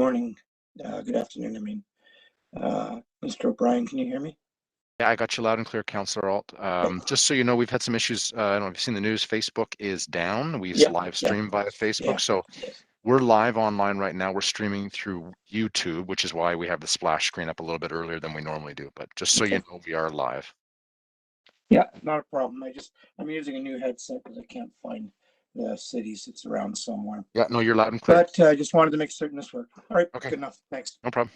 morning. Good afternoon, I mean. Mr. O'Brien, can you hear me? Yeah, I got you loud and clear, Councillor Alt. Okay. Just so you know, we've had some issues. I don't know if you've seen the news. Facebook is down. We Yeah, live yeah, stream via yeah. Facebook. So we're live online right now. We're streaming through YouTube, which is why we have the splash screen up a little bit earlier than we normally do. But just so you know, we are live. Yeah, not a problem. I'm using a new headset because I can't find the cities. It's around somewhere. Yeah, no, you're loud and clear. But I just wanted to make certain this worked. All right, Okay. good enough. Thanks. No problem.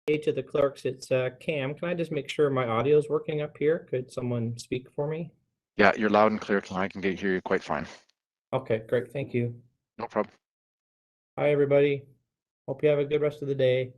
Hey, to the clerks, it's Cam. Can I just make sure my audio is working up here? Could someone speak for me? Yeah, you're loud and clear. I can hear you quite fine. Okay, great. Thank you. No problem. Hi, everybody. Hope you have a good rest of the day.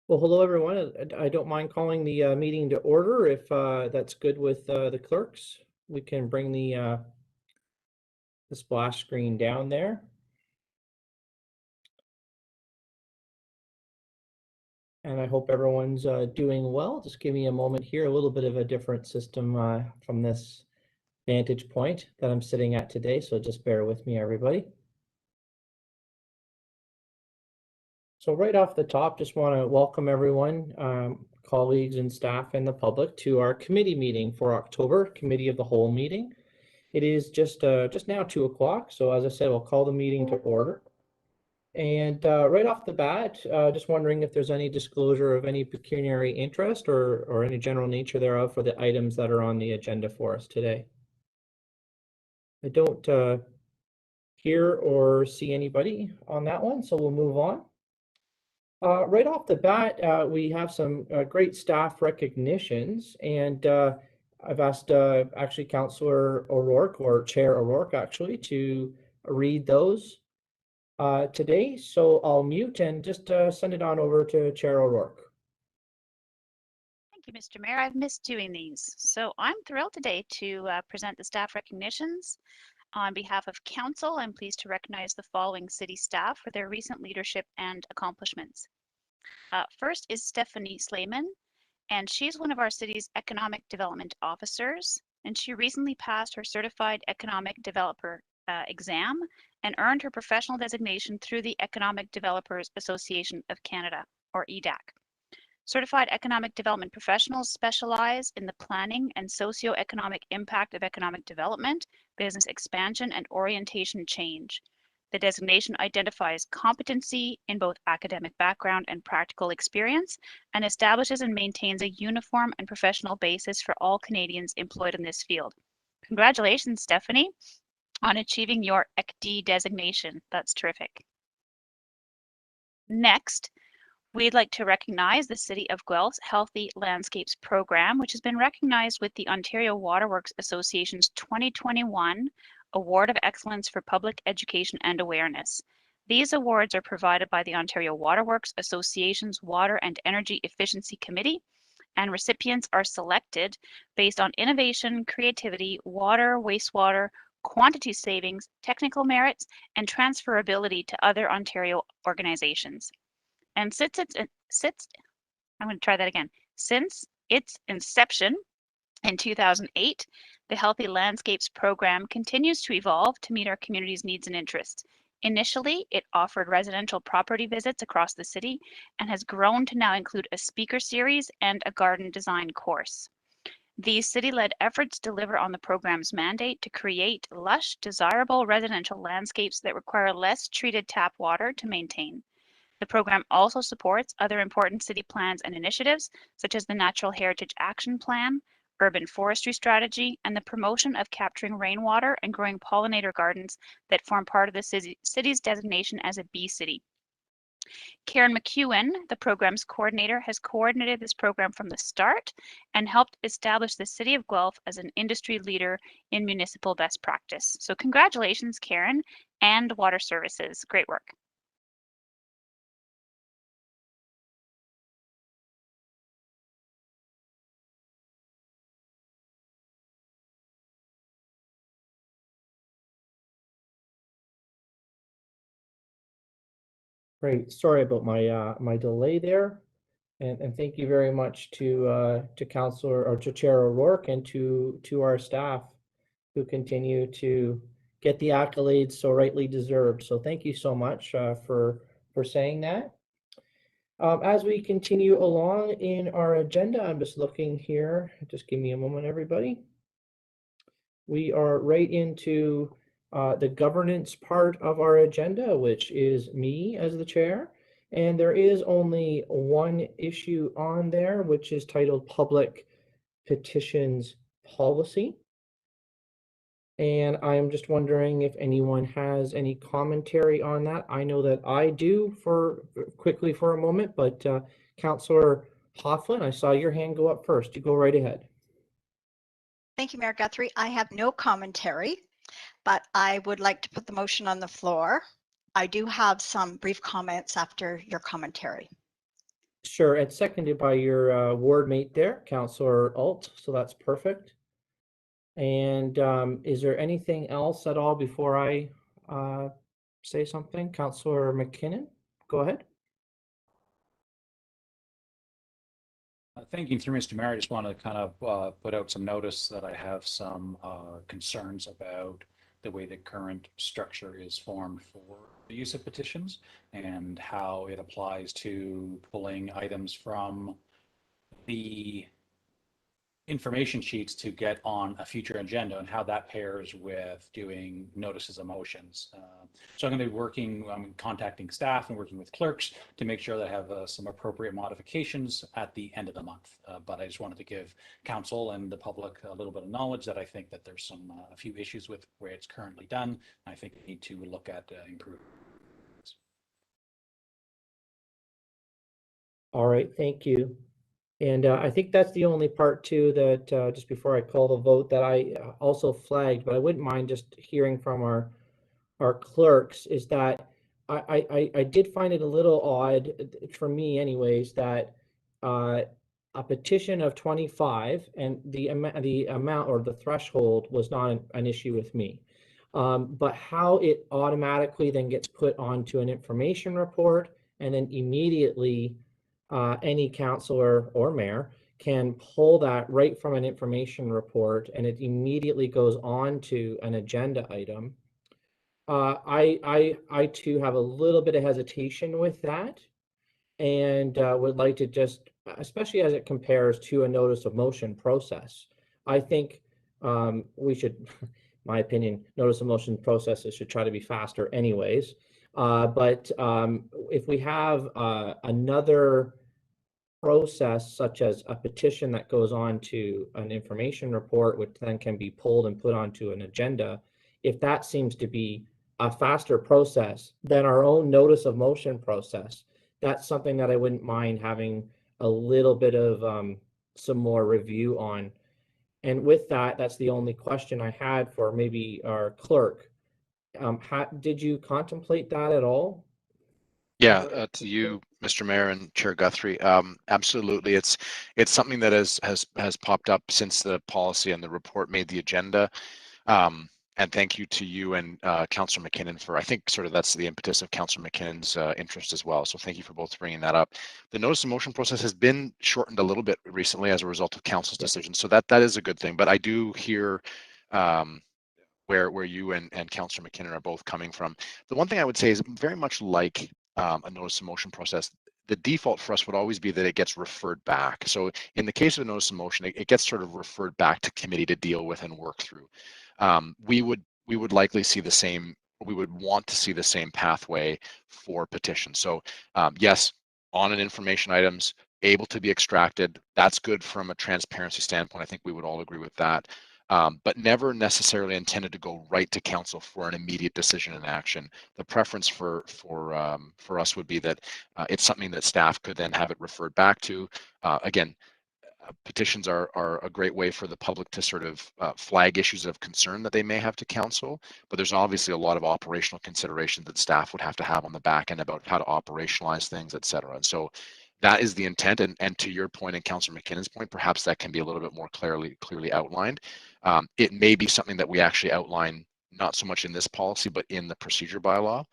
Well, hello, everyone. I don't mind calling the meeting to order if that's good with the clerks. We can bring the splash screen down there. And I hope everyone's doing well. Just give me a moment here, a little bit of a different system from this vantage point that I'm sitting at today. So just bear with me, everybody. So right off the top, just want to welcome everyone, colleagues and staff and the public to our committee meeting for October, Committee of the Whole meeting. It is just now 2 o'clock. So as I said, we'll call the meeting to order. And right off the bat, just wondering if there's any disclosure of any pecuniary interest or any general nature thereof for the items that are on the agenda for us today. I don't hear or see anybody on that one, so we'll move on. Right off the bat, we have some great staff recognitions, and I've asked actually Councillor O'Rourke, or Chair O'Rourke actually, to read those today. So I'll mute and just send it on over to Chair O'Rourke. Thank you, Mr. Mayor. I've missed doing these. So I'm thrilled today to present the staff recognitions. On behalf of Council, I'm pleased to recognize the following city staff for their recent leadership and accomplishments. First is Stephanie Slayman, and she's one of our city's economic development officers, and she recently passed her Certified Economic Developer exam and earned her professional designation through the Economic Developers Association of Canada, or EDAC. Certified Economic Development Professionals specialize in the planning and socio-economic impact of economic development, business expansion, and orientation change. The designation identifies competency in both academic background and practical experience and establishes and maintains a uniform and professional basis for all Canadians employed in this field. Congratulations, Stephanie, on achieving your ECD designation. That's terrific. Next, we'd like to recognize the City of Guelph's Healthy Landscapes program, which has been recognized with the Ontario Waterworks Association's 2021 Award of Excellence for Public Education and Awareness. These awards are provided by the Ontario Waterworks Association's Water and Energy Efficiency Committee, and recipients are selected based on innovation, creativity, water, wastewater, quantity savings, technical merits, and transferability to other Ontario organizations. And since its inception, In 2008, the Healthy Landscapes program continues to evolve to meet our community's needs and interests. Initially, it offered residential property visits across the city and has grown to now include a speaker series and a garden design course. These city-led efforts deliver on the program's mandate to create lush, desirable residential landscapes that require less treated tap water to maintain. The program also supports other important city plans and initiatives, such as the Natural Heritage Action Plan, urban forestry strategy, and the promotion of capturing rainwater and growing pollinator gardens that form part of the city's designation as a bee city. Karen Mcquillen, the program's coordinator, has coordinated this program from the start and helped establish the City of Guelph as an industry leader in municipal best practice. So congratulations, Karen and Water Services. Great work. Great. Sorry about my my delay there. And thank you very much to Councillor or to Chair O'Rourke and to our staff who continue to get the accolades so rightly deserved. So thank you so much for saying that. As we continue along in our agenda, I'm just looking here. Just give me a moment, everybody. We are right into the governance part of our agenda, which is me as the chair. And there is only one issue on there, which is titled Public Petitions Policy. And I'm just wondering if anyone has any commentary on that. I know that I do quickly for a moment, but Councillor Hofflin, I saw your hand go up first. You go right ahead. Thank you, Mayor Guthrie. I have no commentary, but I would like to put the motion on the floor. I do have some brief comments after your commentary. Sure, it's seconded by your ward mate there, Councillor Alt, so that's perfect. And is there anything else at all before I say something? Councillor McKinnon, go ahead. Thank you, through Mr. Mayor. I just want to kind of put out some notice that I have some concerns about the way the current structure is formed for the use of petitions and how it applies to pulling items from the information sheets to get on a future agenda and how that pairs with doing notices of motions. So I'm going to be working, I'm contacting staff and working with clerks to make sure that I have some appropriate modifications at the end of the month. But I just wanted to give council and the public a little bit of knowledge that I think that there's some a few issues with where it's currently done. I think we need to look at improving. All right, thank you. And I think that's the only part too that just before I call the vote that I also flagged, but I wouldn't mind just hearing from our clerks, is that I did find it a little odd, for me anyways, that a petition of 25 and the amount or the threshold was not an issue with me. But how it automatically then gets put onto an information report and then immediately any councillor or mayor can pull that right from an information report and it immediately goes on to an agenda item. I too have a little bit of hesitation with that and would like to just, especially as it compares to a notice of motion process. I think we should, my opinion, notice of motion processes should try to be faster anyways. But if we have another process such as a petition that goes on to an information report, which then can be pulled and put onto an agenda, if that seems to be a faster process than our own notice of motion process, that's something that I wouldn't mind having a little bit of some more review on. And with that, that's the only question I had for maybe our clerk. Did you contemplate that at all? Yeah, to you, Mr. Mayor and Chair Guthrie, absolutely. It's something that has popped up since the policy and the report made the agenda. And thank you to you and Councillor McKinnon for, I think sort of that's the impetus of Councillor McKinnon's interest as well. So thank you for both bringing that up. The notice of motion process has been shortened a little bit recently as a result of council's decision. So that is a good thing. But I do hear where you and Councillor McKinnon are both coming from. The one thing I would say is very much like a notice of motion process, the default for us would always be that it gets referred back. So in the case of a notice of motion, it gets sort of referred back to committee to deal with and work through. We would likely see the same, we would want to see the same pathway for petitions. So yes, on and information items able to be extracted, that's good from a transparency standpoint. I think we would all agree with that. But never necessarily intended to go right to council for an immediate decision and action. The preference for us would be that it's something that staff could then have it referred back to. Again, petitions are a great way for the public to sort of flag issues of concern that they may have to council, but there's obviously a lot of operational considerations that staff would have to have on the back end about how to operationalize things, et cetera. And so that is the intent. And to your point and Councillor McKinnon's point, perhaps that can be a little bit more clearly outlined. It may be something that we actually outline, not so much in this policy, but in the procedure bylaw,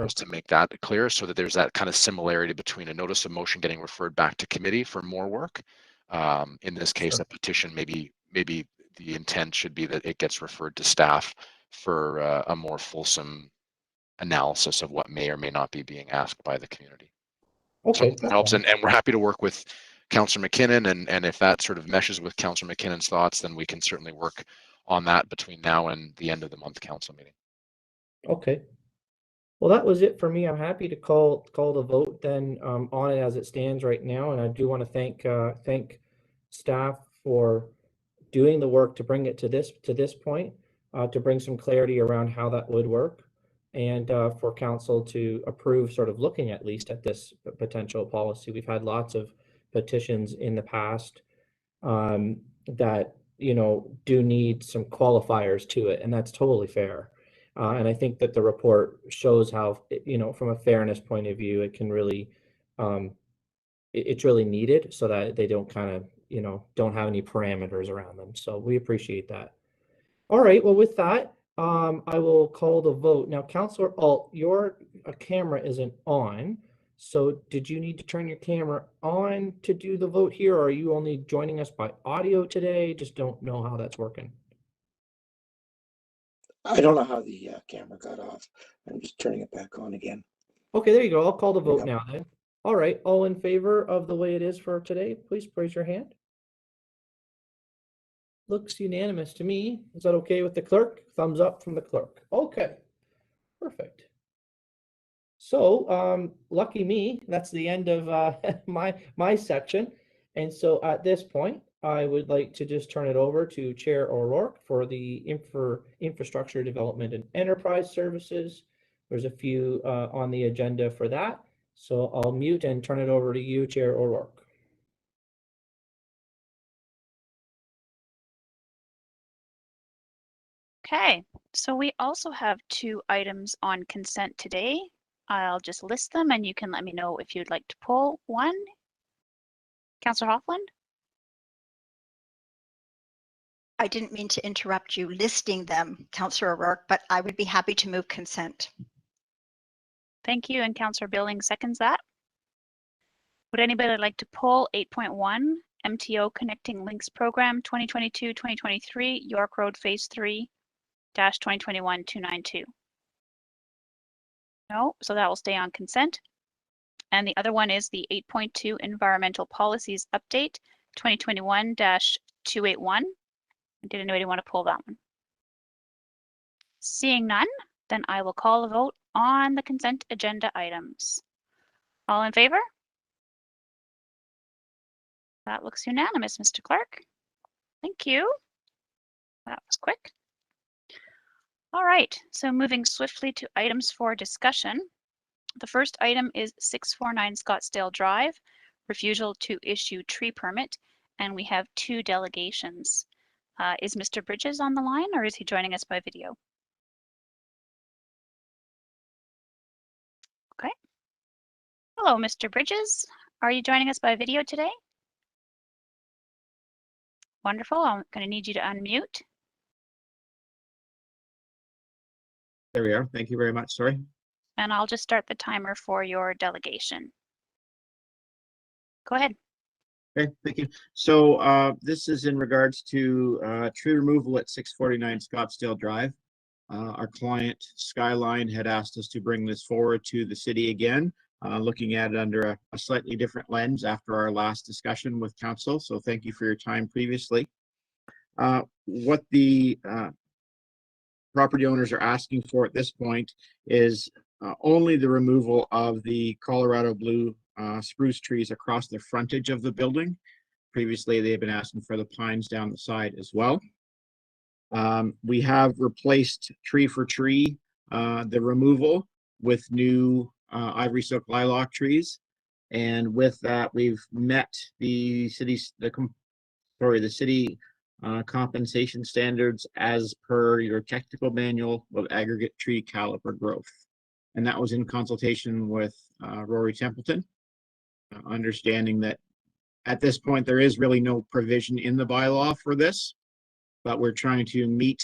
just to make that clear, so that there's that kind of similarity between a notice of motion getting referred back to committee for more work. In this case, a petition, maybe the intent should be that it gets referred to staff for a more fulsome analysis of what may or may not be being asked by the community. Okay. So that helps, and we're happy to work with Councillor McKinnon, and if that sort of meshes with Councillor McKinnon's thoughts, then we can certainly work on that between now and the end of the month council meeting. Okay. Well, that was it for me. I'm happy to call the vote then on it as it stands right now, and I do want to thank staff for doing the work to bring it to this point, to bring some clarity around how that would work, and for council to approve sort of looking at least at this potential policy. We've had lots of petitions in the past that, you know, do need some qualifiers to it, and that's totally fair. And I think that the report shows how, you know, from a fairness point of view, it can really, it's really needed so that they don't kind of, you know, don't have any parameters around them. So we appreciate that. All right, well, with that, I will call the vote. Now, Councillor Alt, your camera isn't on. So did you need to turn your camera on to do the vote here, or are you only joining us by audio today? Just don't know how that's working. I don't know how the camera got off. I'm just turning it back on again. Okay, there you go. I'll call the vote Yep. now then. All right, all in favor of the way it is for today, please raise your hand. Looks unanimous to me. Is that okay with the clerk? Thumbs up from the clerk. Okay, perfect. So, lucky me, that's the end of my section. And so at this point, I would like to just turn it over to Chair O'Rourke for the infrastructure development and enterprise services. There's a few on the agenda for that. So I'll mute and turn it over to you, Chair O'Rourke. Okay, so we also have 2 items on consent today. I'll just list them and you can let me know if you'd like to pull one. Councillor Hoffland? I didn't mean to interrupt you listing them, Councillor O'Rourke, but I would be happy to move consent. Thank you, and Councillor Billing seconds that. Would anybody like to pull 8.1 MTO Connecting Links Program 2022-2023 York Road Phase 3-2021-292? No, so that will stay on consent. And the other one is the 8.2 Environmental Policies Update 2021-281. Did anybody want to pull that one? Seeing none, then I will call the vote on the consent agenda items. All in favor? That looks unanimous, Mr. Clerk. Thank you. That was quick. All right, so moving swiftly to items for discussion. The first item is 649 Scottsdale Drive, refusal to issue tree permit, and we have 2 delegations. Is Mr. Bridges on the line, or is he joining us by video? Okay. Hello, Mr. Bridges. Are you joining us by video today? Wonderful. I'm going to need you to unmute. There we are. Thank you very much. Sorry. And I'll just start the timer for your delegation. Go ahead. Okay, thank you. So this is in regards to tree removal at 649 Scottsdale Drive. Our client Skyline had asked us to bring this forward to the city again, looking at it under a slightly different lens after our last discussion with council. So thank you for your time previously. What the property owners are asking for at this point is only the removal of the Colorado blue spruce trees across the frontage of the building. Previously, they've been asking for the pines down the side as well. We have replaced tree for tree, the removal with new ivory silk lilac trees. And with that, we've met the city's, the city compensation standards as per your technical manual of aggregate tree caliper growth. And that was in consultation with Rory Templeton, understanding that at this point, there is really no provision in the bylaw for this, but we're trying to meet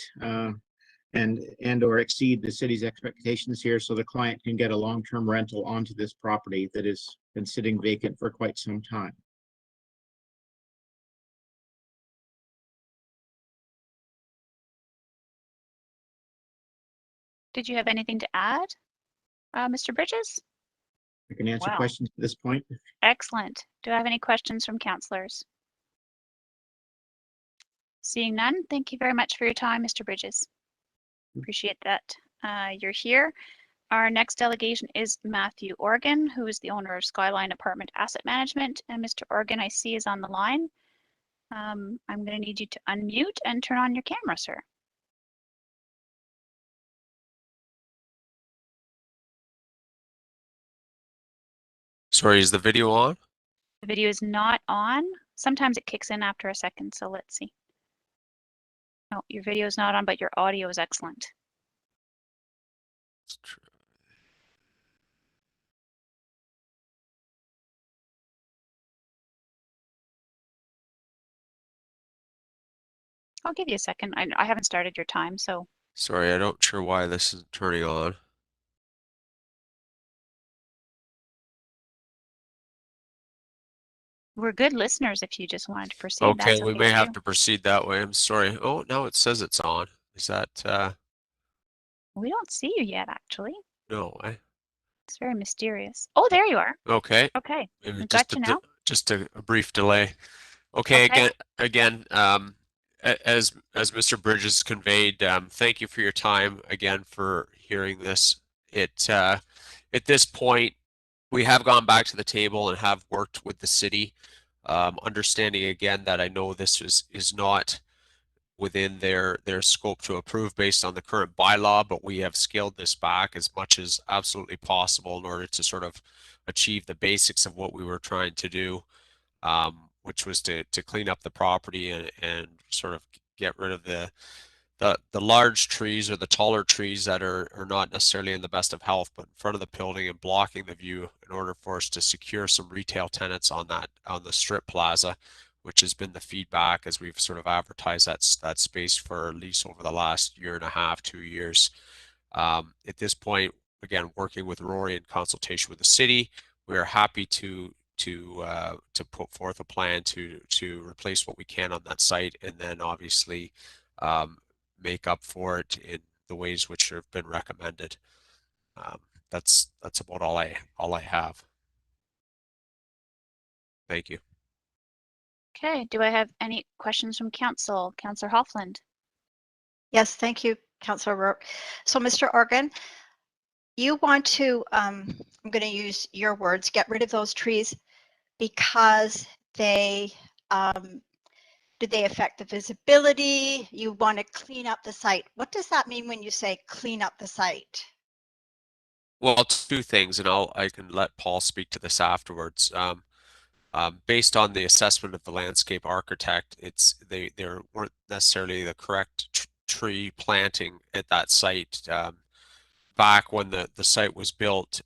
and or exceed the city's expectations here so the client can get a long-term rental onto this property that has been sitting vacant for quite some time. Did you have anything to add, Mr. Bridges? I can answer Wow. questions at this point. Excellent. Do I have any questions from councillors? Seeing none, thank you very much for your time, Mr. Bridges. Appreciate that you're here. Our next delegation is Matthew Organ, who is the owner of Skyline Apartment Asset Management. And Mr. Organ, I see, is on the line. I'm going to need you to unmute and turn on your camera, sir. Sorry, is the video on? The video is not on. Sometimes it kicks in after a second, so let's see. No, your video is not on, but your audio is excellent. Let's try. I'll give you a second. I haven't started your time, so. Sorry, I don't sure why this isn't turning on. We're good listeners if you just wanted to proceed. Okay, That's we okay may have too. to proceed that way. I'm sorry. Oh, now it says it's on. Is that We don't see you yet, actually. no, It's very mysterious. Oh, there you are. okay. Okay, Maybe we've just got you now. just a brief delay. Okay, Okay. again, as Mr. Bridges conveyed, thank you for your time again for hearing this. At this point, we have gone back to the table and have worked with the city, understanding again that I know this is not within their scope to approve based on the current bylaw, but we have scaled this back as much as absolutely possible in order to sort of achieve the basics of what we were trying to do, which was to clean up the property and sort of get rid of the large trees or the taller trees that are not necessarily in the best of health, but in front of the building and blocking the view in order for us to secure some retail tenants on the strip plaza, which has been the feedback as we've sort of advertised that space for at least over the last year and a half, 2 years. At this point, again, working with Rory in consultation with the city, we are happy to put forth a plan to replace what we can on that site, and then obviously make up for it in the ways which have been recommended. That's about all I have. Thank you. Okay, do I have any questions from council? Councillor Hoffland. Yes, thank you, Councillor Rourke. So, Mr. Organ, you want to, I'm going to use your words, get rid of those trees because they, do they affect the visibility? You want to clean up the site. What does that mean when you say clean up the site? Well, two things, and I can let Paul speak to this afterwards. Based on the assessment of the landscape architect, there weren't necessarily the correct tree planting at that site back when the site was built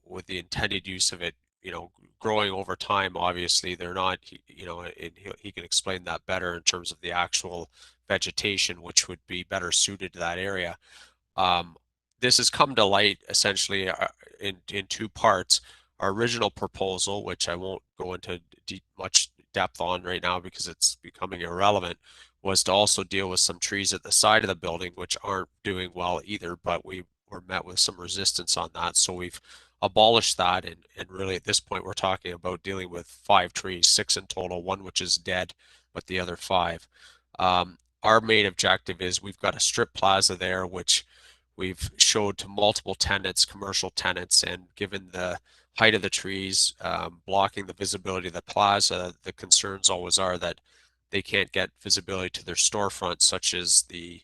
with the intended use of it. Growing over time, obviously they're not. And he can explain that better in terms of the actual vegetation, which would be better suited to that area. this has come to light essentially in two parts. Our original proposal, which I won't go into much depth on right now because it's becoming irrelevant, was to also deal with some trees at the side of the building, which aren't doing well either, but we were met with some resistance on that. So we've abolished that. And really at this point, we're talking about dealing with 5 trees, 6 in total, one which is dead, but the other 5. Our main objective is we've got a strip plaza there, which we've showed to multiple tenants, commercial tenants, and given the height of the trees blocking the visibility of the plaza, the concerns always are that they can't get visibility to their storefronts, such as the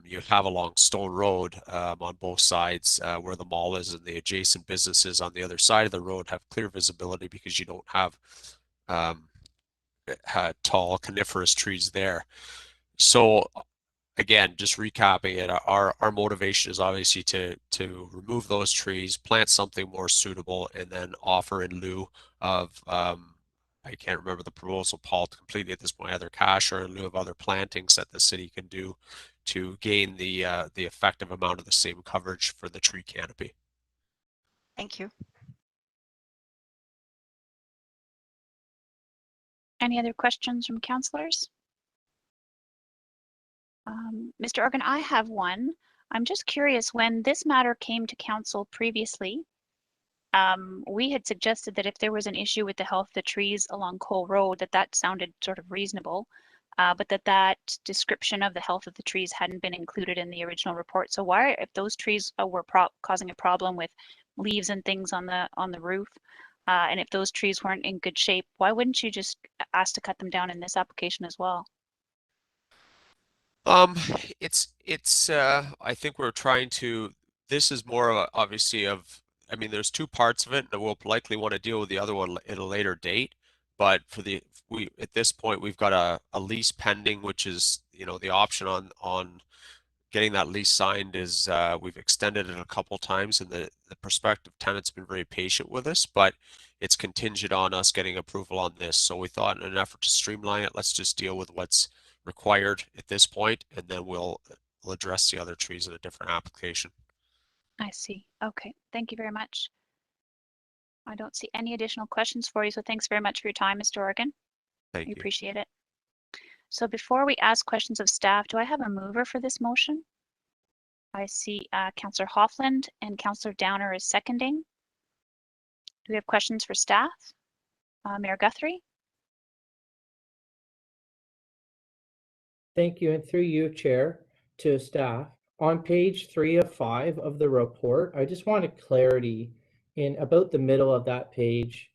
you have along Stone Road on both sides where the mall is, and the adjacent businesses on the other side of the road have clear visibility because you don't have tall coniferous trees there. So again, just recapping it, our motivation is obviously to remove those trees, plant something more suitable, and then offer in lieu of I can't remember the proposal, Paul, completely at this point, either cash or in lieu of other plantings that the city can do to gain the effective amount of the same coverage for the tree canopy. Thank you. Any other questions from councillors? Mr. Organ, I have one. I'm just curious, when this matter came to council previously, we had suggested that if there was an issue with the health of the trees along Cole Road, that sounded sort of reasonable, but that description of the health of the trees hadn't been included in the original report. So why, if those trees were causing a problem with leaves and things on the roof, and if those trees weren't in good shape, why wouldn't you just ask to cut them down in this application as well? It's I think we're trying to, this is more of obviously of, I mean, there's 2 parts of it, and we'll likely want to deal with the other one at a later date. But for we at this point, we've got a lease pending, which is, you know, the option on getting that lease signed is we've extended it a couple times, and the prospective tenant's been very patient with us, but it's contingent on us getting approval on this. So we thought in an effort to streamline it, let's just deal with what's required at this point, and then we'll address the other trees in a different application. I see. Okay, thank you very much. I don't see any additional questions for you, so thanks very much for your time, Mr. Organ. Thank We you. appreciate it. So before we ask questions of staff, do I have a mover for this motion? I see Councillor Hoffland and Councillor Downer is seconding. Do we have questions for staff? Mayor Guthrie? Thank you, and through you, Chair, to staff. On page 3 of 5 of the report, I just wanted clarity in about the middle of that page.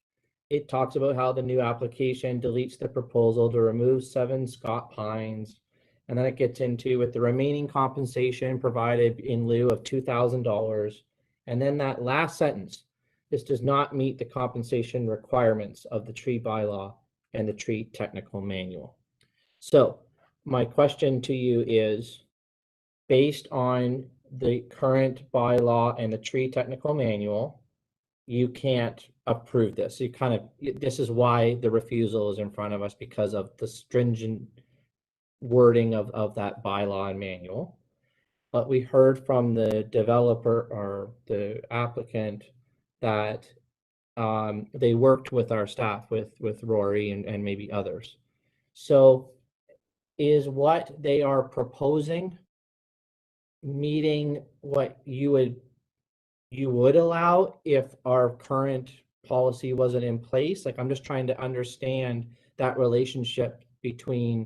It talks about how the new application deletes the proposal to remove 7 Scott pines. And then it gets into with the remaining compensation provided in lieu of $2,000. And then that last sentence, this does not meet the compensation requirements of the tree bylaw and the tree technical manual. So my question to you is, based on the current bylaw and the tree technical manual, you can't approve this. You kind of, this is why the refusal is in front of us, because of the stringent wording of that bylaw and manual. But we heard from the developer or the applicant that they worked with our staff, with Rory and maybe others. So is what they are proposing meeting what you would allow if our current policy wasn't in place? Like, I'm just trying to understand that relationship between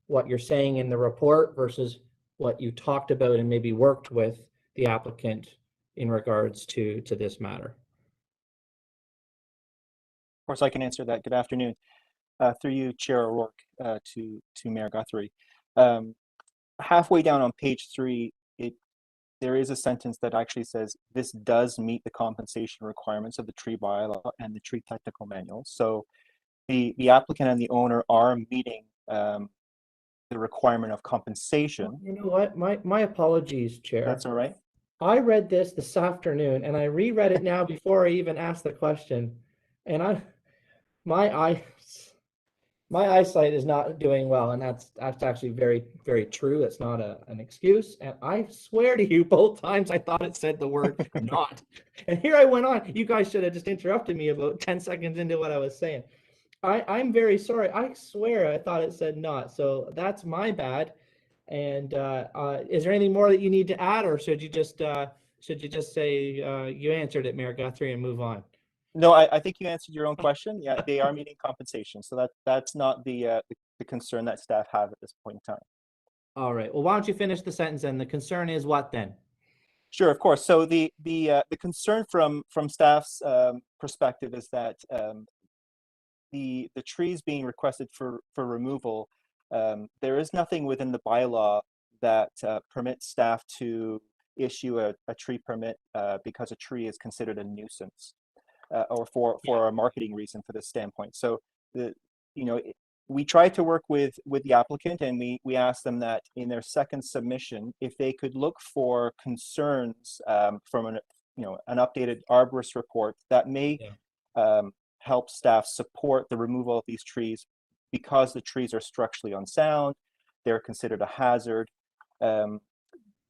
what you're saying in the report versus what you talked about and maybe worked with the applicant in regards to this matter. Of course, I can answer that. Good afternoon. Through you, Chair O'Rourke, to Mayor Guthrie. Halfway down on page 3, there is a sentence that actually says this does meet the compensation requirements of the tree bylaw and the tree technical manual. So the applicant and the owner are meeting the requirement of compensation. You know what? My apologies, Chair. That's all right. I read this afternoon and I reread it now before I even asked the question. And my eyes, My eyesight is not doing well, and that's actually very, very true. It's not an excuse. And I swear to you, both times I thought it said the word not. And here I went on. You guys should have just interrupted me about 10 seconds into what I was saying. I'm very sorry. I swear I thought it said not. So that's my bad. And is there anything more that you need to add, or should you just say you answered it, Mayor Guthrie, and move on? No, I think you answered your own question. Yeah, they are meeting compensation, so that's not the concern that staff have at this point in time. All right. Well, why don't you finish the sentence? And the concern is what then? Sure, of course. So the concern from staff's perspective is that the trees being requested for removal, there is nothing within the bylaw that permits staff to issue a tree permit because a tree is considered a nuisance or for a marketing reason for this standpoint. So we tried to work with the applicant, and we asked them that in their second submission, if they could look for concerns from an updated arborist report that may help staff support the removal of these trees because the trees are structurally unsound, they're considered a hazard,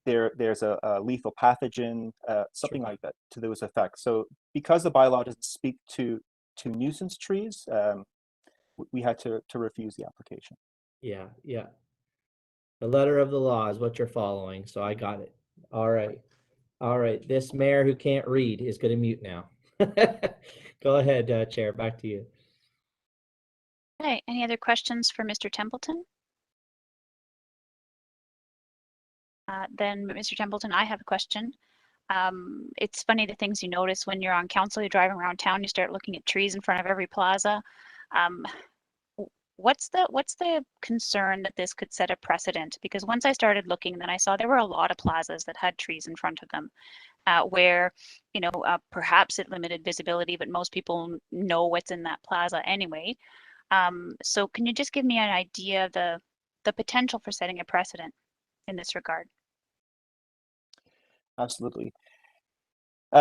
there's a lethal pathogen, something like that to those effects. So because the bylaw doesn't speak to nuisance trees, we had to refuse the application. Yeah. The letter of the law is what you're following, so I got it. All right. This mayor who can't read is going to mute now. Go ahead, Chair. Back to you. Okay, any other questions for Mr. Templeton? Then, Mr. Templeton, I have a question. It's funny the things you notice when you're on council, you're driving around town, you start looking at trees in front of every plaza. What's the concern that this could set a precedent? Because once I started looking, then I saw there were a lot of plazas that had trees in front of them, where perhaps it limited visibility, but most people know what's in that plaza anyway. So can you just give me an idea of the potential for setting a precedent in this regard? Absolutely.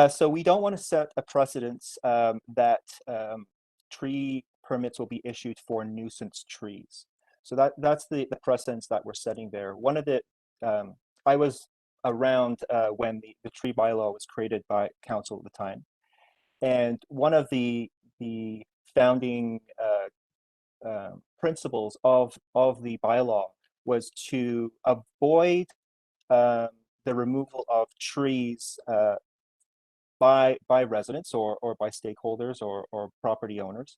So we don't want to set a precedence that tree permits will be issued for nuisance trees. So that's the precedence that we're setting there. One of the, I was around when the tree bylaw was created by council at the time. And one of the founding principles of the bylaw was to avoid the removal of trees by residents or by stakeholders or property owners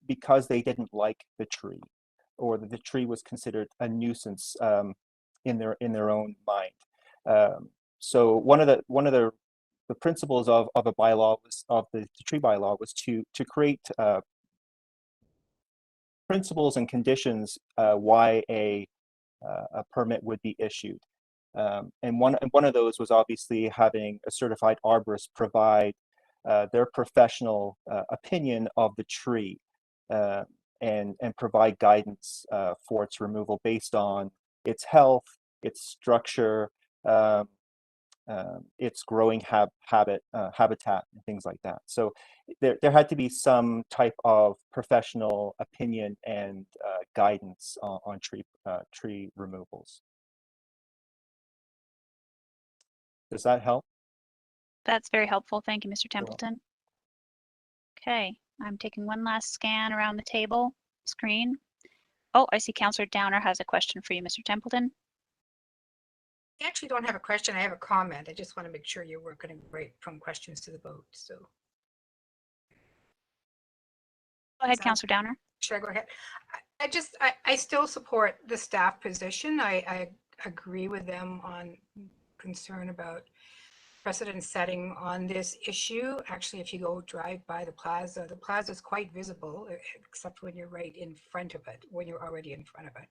because they didn't like the tree, or that the tree was considered a nuisance in their own mind. So one of the principles of a bylaw of the tree bylaw was to create principles and conditions why a permit would be issued. And one of those was obviously having a certified arborist provide their professional opinion of the tree and provide guidance for its removal based on its health, its structure, its growing habitat, and things like that. So there had to be some type of professional opinion and guidance on tree removals. Does that help? That's very helpful. Thank you, Mr. Templeton. Okay, I'm taking one last scan around the table screen. Oh, I see Councillor Downer has a question for you, Mr. Templeton. I actually don't have a question. I have a comment. I just want to make sure you're working right from questions to the vote. So go ahead, Councillor Downer. Should I go ahead? I still support the staff position. I agree with them on concern about precedent setting on this issue. Actually, if you go drive by the plaza is quite visible, except when you're right in front of it, when you're already in front of it.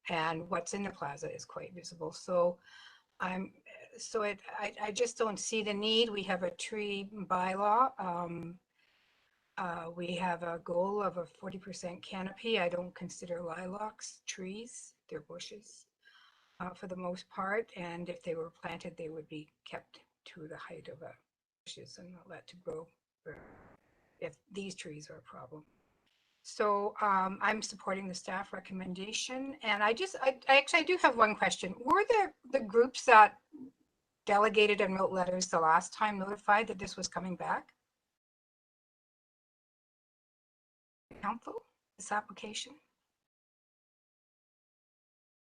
And what's in the plaza is quite visible. So I just don't see the need. We have a tree bylaw. We have a goal of a 40% canopy. I don't consider lilacs trees, they're bushes for the most part. And if they were planted, they would be kept to the height of bushes and not let to grow if these trees are a problem. So I'm supporting the staff recommendation. And I actually do have one question. Were the groups that delegated and wrote letters the last time notified that this was coming back? Council, this application?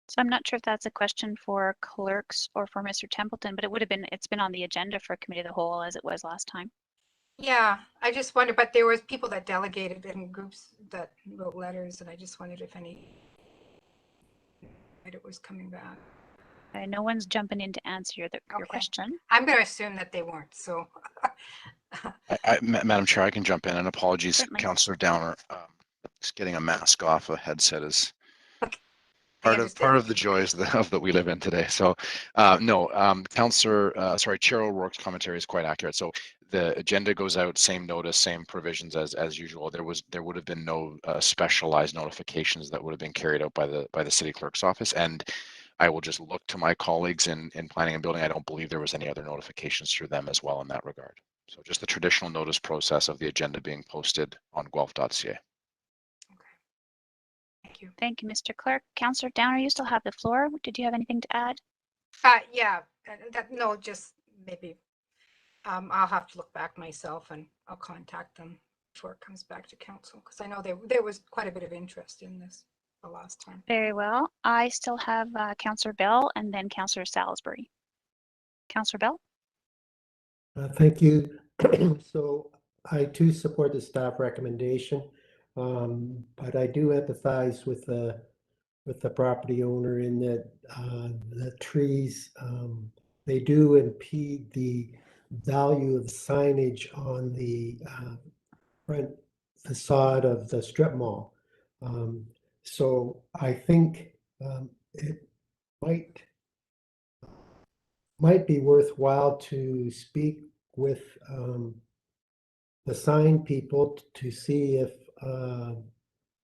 So I'm not sure if that's a question for clerks or for Mr. Templeton, but it's been on the agenda for committee of the whole as it was last time. Yeah, I just wondered, but there was people that delegated and groups that wrote letters, and I just wondered if any it was coming back. No one's jumping in to answer your Okay. question. I'm going to assume that they weren't, so. Madam Chair, I can jump in, and apologies, Certainly. Councillor Downer. Just getting a mask off a headset is I part of the joys of that we live in today. So no, Chair O'Rourke's commentary is quite accurate. So the agenda goes out, same notice, same provisions as usual. There would have been no specialized notifications that would have been carried out by the city clerk's office. And I will just look to my colleagues in planning and building. I don't believe there was any other notifications through them as well in that regard. So just the traditional notice process of the agenda being posted on guelph.ca. Thank you. Thank you, Mr. Clerk. Councillor Downer, you still have the floor. Did you have anything to add? Yeah, no, just maybe I'll have to look back myself and I'll contact them before it comes back to council, because I know there was quite a bit of interest in this the last time. Very well. I still have Councillor Bell and then Councillor Salisbury. Councillor Bell? Thank you. So I too support the staff recommendation, but I do empathize with the property owner in that the trees, they do impede the value of signage on the front facade of the strip mall. So I think it might be worthwhile to speak with the sign people to see if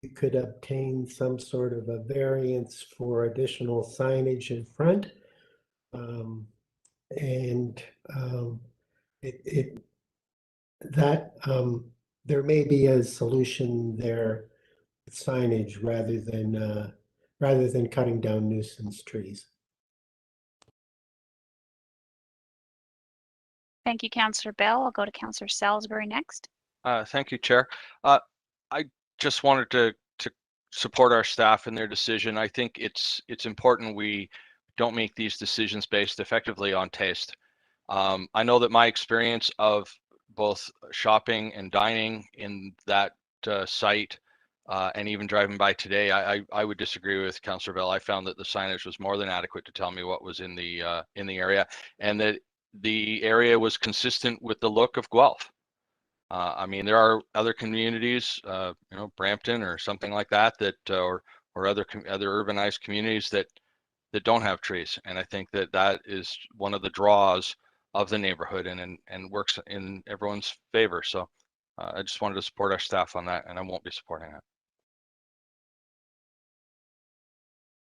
you could obtain some sort of a variance for additional signage in front. There may be a solution there with signage rather than cutting down nuisance trees. Thank you, Councillor Bell. I'll go to Councillor Salisbury next. Thank you, Chair. I just wanted to support our staff in their decision. I think it's important we don't make these decisions based effectively on taste. I know that my experience of both shopping and dining in that site and even driving by today, I would disagree with Councillor Bell. I found that the signage was more than adequate to tell me what was in the area, and that the area was consistent with the look of Guelph. I mean, there are other communities, Brampton or something like that, or other urbanized communities that don't have trees, and I think that is one of the draws of the neighborhood and works in everyone's favor. So I just wanted to support our staff on that, and I won't be supporting it.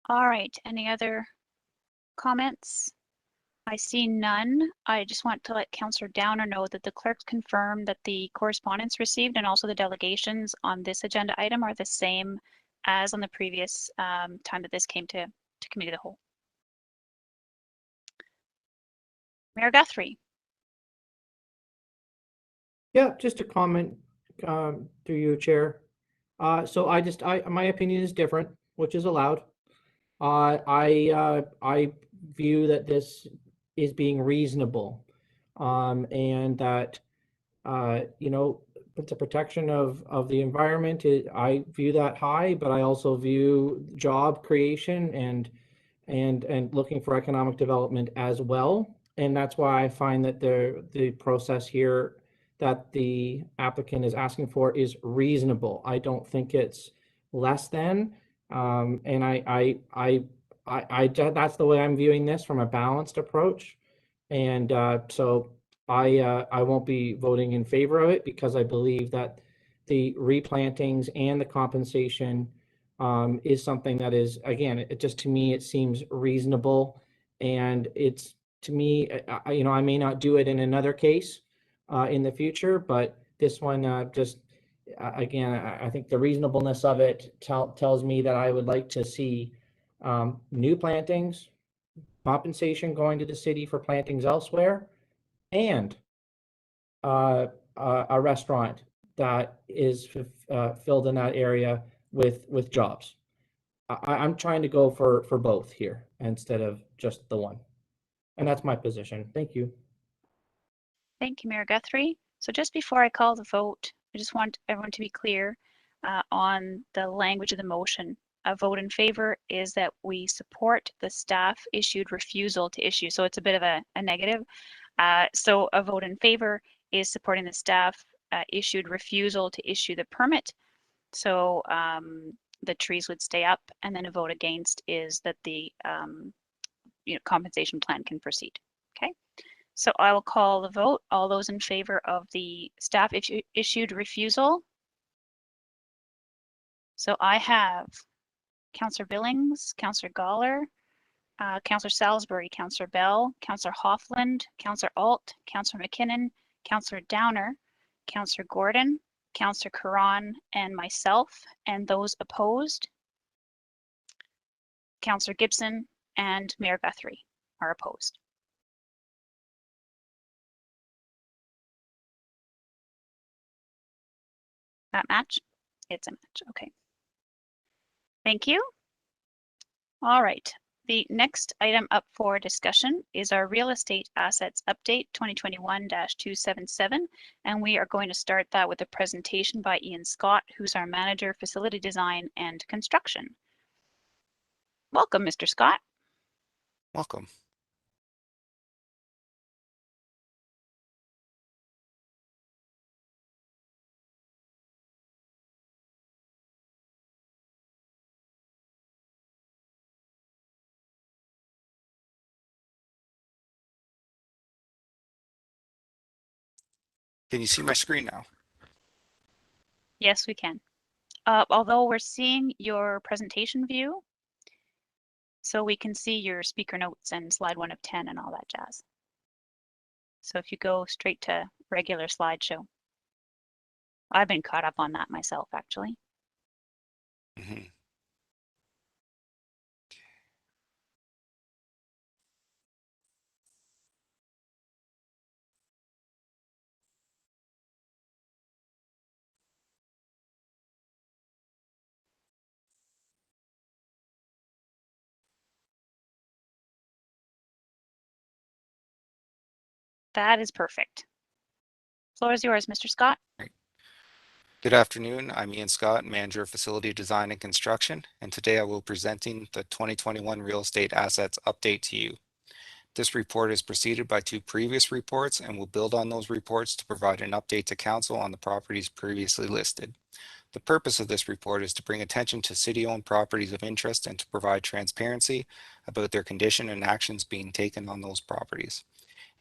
All right. Any other comments? I see none. I just want to let Councillor Downer know that the clerks confirmed that the correspondence received and also the delegations on this agenda item are the same as on the previous time that this came to committee of the whole. Mayor Guthrie. Yeah, just a comment through you, Chair. So my opinion is different, which is allowed. I view that this is being reasonable, and that it's a protection of the environment. I view that high, but I also view job creation and looking for economic development as well. And that's why I find that the process here that the applicant is asking for is reasonable. I don't think it's less than, and that's the way I'm viewing this, from a balanced approach. And so I won't be voting in favor of it, because I believe that the replantings and the compensation is something that is, again, to me, it seems reasonable. And it's, to me, I may not do it in another case in the future, but this one again, I think the reasonableness of it tells me that I would like to see new plantings, compensation going to the city for plantings elsewhere, and a restaurant that is filled in that area with jobs. I'm trying to go for both here instead of just the one. And that's my position. Thank you. Thank you, Mayor Guthrie. So just before I call the vote, I just want everyone to be clear on the language of the motion. A vote in favor is that we support the staff issued refusal to issue. So it's a bit of a negative. So a vote in favor is supporting the staff issued refusal to issue the permit. So the trees would stay up, and then a vote against is that the compensation plan can proceed. Okay. So I will call the vote. All those in favor of the staff issued refusal. So I have Councillor Billings, Councillor Galler, Councillor Salisbury, Councillor Bell, Councillor Hoffland, Councillor Alt, Councillor McKinnon, Councillor Downer, Councillor Gordon, Councillor Karan, and myself, and those opposed, Councillor Gibson and Mayor Guthrie are opposed. That match? It's a match. Okay. Thank you. All right. The next item up for discussion is our real estate assets update 2021-277. And we are going to start that with a presentation by Ian Scott, who's our manager, facility design and construction. Welcome, Mr. Scott. Welcome. Can you see my screen now? Yes, we can. Although we're seeing your presentation view, so we can see your speaker notes and slide 1 of 10 and all that jazz. So if you go straight to regular slideshow. I've been caught up on that myself, actually. Mm-hmm. That is perfect. Floor is yours, Mr. Scott. Great. Good afternoon. I'm Ian Scott, Manager of Facility Design and Construction, and today I will be presenting the 2021 Real Estate Assets Update to you. This report is preceded by 2 previous reports and will build on those reports to provide an update to Council on the properties previously listed. The purpose of this report is to bring attention to city-owned properties of interest and to provide transparency about their condition and actions being taken on those properties.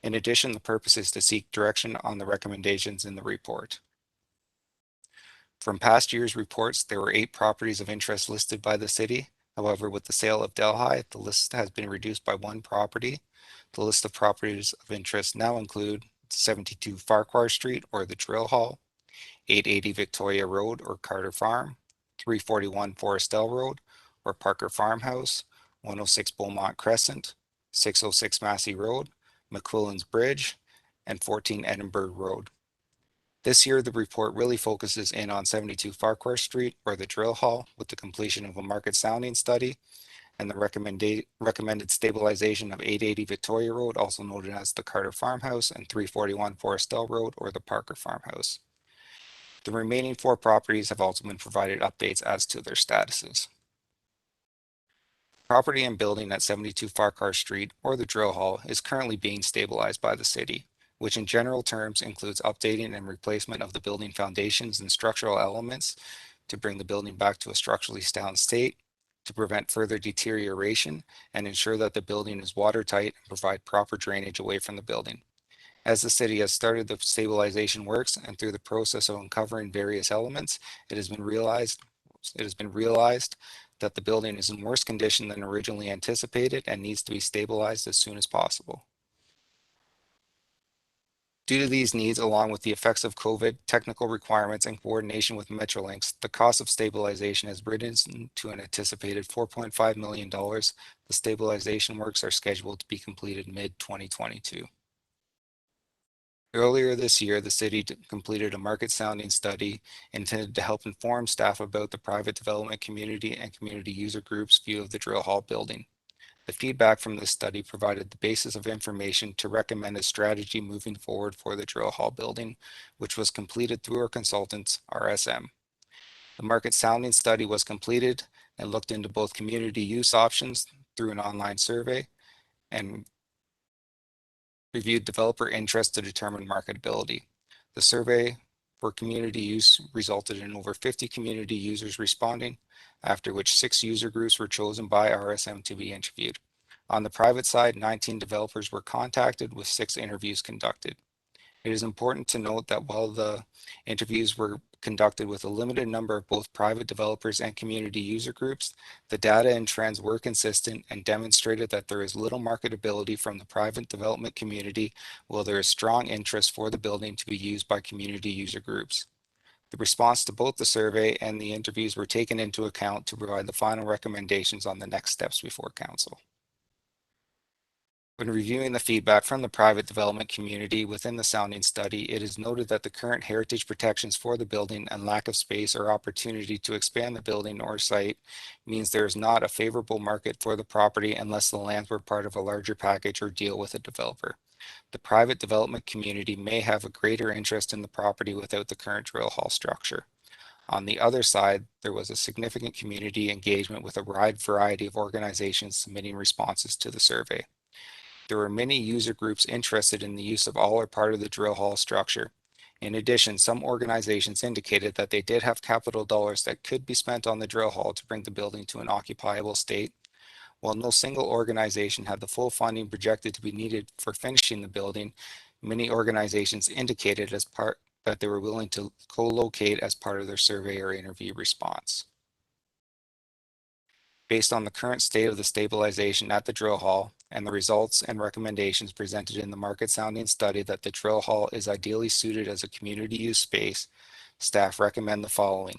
In addition, the purpose is to seek direction on the recommendations in the report. From past year's reports, there were 8 properties of interest listed by the city. However, with the sale of Delhi, the list has been reduced by 1 property. The list of properties of interest now include 72 Farquhar Street or the Drill Hall, 880 Victoria Road or Carter Farm, 341 Forestell Road or Parker Farmhouse, 106 Beaumont Crescent, 606 Massey Road, Mcquillen's Bridge, and 14 Edinburgh Road. This year, the report really focuses in on 72 Farquhar Street or the Drill Hall with the completion of a market sounding study and the recommended stabilization of 880 Victoria Road, also known as the Carter Farmhouse, and 341 Forestell Road or the Parker Farmhouse. The remaining 4 properties have also been provided updates as to their statuses. Property and building at 72 Farquhar Street or the Drill Hall is currently being stabilized by the city, which in general terms includes updating and replacement of the building foundations and structural elements to bring the building back to a structurally sound state, to prevent further deterioration, and ensure that the building is watertight and provide proper drainage away from the building. As the city has started the stabilization works and through the process of uncovering various elements, it has been realized that the building is in worse condition than originally anticipated and needs to be stabilized as soon as possible. Due to these needs, along with the effects of COVID, technical requirements, and coordination with Metrolinx, the cost of stabilization has risen to an anticipated $4.5 million. The stabilization works are scheduled to be completed mid-2022. Earlier this year, the city completed a market sounding study intended to help inform staff about the private development community and community user groups' view of the drill hall building. The feedback from this study provided the basis of information to recommend a strategy moving forward for the drill hall building, which was completed through our consultants, RSM. The market sounding study was completed and looked into both community use options through an online survey and reviewed developer interest to determine marketability. The survey for community use resulted in over 50 community users responding, after which 6 user groups were chosen by RSM to be interviewed. On the private side, 19 developers were contacted with 6 interviews conducted. It is important to note that while the interviews were conducted with a limited number of both private developers and community user groups, the data and trends were consistent and demonstrated that there is little marketability from the private development community, while there is strong interest for the building to be used by community user groups. The response to both the survey and the interviews were taken into account to provide the final recommendations on the next steps before council. When reviewing the feedback from the private development community within the sounding study, it is noted that the current heritage protections for the building and lack of space or opportunity to expand the building or site means there is not a favorable market for the property unless the lands were part of a larger package or deal with a developer. The private development community may have a greater interest in the property without the current drill hall structure. On the other side, there was a significant community engagement with a wide variety of organizations submitting responses to the survey. There were many user groups interested in the use of all or part of the drill hall structure. In addition, some organizations indicated that they did have capital dollars that could be spent on the drill hall to bring the building to an occupiable state. While no single organization had the full funding projected to be needed for finishing the building, many organizations indicated that they were willing to co-locate as part of their survey or interview response. Based on the current state of the stabilization at the drill hall and the results and recommendations presented in the market sounding study that the drill hall is ideally suited as a community use space, staff recommend the following.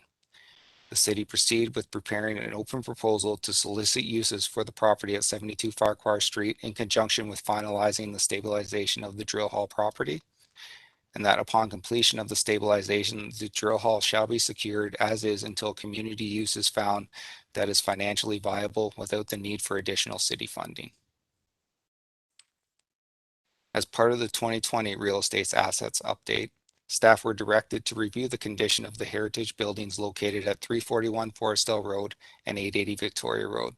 The city proceed with preparing an open proposal to solicit uses for the property at 72 Farquhar Street in conjunction with finalizing the stabilization of the drill hall property, and that upon completion of the stabilization, the drill hall shall be secured as is until community use is found that is financially viable without the need for additional city funding. As part of the 2020 Real Estate Assets Update, staff were directed to review the condition of the heritage buildings located at 341 Forestdale Road and 880 Victoria Road.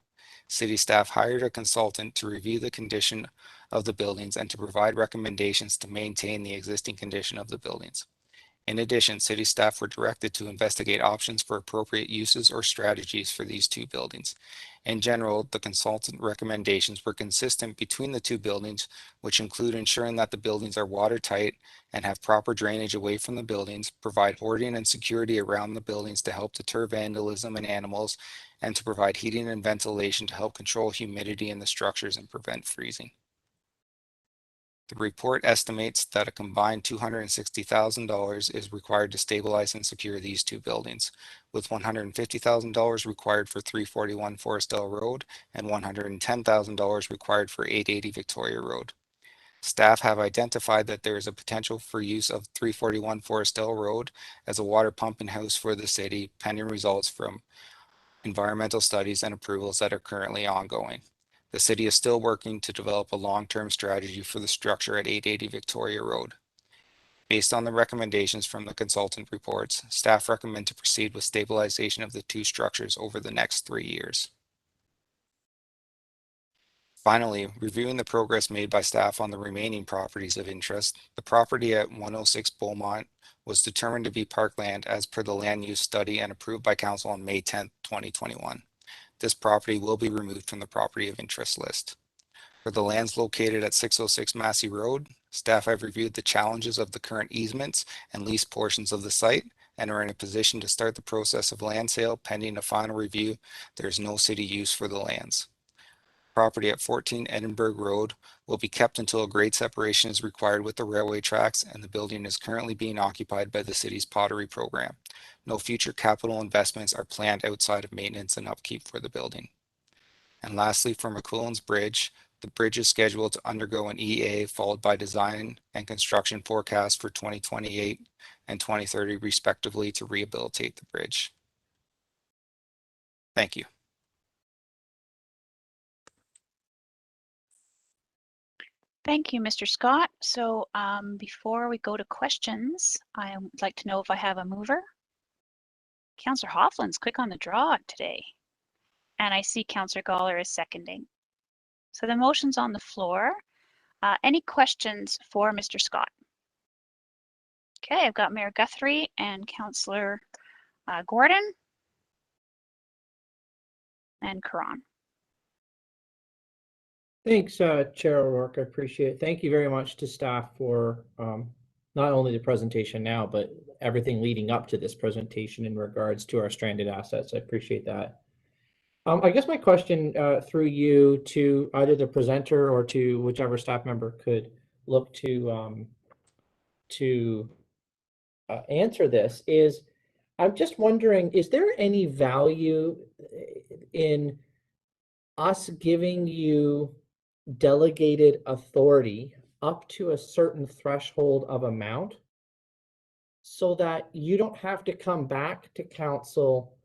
City staff hired a consultant to review the condition of the buildings and to provide recommendations to maintain the existing condition of the buildings. In addition, city staff were directed to investigate options for appropriate uses or strategies for these 2 buildings. In general, the consultant recommendations were consistent between the 2 buildings, which include ensuring that the buildings are watertight and have proper drainage away from the buildings, provide hoarding and security around the buildings to help deter vandalism and animals, and to provide heating and ventilation to help control humidity in the structures and prevent freezing. The report estimates that a combined $260,000 is required to stabilize and secure these 2 buildings, with $150,000 required for 341 Forestdale Road and $110,000 required for 880 Victoria Road. Staff have identified that there is a potential for use of 341 Forestdale Road as a water pumping house for the city, pending results from environmental studies and approvals that are currently ongoing. The city is still working to develop a long-term strategy for the structure at 880 Victoria Road. Based on the recommendations from the consultant reports, staff recommend to proceed with stabilization of the 2 structures over the next 3 years. Finally, reviewing the progress made by staff on the remaining properties of interest, the property at 106 Beaumont was determined to be parkland as per the land use study and approved by council on May 10, 2021. This property will be removed from the property of interest list. For the lands located at 606 Massey Road, staff have reviewed the challenges of the current easements and lease portions of the site and are in a position to start the process of land sale pending a final review. There is no city use for the lands. Property at 14 Edinburgh Road will be kept until a grade separation is required with the railway tracks, and the building is currently being occupied by the city's pottery program. No future capital investments are planned outside of maintenance and upkeep for the building. And lastly, for Mcquillen's Bridge, the bridge is scheduled to undergo an EA followed by design and construction forecast for 2028 and 2030 respectively to rehabilitate the bridge. Thank you. Thank you, Mr. Scott. So before we go to questions, I would like to know if I have a mover. Councillor Hofflin's quick on the draw today. And I see Councillor Galler is seconding. So the motion's on the floor. Any questions for Mr. Scott? Okay, I've got Mayor Guthrie and Councillor Gordon and Karan. Thanks, Chair O'Rourke. I appreciate it. Thank you very much to staff for not only the presentation now, but everything leading up to this presentation in regards to our stranded assets. I appreciate that. I guess my question through you to either the presenter or to whichever staff member could look to answer this is, I'm just wondering, is there any value in us giving you delegated authority up to a certain threshold of amount so that you don't have to come back to council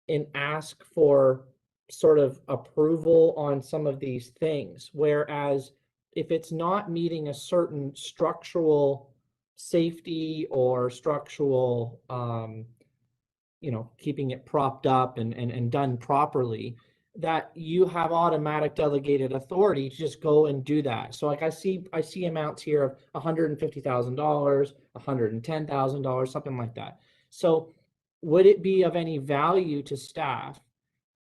and ask for sort of approval on some of these things? Whereas if it's not meeting a certain structural safety or structural, keeping it propped up and done properly, that you have automatic delegated authority to just go and do that. So like I see amounts here of $150,000, $110,000, something like that. So would it be of any value to staff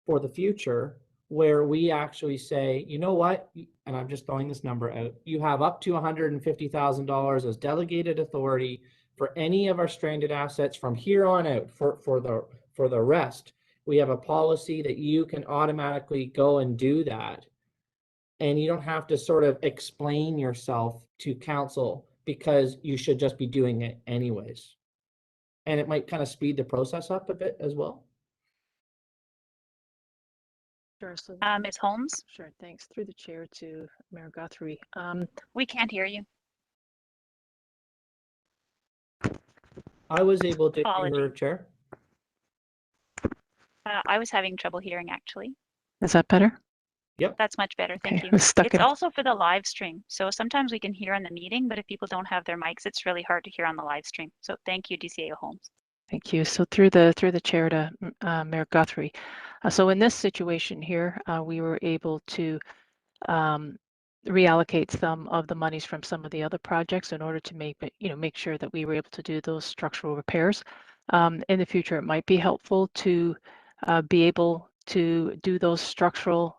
for the future where we actually say, you know what, and I'm just throwing this number out, you have up to $150,000 as delegated authority for any of our stranded assets from here on out for the rest. We have a policy that you can automatically go and do that. And you don't have to sort of explain yourself to council because you should just be doing it anyways. And it might kind of speed the process up a bit as well. Sure. So, Ms. Holmes? sure, thanks. Through the chair to Mayor Guthrie. We can't hear you. I was able to hear her, Apologies. Chair. I was having trouble hearing, actually. Is that better? Yep. That's much better. Thank Okay, you. I was stuck It's in a- also for the live stream. So sometimes we can hear on the meeting, but if people don't have their mics, it's really hard to hear on the live stream. So thank you, DCAO Holmes. Thank you. So through the chair to Mayor Guthrie. So in this situation here, we were able to reallocate some of the monies from some of the other projects in order to make sure that we were able to do those structural repairs. In the future, it might be helpful to be able to do those structural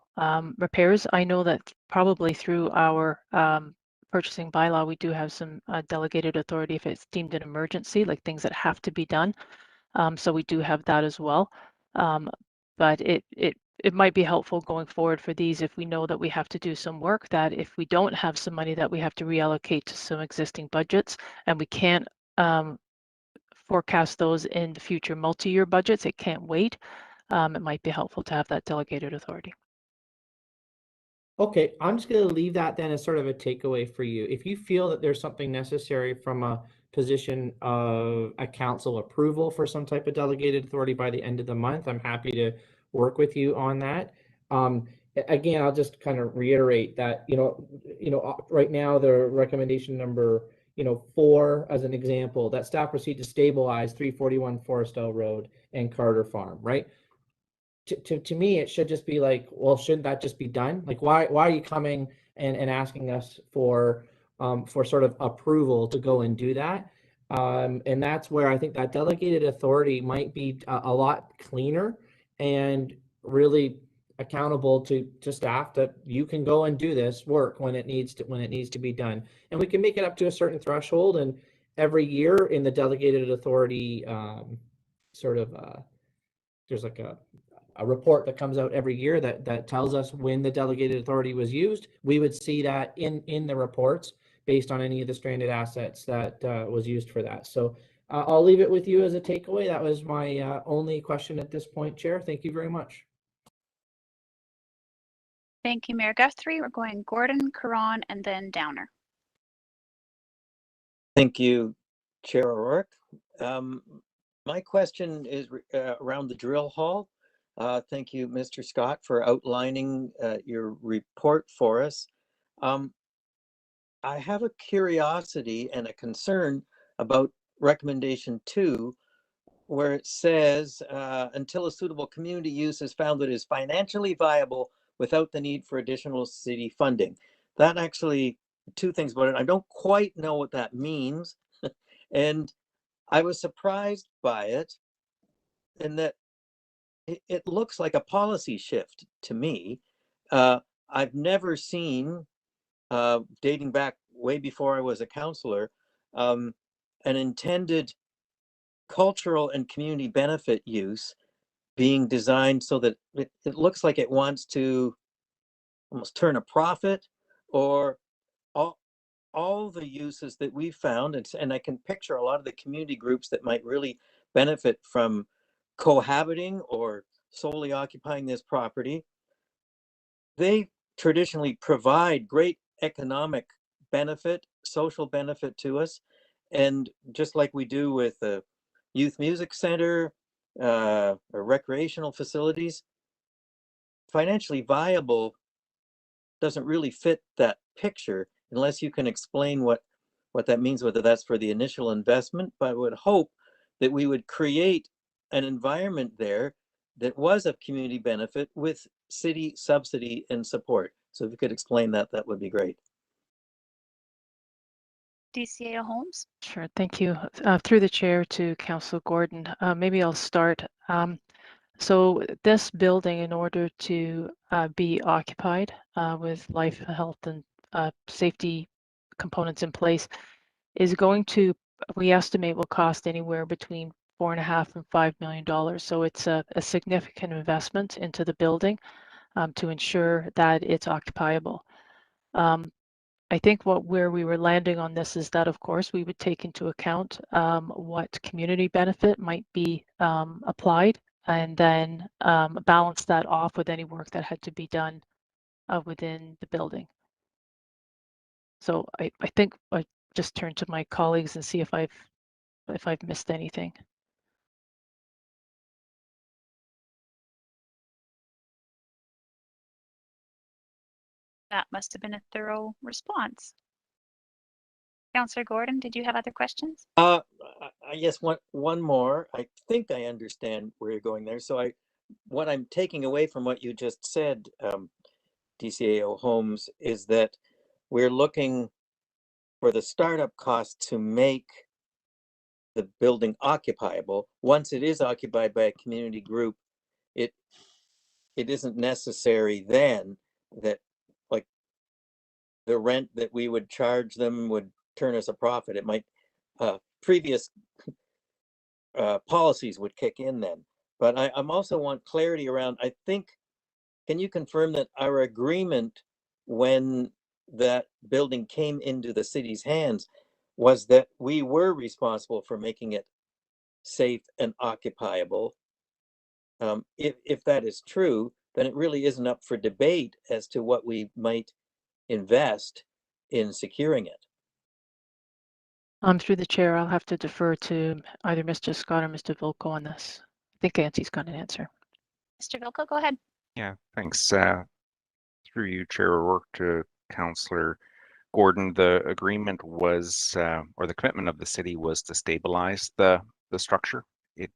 repairs. I know that probably through our purchasing bylaw, we do have some delegated authority if it's deemed an emergency, like things that have to be done. So we do have that as well. But it might be helpful going forward for these if we know that we have to do some work, that if we don't have some money that we have to reallocate to some existing budgets and we can't forecast those in the future multi-year budgets, it can't wait. It might be helpful to have that delegated authority. Okay, I'm just going to leave that then as sort of a takeaway for you. If you feel that there's something necessary from a position of a council approval for some type of delegated authority by the end of the month, I'm happy to work with you on that. Again, I'll just kind of reiterate that, right now the recommendation number, 4 as an example, that staff proceed to stabilize 341 Forestdale Road and Carter Farm, right? To me, it should just be like, well, shouldn't that just be done? Like, why are you coming and asking us for sort of approval to go and do that? And that's where I think that delegated authority might be a lot cleaner and really accountable to staff that you can go and do this work when it needs to be done. And we can make it up to a certain threshold, and every year in the delegated authority there's like a a report that comes out every year that tells us when the delegated authority was used. We would see that in the reports based on any of the stranded assets that was used for that. So I'll leave it with you as a takeaway. That was my only question at this point, Chair. Thank you very much. Thank you, Mayor Guthrie. We're going Gordon, Caron, and then Downer. Thank you, Chair O'Rourke. My question is around the drill hall. Thank you, Mr. Scott, for outlining your report for us. I have a curiosity and a concern about recommendation 2, where it says, until a suitable community use is found that is financially viable without the need for additional city funding. That actually, 2 things about it. I don't quite know what that means. And I was surprised by it in that it looks like a policy shift to me. I've never seen, dating back way before I was a councillor, an intended cultural and community benefit use being designed so that it looks like it wants to almost turn a profit, or all the uses that we found, and I can picture a lot of the community groups that might really benefit from cohabiting or solely occupying this property. They traditionally provide great economic benefit, social benefit to us. And just like we do with the youth music center or recreational facilities, financially viable doesn't really fit that picture unless you can explain what that means, whether that's for the initial investment. But I would hope that we would create an environment there that was of community benefit with city subsidy and support. So if you could explain that, that would be great. DCAO Holmes. Sure, thank you. Through the chair to Councillor Gordon, maybe I'll start. So this building, in order to be occupied with life, health, and safety components in place, is going to, we estimate, will cost anywhere between $4.5 and $5 million. So it's a significant investment into the building to ensure that it's occupiable. I think where we were landing on this is that, of course, we would take into account what community benefit might be applied, and then balance that off with any work that had to be done within the building. So I think I just turn to my colleagues and see if I've missed anything. That must have been a thorough response. Councillor Gordon, did you have other questions? I guess one more. I think I understand where you're going there. So what I'm taking away from what you just said, DCAO Holmes, is that we're looking for the startup cost to make the building occupiable. Once it is occupied by a community group, it isn't necessary then that, like, the rent that we would charge them would turn us a profit. It might, previous policies would kick in then. But I'm also want clarity around, I think, can you confirm that our agreement when that building came into the city's hands was that we were responsible for making it safe and occupiable? If that is true, then it really isn't up for debate as to what we might invest in securing it. Through the chair, I'll have to defer to either Mr. Scott or Mr. Volko on this. I think Auntie's got an answer. Mr. Vilko, go ahead. Yeah, thanks. Through you, Chair O'Rourke, to Councillor Gordon, the agreement was, or the commitment of the city was to stabilize the structure. It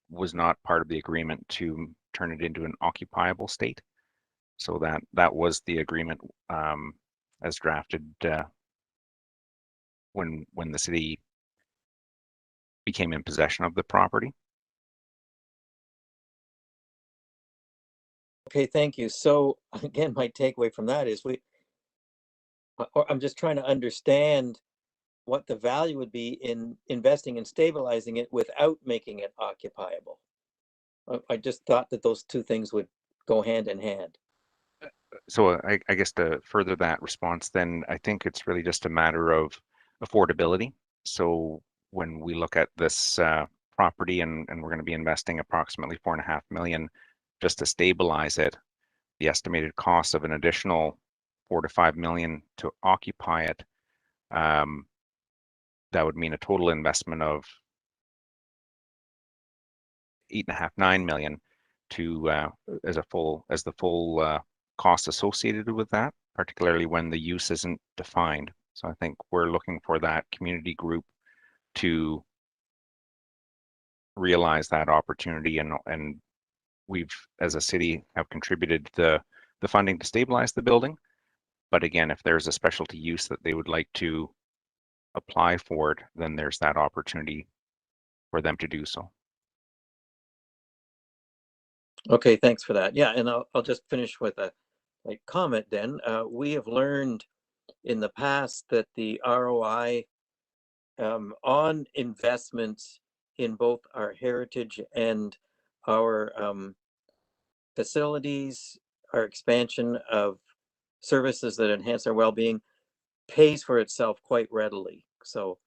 was not part of the agreement to turn it into an occupiable state. So that was the agreement as drafted when the city became in possession of the property. Okay, thank you. So again, my takeaway from that is I'm just trying to understand what the value would be in investing and stabilizing it without making it occupiable. I just thought that those two things would go hand in hand. So I guess to further that response, then I think it's really just a matter of affordability. So when we look at this property and we're going to be investing approximately 4.5 million just to stabilize it, the estimated cost of an additional 4 to 5 million to occupy it, that would mean a total investment of 8.5, 9 million to as the full cost associated with that, particularly when the use isn't defined. So I think we're looking for that community group to realize that opportunity, and we've, as a city, have contributed the funding to stabilize the building. But again, if there's a specialty use that they would like to apply for it, then there's that opportunity for them to do so. Okay, thanks for that. Yeah, and I'll just finish with a comment then. We have learned in the past that the ROI on investments in both our heritage and our facilities, our expansion of services that enhance our well-being pays for itself quite readily. So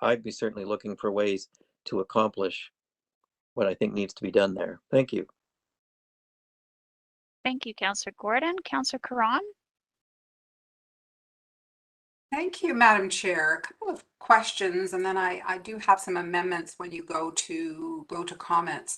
I'd be certainly looking for ways to accomplish what I think needs to be done there. Thank you. Thank you, Councillor Gordon. Councillor Karan? Thank you, Madam Chair. A couple of questions, and then I do have some amendments when you go to comments.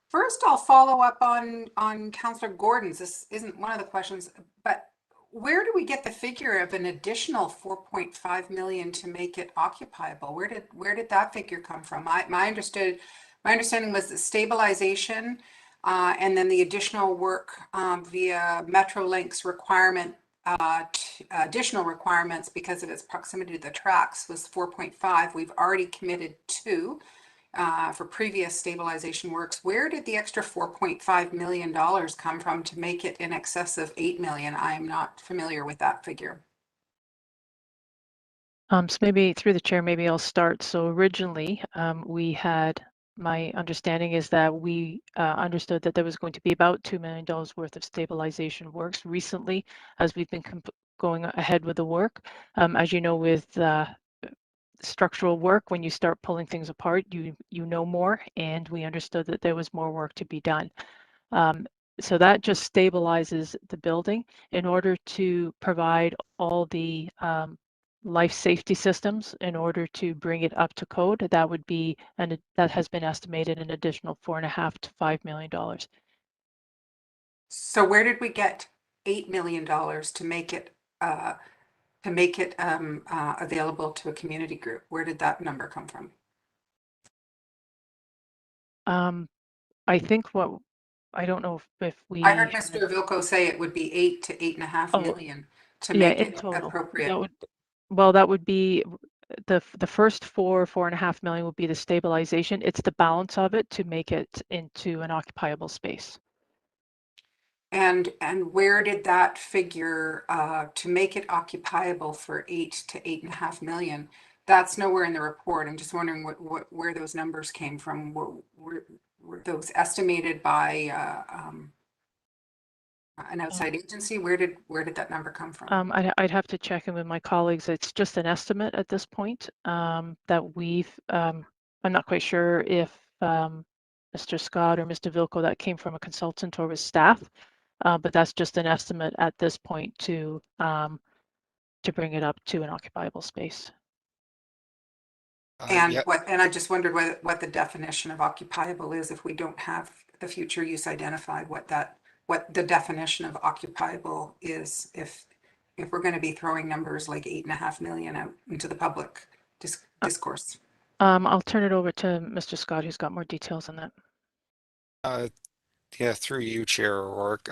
First, I'll follow up on Councillor Gordon's. This isn't one of the questions, but where do we get the figure of an additional 4.5 million to make it occupiable? Where did that figure come from? My understanding was the stabilization and then the additional work via Metrolink's requirement, additional requirements because of its proximity to the tracks was 4.5. We've already committed 2 for previous stabilization works. Where did the extra $4.5 million come from to make it in excess of 8 million? I'm not familiar with that figure. So maybe through the chair, maybe I'll start. So originally, my understanding is that we understood that there was going to be about $2 million worth of stabilization works recently as we've been going ahead with the work. As you know, with structural work, when you start pulling things apart, you know more, and we understood that there was more work to be done. So that just stabilizes the building in order to provide all the life safety systems in order to bring it up to code. That would be, and that has been estimated an additional $4.5 to $5 million. So where did we get $8 million to make it available to a community group? Where did that number come from? I think I don't know if we. I heard Mr. Vilko say it would be 8 to 8.5 million to make it total. appropriate. That would be the first 4.5 million would be the stabilization. It's the balance of it to make it into an occupiable space. And where did that figure to make it occupiable for 8 to 8.5 million? That's nowhere in the report. I'm just wondering where those numbers came from. Were those estimated by an outside agency? Where did that number come from? I'd have to check in with my colleagues. It's just an estimate at this point that we've. I'm not quite sure if Mr. Scott or Mr. Vilko that came from a consultant or with staff, but that's just an estimate at this point to bring it up to an occupiable space. And I just wondered what the definition of occupiable is if we don't have the future use identified, what the definition of occupiable is if we're going to be throwing numbers like 8.5 million out into the public discourse. I'll turn it over to Mr. Scott, who's got more details on that. Yeah, through you, Chair O'Rourke.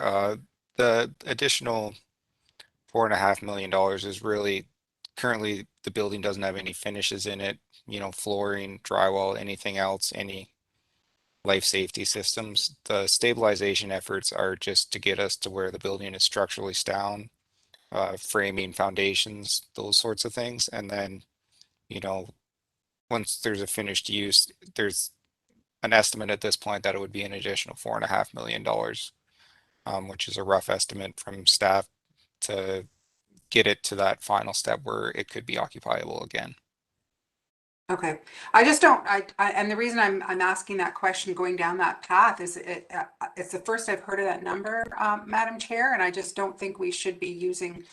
The additional $4.5 million is really currently the building doesn't have any finishes in it, flooring, drywall, anything else, any life safety systems. The stabilization efforts are just to get us to where the building is structurally sound, framing, foundations, those sorts of things. And then, once there's a finished use, there's an estimate at this point that it would be an additional $4.5 million, which is a rough estimate from staff to get it to that final step where it could be occupiable again. Okay, I just don't, and the reason I'm asking that question, going down that path, is it's the first I've heard of that number, Madam Chair, and I just don't think we should be using,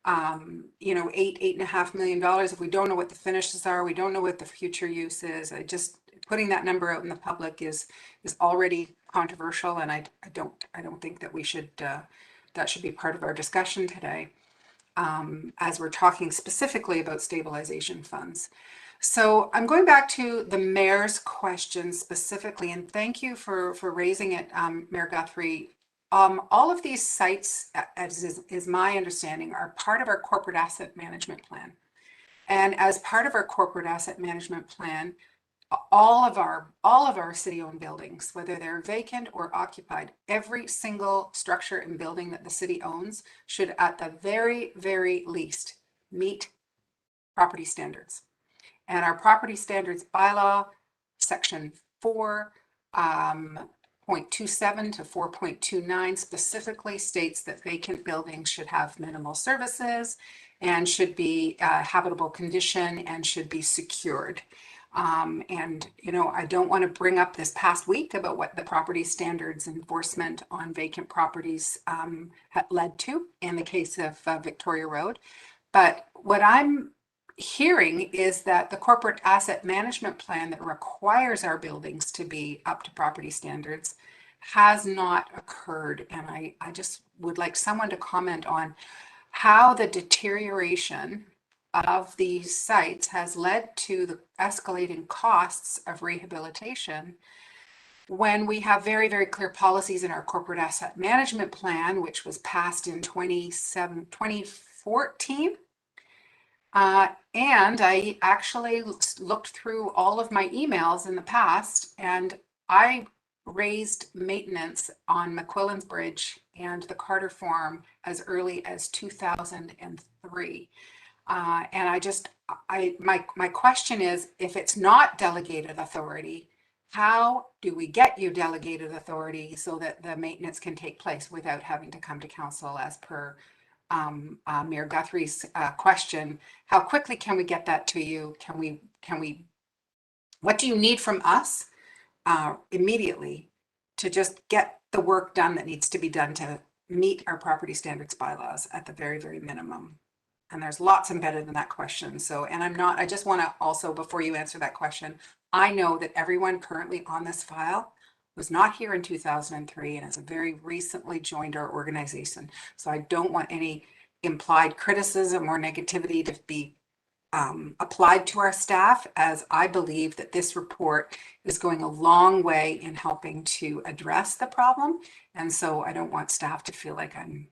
you know, $8.5 million if we don't know what the finishes are, we don't know what the future use is. I just, putting that number out in the public is already controversial, and I don't think that we should, that should be part of our discussion today, as we're talking specifically about stabilization funds. So I'm going back to the mayor's question specifically, and thank you for raising it, Mayor Guthrie. All of these sites, as is my understanding, are part of our corporate asset management plan. And as part of our corporate asset management plan, all of our city-owned buildings, whether they're vacant or occupied, every single structure and building that the city owns should, at the very, very least, meet property standards. And our property standards bylaw, section 4.27 to 4.29 specifically states that vacant buildings should have minimal services and should be habitable condition and should be secured. And, you know, I don't want to bring up this past week about what the property standards enforcement on vacant properties had led to in the case of Victoria Road. But what I'm hearing is that the corporate asset management plan that requires our buildings to be up to property standards has not occurred. And I just would like someone to comment on how the deterioration of these sites has led to the escalating costs of rehabilitation when we have very, very clear policies in our corporate asset management plan, which was passed in 2014. And I actually looked through all of my emails in the past, and I raised maintenance on Mcquillen's Bridge and the Carter Farm as early as 2003. And my question is, if it's not delegated authority, how do we get you delegated authority so that the maintenance can take place without having to come to council as per Mayor Guthrie's question? How quickly can we get that to you? What do you need from us immediately to just get the work done that needs to be done to meet our property standards bylaws at the very, very minimum? And there's lots embedded in that question. So, and I just want to also, before you answer that question, I know that everyone currently on this file was not here in 2003 and has very recently joined our organization. So I don't want any implied criticism or negativity to be applied to our staff, as I believe that this report is going a long way in helping to address the problem. And so I don't want staff to feel like I'm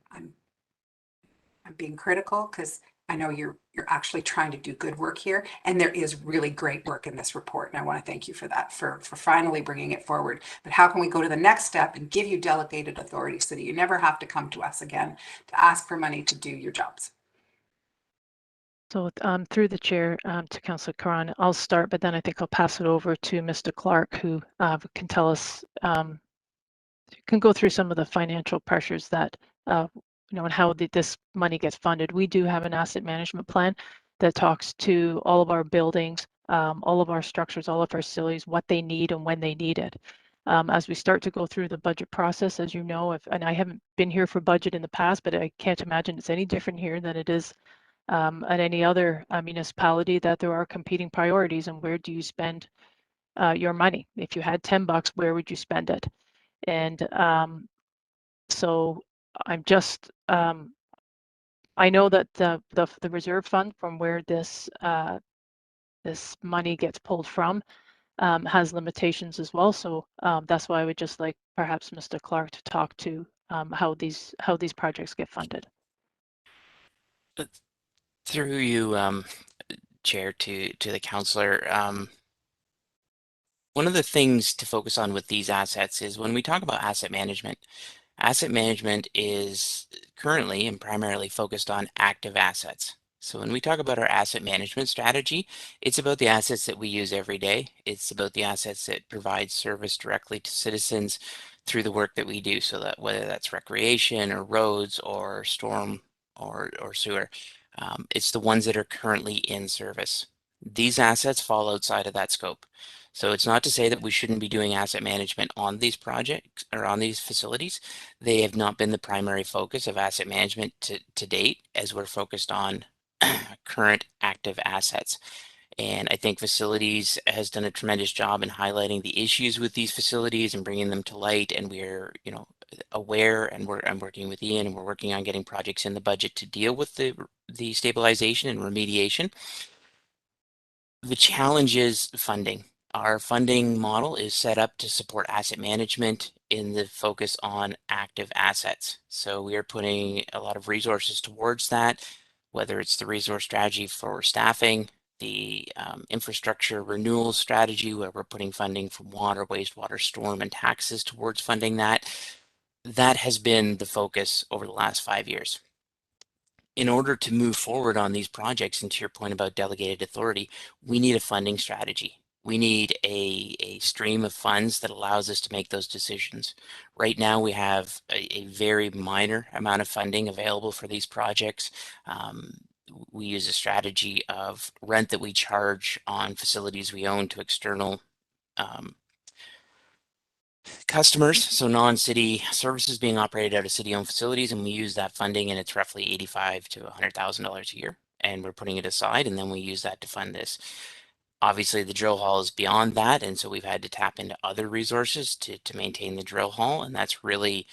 being critical, because I know you're actually trying to do good work here, and there is really great work in this report, and I want to thank you for that, for finally bringing it forward. But how can we go to the next step and give you delegated authority so that you never have to come to us again to ask for money to do your jobs? So through the chair to Councillor Karan, I'll start, but then I think I'll pass it over to Mr. Clark, who can tell us, can go through some of the financial pressures that you know, and how this money gets funded. We do have an asset management plan that talks to all of our buildings, all of our structures, all of our facilities, what they need and when they need it. As we start to go through the budget process, as you know, and I haven't been here for budget in the past, but I can't imagine it's any different here than it is at any other municipality, that there are competing priorities, and where do you spend your money? If you had $10, where would you spend it? And so I'm just, I know that the reserve fund from where this this money gets pulled from has limitations as well. So that's why I would just like perhaps Mr. Clark to talk to how these projects get funded. Through you, Chair, to the councillor, one of the things to focus on with these assets is when we talk about asset management is currently and primarily focused on active assets. So when we talk about our asset management strategy, it's about the assets that we use every day. It's about the assets that provide service directly to citizens through the work that we do. So that whether that's recreation or roads or storm or sewer, it's the ones that are currently in service. These assets fall outside of that scope. So it's not to say that we shouldn't be doing asset management on these projects or on these facilities. They have not been the primary focus of asset management to date, as we're focused on current active assets. And I think facilities has done a tremendous job in highlighting the issues with these facilities and bringing them to light. And we're, aware, and I'm working with Ian, and we're working on getting projects in the budget to deal with the stabilization and remediation. The challenge is funding. Our funding model is set up to support asset management in the focus on active assets. So we are putting a lot of resources towards that, whether it's the resource strategy for staffing, the infrastructure renewal strategy, where we're putting funding from water, wastewater, storm, and taxes towards funding that. That has been the focus over the last 5 years. In order to move forward on these projects, and to your point about delegated authority, we need a funding strategy. We need a stream of funds that allows us to make those decisions. Right now, we have a very minor amount of funding available for these projects. We use a strategy of rent that we charge on facilities we own to external customers, so non-city services being operated out of city-owned facilities, and we use that funding, and it's roughly $85,000 to $100,000 a year, and we're putting it aside, and then we use that to fund this. Obviously, the drill hall is beyond that, and so we've had to tap into other resources to maintain the drill hall, and that's really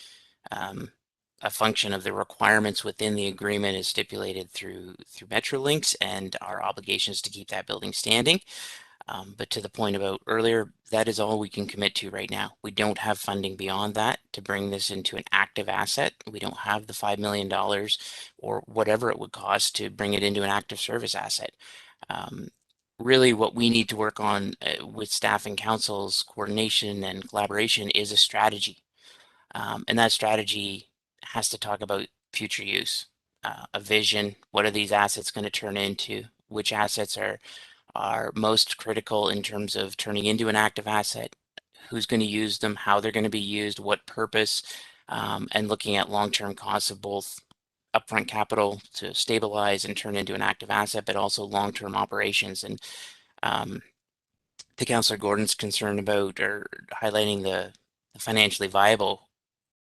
a function of the requirements within the agreement as stipulated through Metrolinx and our obligations to keep that building standing. But to the point about earlier, that is all we can commit to right now. We don't have funding beyond that to bring this into an active asset. We don't have the $5 million or whatever it would cost to bring it into an active service asset. Really what we need to work on with staff and council's coordination and collaboration is a strategy. And that strategy has to talk about future use, a vision. What are these assets going to turn into? Which assets are most critical in terms of turning into an active asset, who's going to use them, how they're going to be used, what purpose, and looking at long-term costs of both upfront capital to stabilize and turn into an active asset, but also long-term operations. And to Councillor Gordon's concern about or highlighting the financially viable,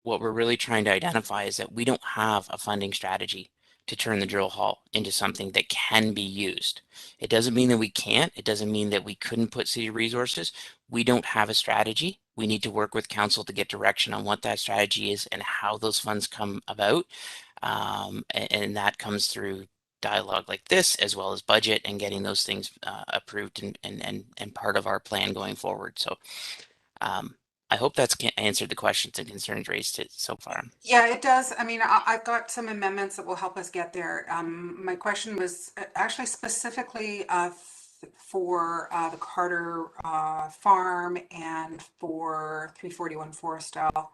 what we're really trying to identify is that we don't have a funding strategy to turn the drill hall into something that can be used. It doesn't mean that we can't. It doesn't mean that we couldn't put city resources. We don't have a strategy. We need to work with council to get direction on what that strategy is and how those funds come about. And that comes through dialogue like this, as well as budget and getting those things approved and part of our plan going forward. So I hope that's answered the questions and concerns raised so far. Yeah, it does. I mean, I've got some amendments that will help us get there. My question was actually specifically for the Carter farm and for 341 Forestdale.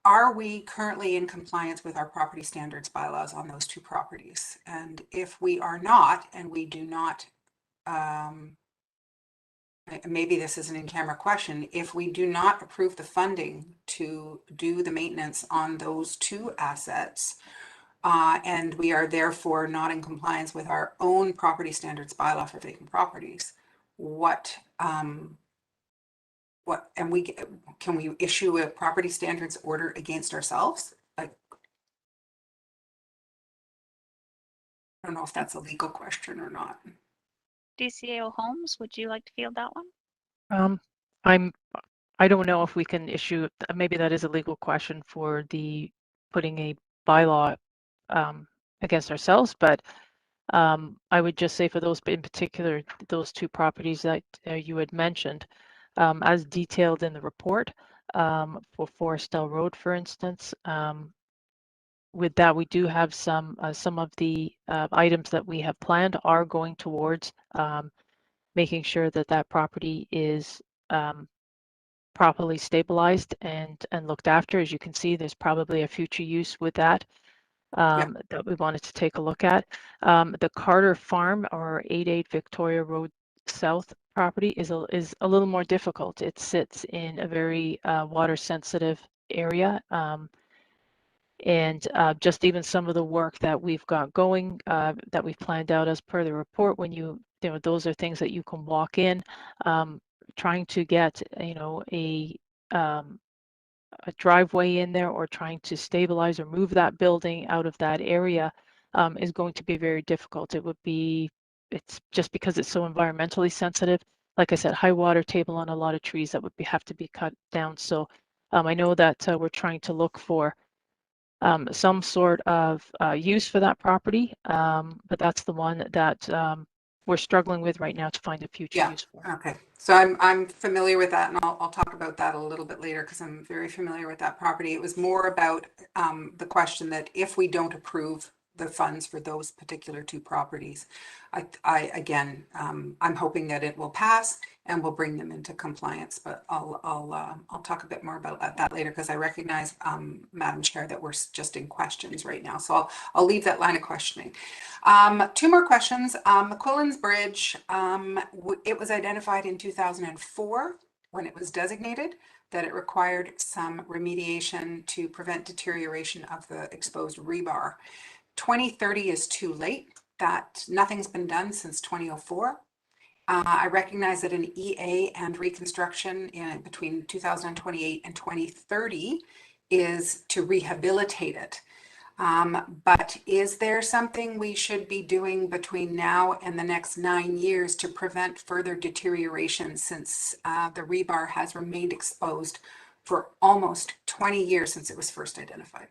Are we currently in compliance with our property standards bylaws on those two properties? And if we are not, and we do not, maybe this is an in-camera question, if we do not approve the funding to do the maintenance on those two assets, and we are therefore not in compliance with our own property standards bylaw for vacant properties, can we issue a property standards order against ourselves? Like, I don't know if that's a legal question or not. DCAO Holmes, would you like to field that one? I don't know if we can issue, maybe that is a legal question for the putting a bylaw against ourselves, but I would just say for those in particular, those two properties that you had mentioned, as detailed in the report, for Forestdale Road, for instance, with that, we do have some of the items that we have planned are going towards making sure that that property is properly stabilized and looked after. As you can see, there's probably a future use with that. that we wanted to take a look at. The Carter Farm or 88 Victoria Road South property is a little more difficult. It sits in a very water sensitive area. And just even some of the work that we've got going, that we've planned out as per the report, when you know, those are things that you can walk in, trying to get, you know, a driveway in there or trying to stabilize or move that building out of that area is going to be very difficult. It's just because it's so environmentally sensitive. Like I said, high water table on a lot of trees that would have to be cut down. So I know that we're trying to look for some sort of use for that property, but that's the one that we're struggling with right now to find a future use for. Okay, so I'm familiar with that, and I'll talk about that a little bit later because I'm very familiar with that property. It was more about the question that if we don't approve the funds for those particular two properties, again, I'm hoping that it will pass and we'll bring them into compliance. But I'll talk a bit more about that later because I recognize, Madam Chair, that we're just in questions right now. So I'll leave that line of questioning. Two more questions. Mcquillen's Bridge, it was identified in 2004 when it was designated that it required some remediation to prevent deterioration of the exposed rebar. 2030 is too late. That nothing's been done since 2004. I recognize that an EA and reconstruction in between 2028 and 2030 is to rehabilitate it. But is there something we should be doing between now and the next 9 years to prevent further deterioration, since the rebar has remained exposed for almost 20 years since it was first identified?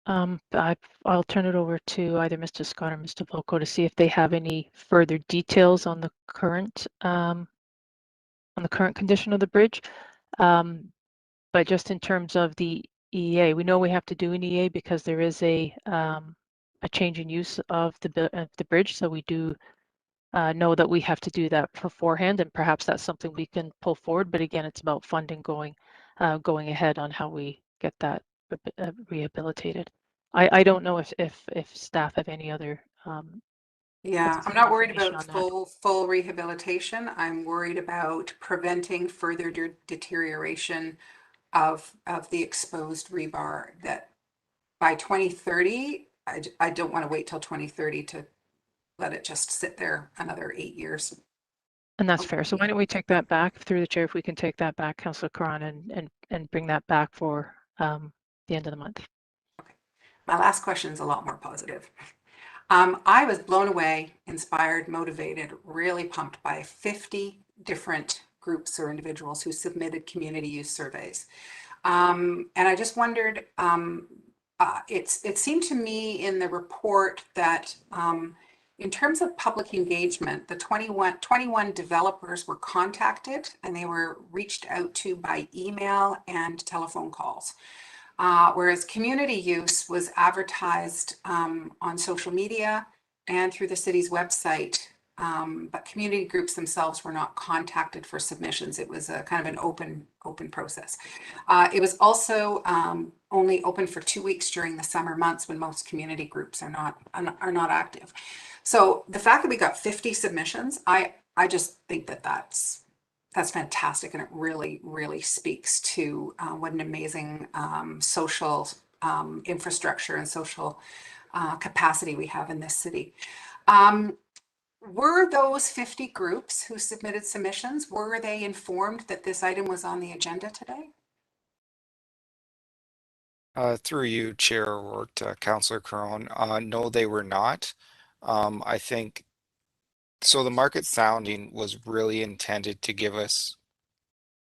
I'll turn it over to either Mr. Scott or Mr. Volko to see if they have any further details on the current condition of the bridge. But just in terms of the EA, we know we have to do an EA because there is a change in use of the bridge. So we do know that we have to do that beforehand, and perhaps that's something we can pull forward. But again, it's about funding going ahead on how we get that rehabilitated. I don't know if staff have any other Yeah, I'm not worried information about on that. full rehabilitation. I'm worried about preventing further deterioration of the exposed rebar, that by 2030, I don't want to wait till 2030 to let it just sit there another 8 years. And that's fair. So why don't we take that back through the chair, if we can take that back, Councillor Karan, and bring that back for the end of the month. My last question is a lot more positive. I was blown away, inspired, motivated, really pumped by 50 different groups or individuals who submitted community use surveys. And I just wondered, it seemed to me in the report that in terms of public engagement, the 21 developers were contacted and they were reached out to by email and telephone calls. Whereas community use was advertised on social media and through the city's website, but community groups themselves were not contacted for submissions. It was a kind of an open process. It was also only open for 2 weeks during the summer months when most community groups are not active. So the fact that we got 50 submissions, I just think that that's fantastic, and it really speaks to what an amazing social infrastructure and social capacity we have in this city. Were those 50 groups who submitted submissions, were they informed that this item was on the agenda today? Through you, Chair O'Rourke, Councillor Caron. No, they were not. I think so. The market sounding was really intended to give us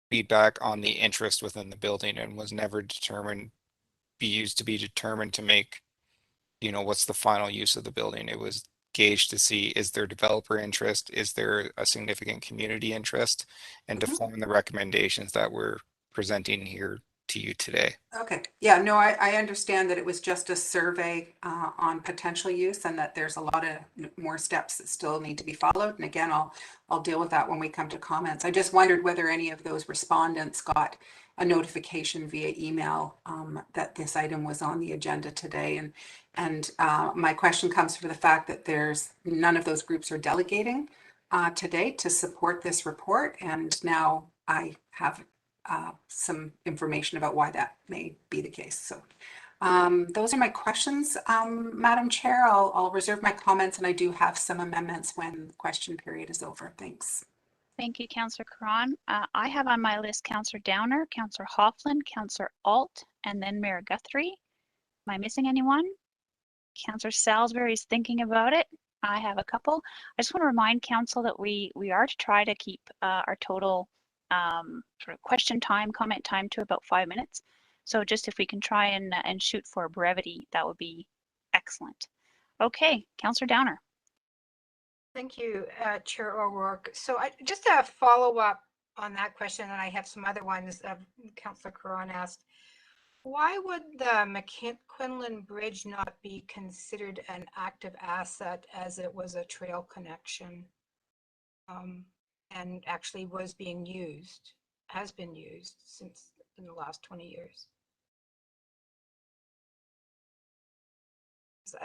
feedback on the interest within the building and was never used to be determined to make, what's the final use of the building. It was gauged to see, is there developer interest? Is there a significant community interest? And to form the recommendations that we're presenting here to you today. Okay, yeah, no, I understand that it was just a survey on potential use and that there's a lot of more steps that still need to be followed. And again, I'll deal with that when we come to comments. I just wondered whether any of those respondents got a notification via email that this item was on the agenda today. And my question comes from the fact that there's none of those groups are delegating today to support this report. And now I have some information about why that may be the case. So those are my questions, Madam Chair. I'll reserve my comments, and I do have some amendments when the question period is over. Thanks. Thank you, Councillor Cron. I have on my list Councillor Downer, Councillor Hoffland, Councillor Alt, and then Mayor Guthrie. Am I missing anyone? Councillor Salisbury is thinking about it. I have a couple. I just want to remind Council that we are to try to keep our total sort of question time, comment time to about 5 minutes. So just if we can try and shoot for brevity, that would be excellent. Okay, Councillor Downer. Thank you, Chair O'Rourke. So just a follow up on that question, and I have some other ones. Councillor Caron asked, why would the Mcquillen Bridge not be considered an active asset as it was a trail connection and actually was being used, has been used since in the last 20 years?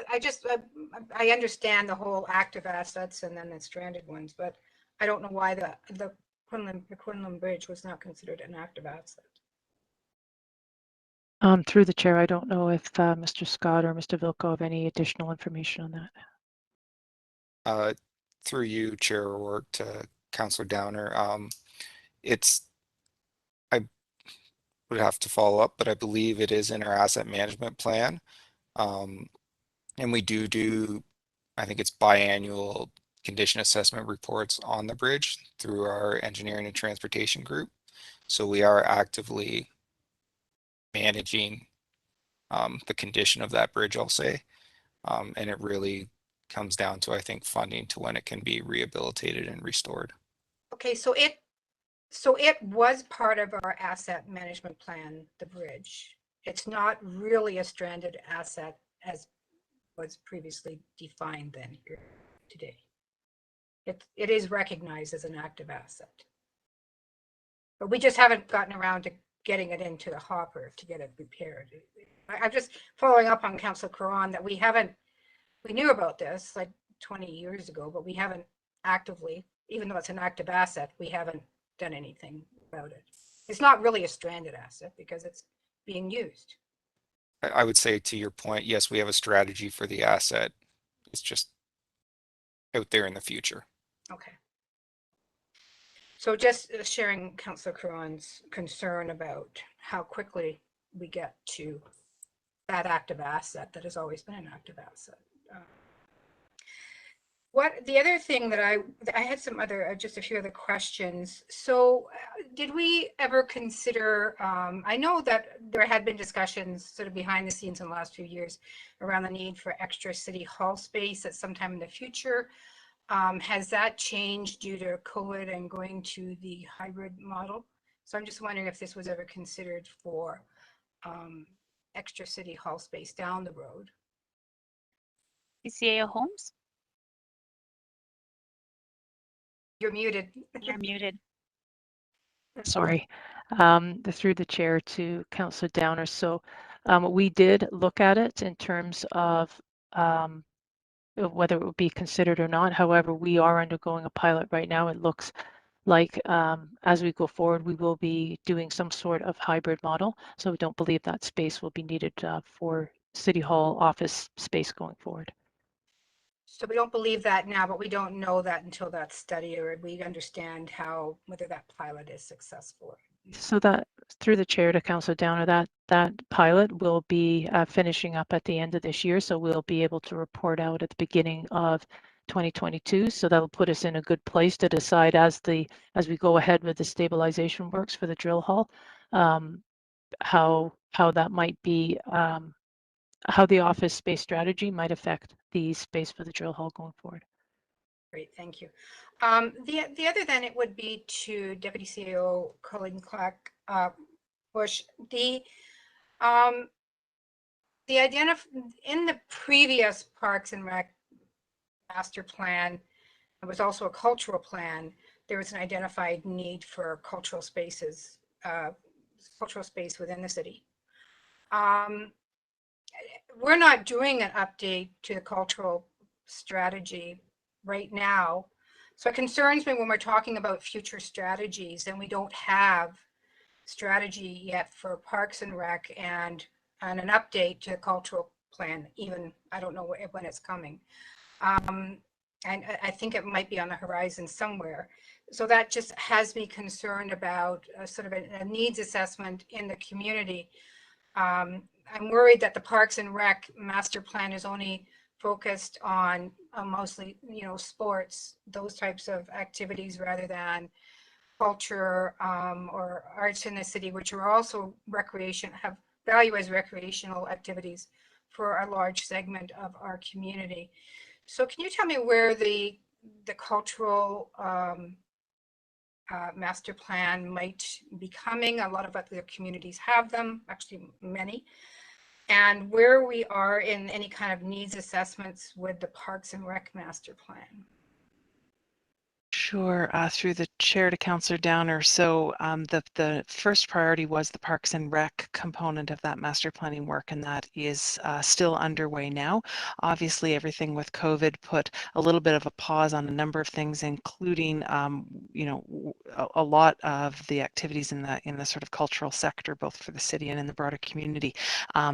I understand the whole active assets and then the stranded ones, but I don't know why the Mcquillen Bridge was not considered an active asset. Through the chair, I don't know if Mr. Scott or Mr. Vilko have any additional information on that. Through you, Chair O'Rourke, to Councillor Downer. I would have to follow up, but I believe it is in our asset management plan. And we do, I think it's biannual condition assessment reports on the bridge through our engineering and transportation group. So we are actively managing the condition of that bridge, I'll say. And it really comes down to, I think, funding to when it can be rehabilitated and restored. Okay, so it was part of our asset management plan, the bridge. It's not really a stranded asset as was previously defined then here today. It is recognized as an active asset. But we just haven't gotten around to getting it into the hopper to get it repaired. I'm just following up on Councillor Caron that we knew about this like 20 years ago, but we haven't actively, even though it's an active asset, we haven't done anything about it. It's not really a stranded asset because it's being used. I would say, to your point, yes, we have a strategy for the asset. It's just out there in the future. Okay. So just sharing Councillor Caron's concern about how quickly we get to that active asset that has always been an active asset. What the other thing that I had some other, just a few other questions. So did we ever consider, I know that there had been discussions sort of behind the scenes in the last few years around the need for extra city hall space at some time in the future. Has that changed due to COVID and going to the hybrid model? So I'm just wondering if this was ever considered for extra city hall space down the road. CAO Holmes? You're muted. You're muted. Sorry. Through the chair to Councillor Downer. So we did look at it in terms of whether it would be considered or not. However, we are undergoing a pilot right now. It looks like as we go forward, we will be doing some sort of hybrid model. So we don't believe that space will be needed for City Hall office space going forward. So we don't believe that now, but we don't know that until that study, or we understand whether that pilot is successful. So that, through the chair to Councillor Downer, that pilot will be finishing up at the end of this year. So we'll be able to report out at the beginning of 2022. So that'll put us in a good place to decide as we go ahead with the stabilization works for the drill hall, how that might be, how the office space strategy might affect the space for the drill hall going forward. Great, thank you. The other then it would be to Deputy CAO Colleen Clark. Bush. The in the previous Parks and Rec master plan, it was also a cultural plan. There was an identified need for cultural spaces, cultural space within the city. We're not doing an update to the cultural strategy right now. So it concerns me when we're talking about future strategies and we don't have strategy yet for Parks and Rec and an update to the cultural plan, even, I don't know when it's coming. And I think it might be on the horizon somewhere. So that just has me concerned about sort of a needs assessment in the community. I'm worried that the Parks and Rec master plan is only focused on mostly, sports, those types of activities rather than culture or arts in the city, which are also have value as recreational activities for a large segment of our community. So can you tell me where the cultural master plan might be coming? A lot of other communities have them, actually many. And where we are in any kind of needs assessments with the Parks and Rec master plan. Sure, through the chair to Councillor Downer. So the first priority was the Parks and Rec component of that master planning work, and that is still underway now. Obviously, everything with COVID put a little bit of a pause on a number of things, including a lot of the activities in the sort of cultural sector, both for the city and in the broader community.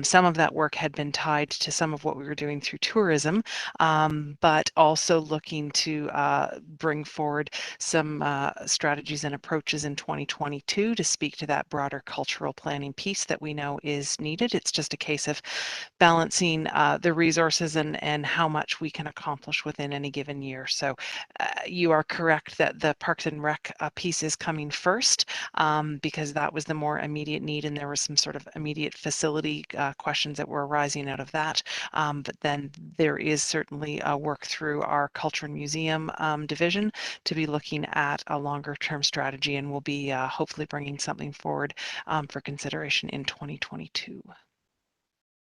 Some of that work had been tied to some of what we were doing through tourism, but also looking to bring forward some strategies and approaches in 2022 to speak to that broader cultural planning piece that we know is needed. It's just a case of balancing the resources and how much we can accomplish within any given year. So you are correct that the Parks and Rec piece is coming first because that was the more immediate need, and there were some sort of immediate facility questions that were arising out of that. But then there is certainly work through our Culture and Museum division to be looking at a longer term strategy, and we'll be hopefully bringing something forward for consideration in 2022.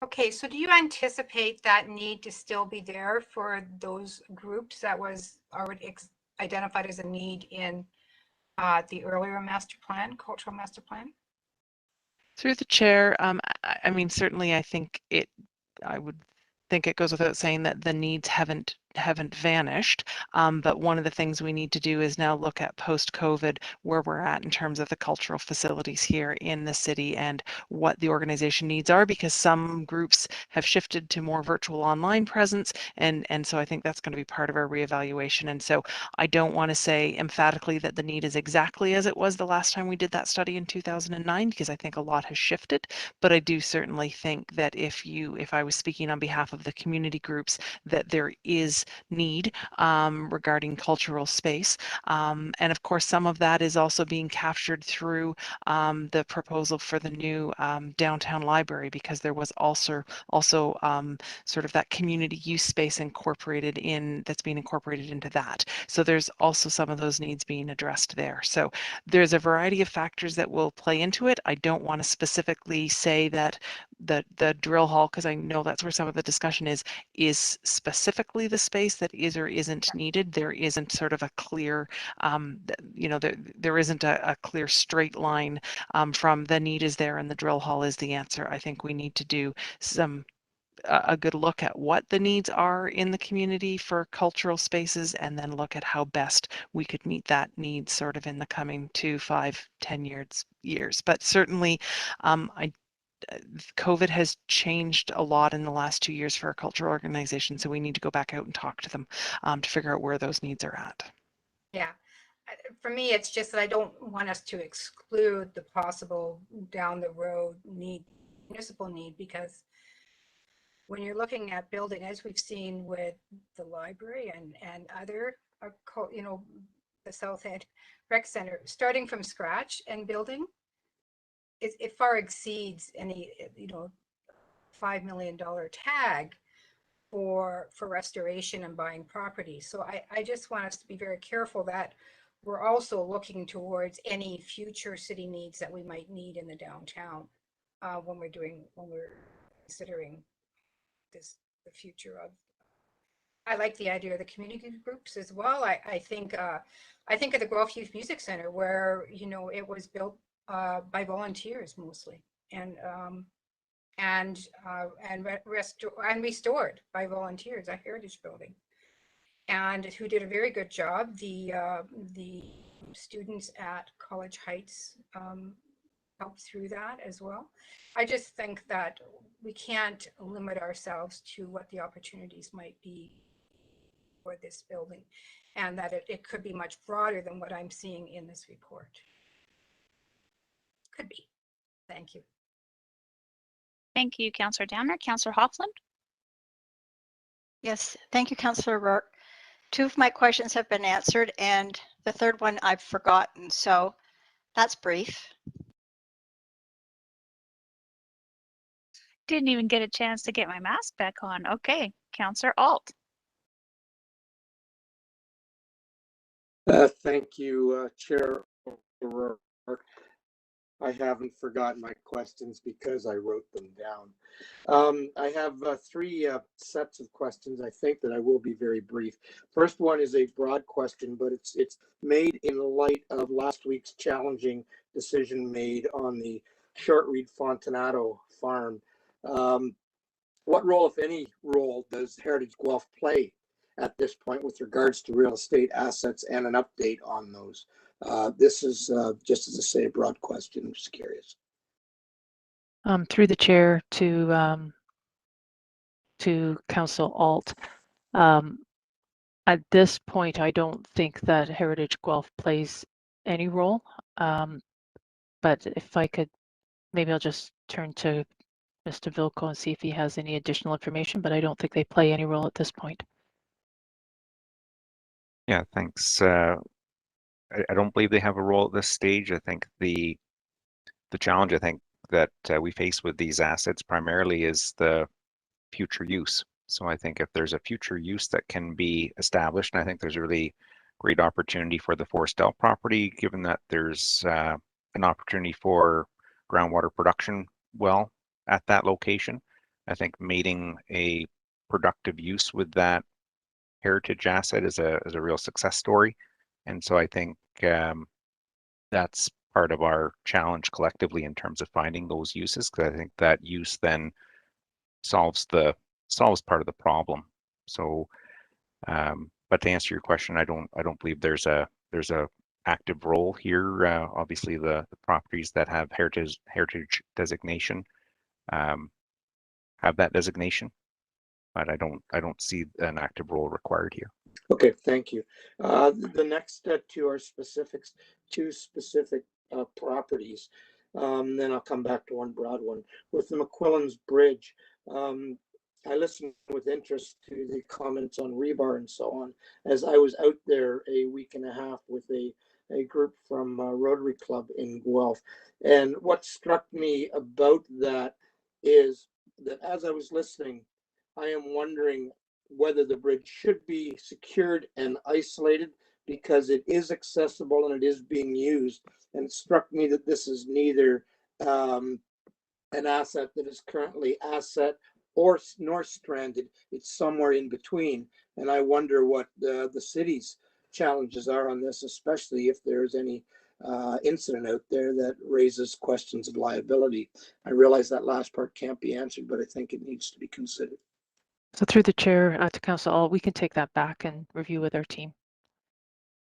Okay, so do you anticipate that need to still be there for those groups that was already identified as a need in the earlier master plan, cultural master plan? Through the chair, I mean, certainly I think I would think it goes without saying that the needs haven't vanished, but one of the things we need to do is now look at post-COVID where we're at in terms of the cultural facilities here in the city and what the organization needs are, because some groups have shifted to more virtual online presence, and so I think that's going to be part of our reevaluation. And so I don't want to say emphatically that the need is exactly as it was the last time we did that study in 2009, because I think a lot has shifted, but I do certainly think that if I was speaking on behalf of the community groups, that there is need regarding cultural space. And of course, some of that is also being captured through the proposal for the new downtown library, because there was also sort of that community use space incorporated in, that's being incorporated into that. So there's also some of those needs being addressed there. So there's a variety of factors that will play into it. I don't want to specifically say that the drill hall, because I know that's where some of the discussion is specifically the space that is or isn't needed. There isn't sort of a clear, there isn't a clear straight line from the need is there and the drill hall is the answer. I think we need to do a good look at what the needs are in the community for cultural spaces, and then look at how best we could meet that need sort of in the coming 2, 5, 10 years. But certainly, COVID has changed a lot in the last 2 years for our cultural organization, so we need to go back out and talk to them to figure out where those needs are at. Yeah, for me, it's just that I don't want us to exclude the possible down the road municipal need, because when you're looking at building, as we've seen with the library and other, the South End Rec Center, starting from scratch and building, it far exceeds any, $5 million tag for restoration and buying property. So I just want us to be very careful that we're also looking towards any future city needs that we might need in the downtown when we're considering the future of. I like the idea of the community groups as well. I think of the Guelph Youth Music Center, where it was built by volunteers mostly, and restored by volunteers, a heritage building, and who did a very good job. The students at College Heights helped through that as well. I just think that we can't limit ourselves to what the opportunities might be for this building, and that it could be much broader than what I'm seeing in this report. Could be. Thank you. Thank you, Councillor Downer. Councillor Hoffland? Yes, thank you, Councillor Rourke. 2 of my questions have been answered, and the third one I've forgotten, so that's brief. Didn't even get a chance to get my mask back on. Okay, Councillor Alt. Thank you, Chair O'Rourke. I haven't forgotten my questions because I wrote them down. I have 3 sets of questions. I think that I will be very brief. First one is a broad question, but it's made in light of last week's challenging decision made on the Shortreed Fontanato farm. What role, if any role, does Heritage Guelph play at this point with regards to real estate assets, and an update on those? This is just, as I say, a broad question. I'm just curious. Through the chair to Council Alt. At this point, I don't think that Heritage Guelph plays any role. But if I could, maybe I'll just turn to Mr. Vilko and see if he has any additional information, but I don't think they play any role at this point. Yeah, thanks. I don't believe they have a role at this stage. I think the challenge that we face with these assets primarily is the future use. So I think if there's a future use that can be established, and I think there's a really great opportunity for the Forestdale property, given that there's an opportunity for groundwater production well at that location. I think mating a productive use with that heritage asset is a real success story. And so I think that's part of our challenge collectively in terms of finding those uses, because I think that use then solves part of the problem. So, but to answer your question, I don't believe there's a active role here. Obviously, the properties that have heritage designation have that designation, but I don't see an active role required here. Okay, thank you. The next 2 are two specific properties. Then I'll come back to one broad one. With the Mcquillen's Bridge, I listened with interest to the comments on rebar and so on, as I was out there a week and a half with a group from Rotary Club in Guelph. And what struck me about that is that as I was listening, I am wondering whether the bridge should be secured and isolated, because it is accessible and it is being used. And it struck me that this is neither an asset that is currently nor stranded. It's somewhere in between. And I wonder what the city's challenges are on this, especially if there's any incident out there that raises questions of liability. I realize that last part can't be answered, but I think it needs to be considered. So through the chair to Council Alt, we can take that back and review with our team.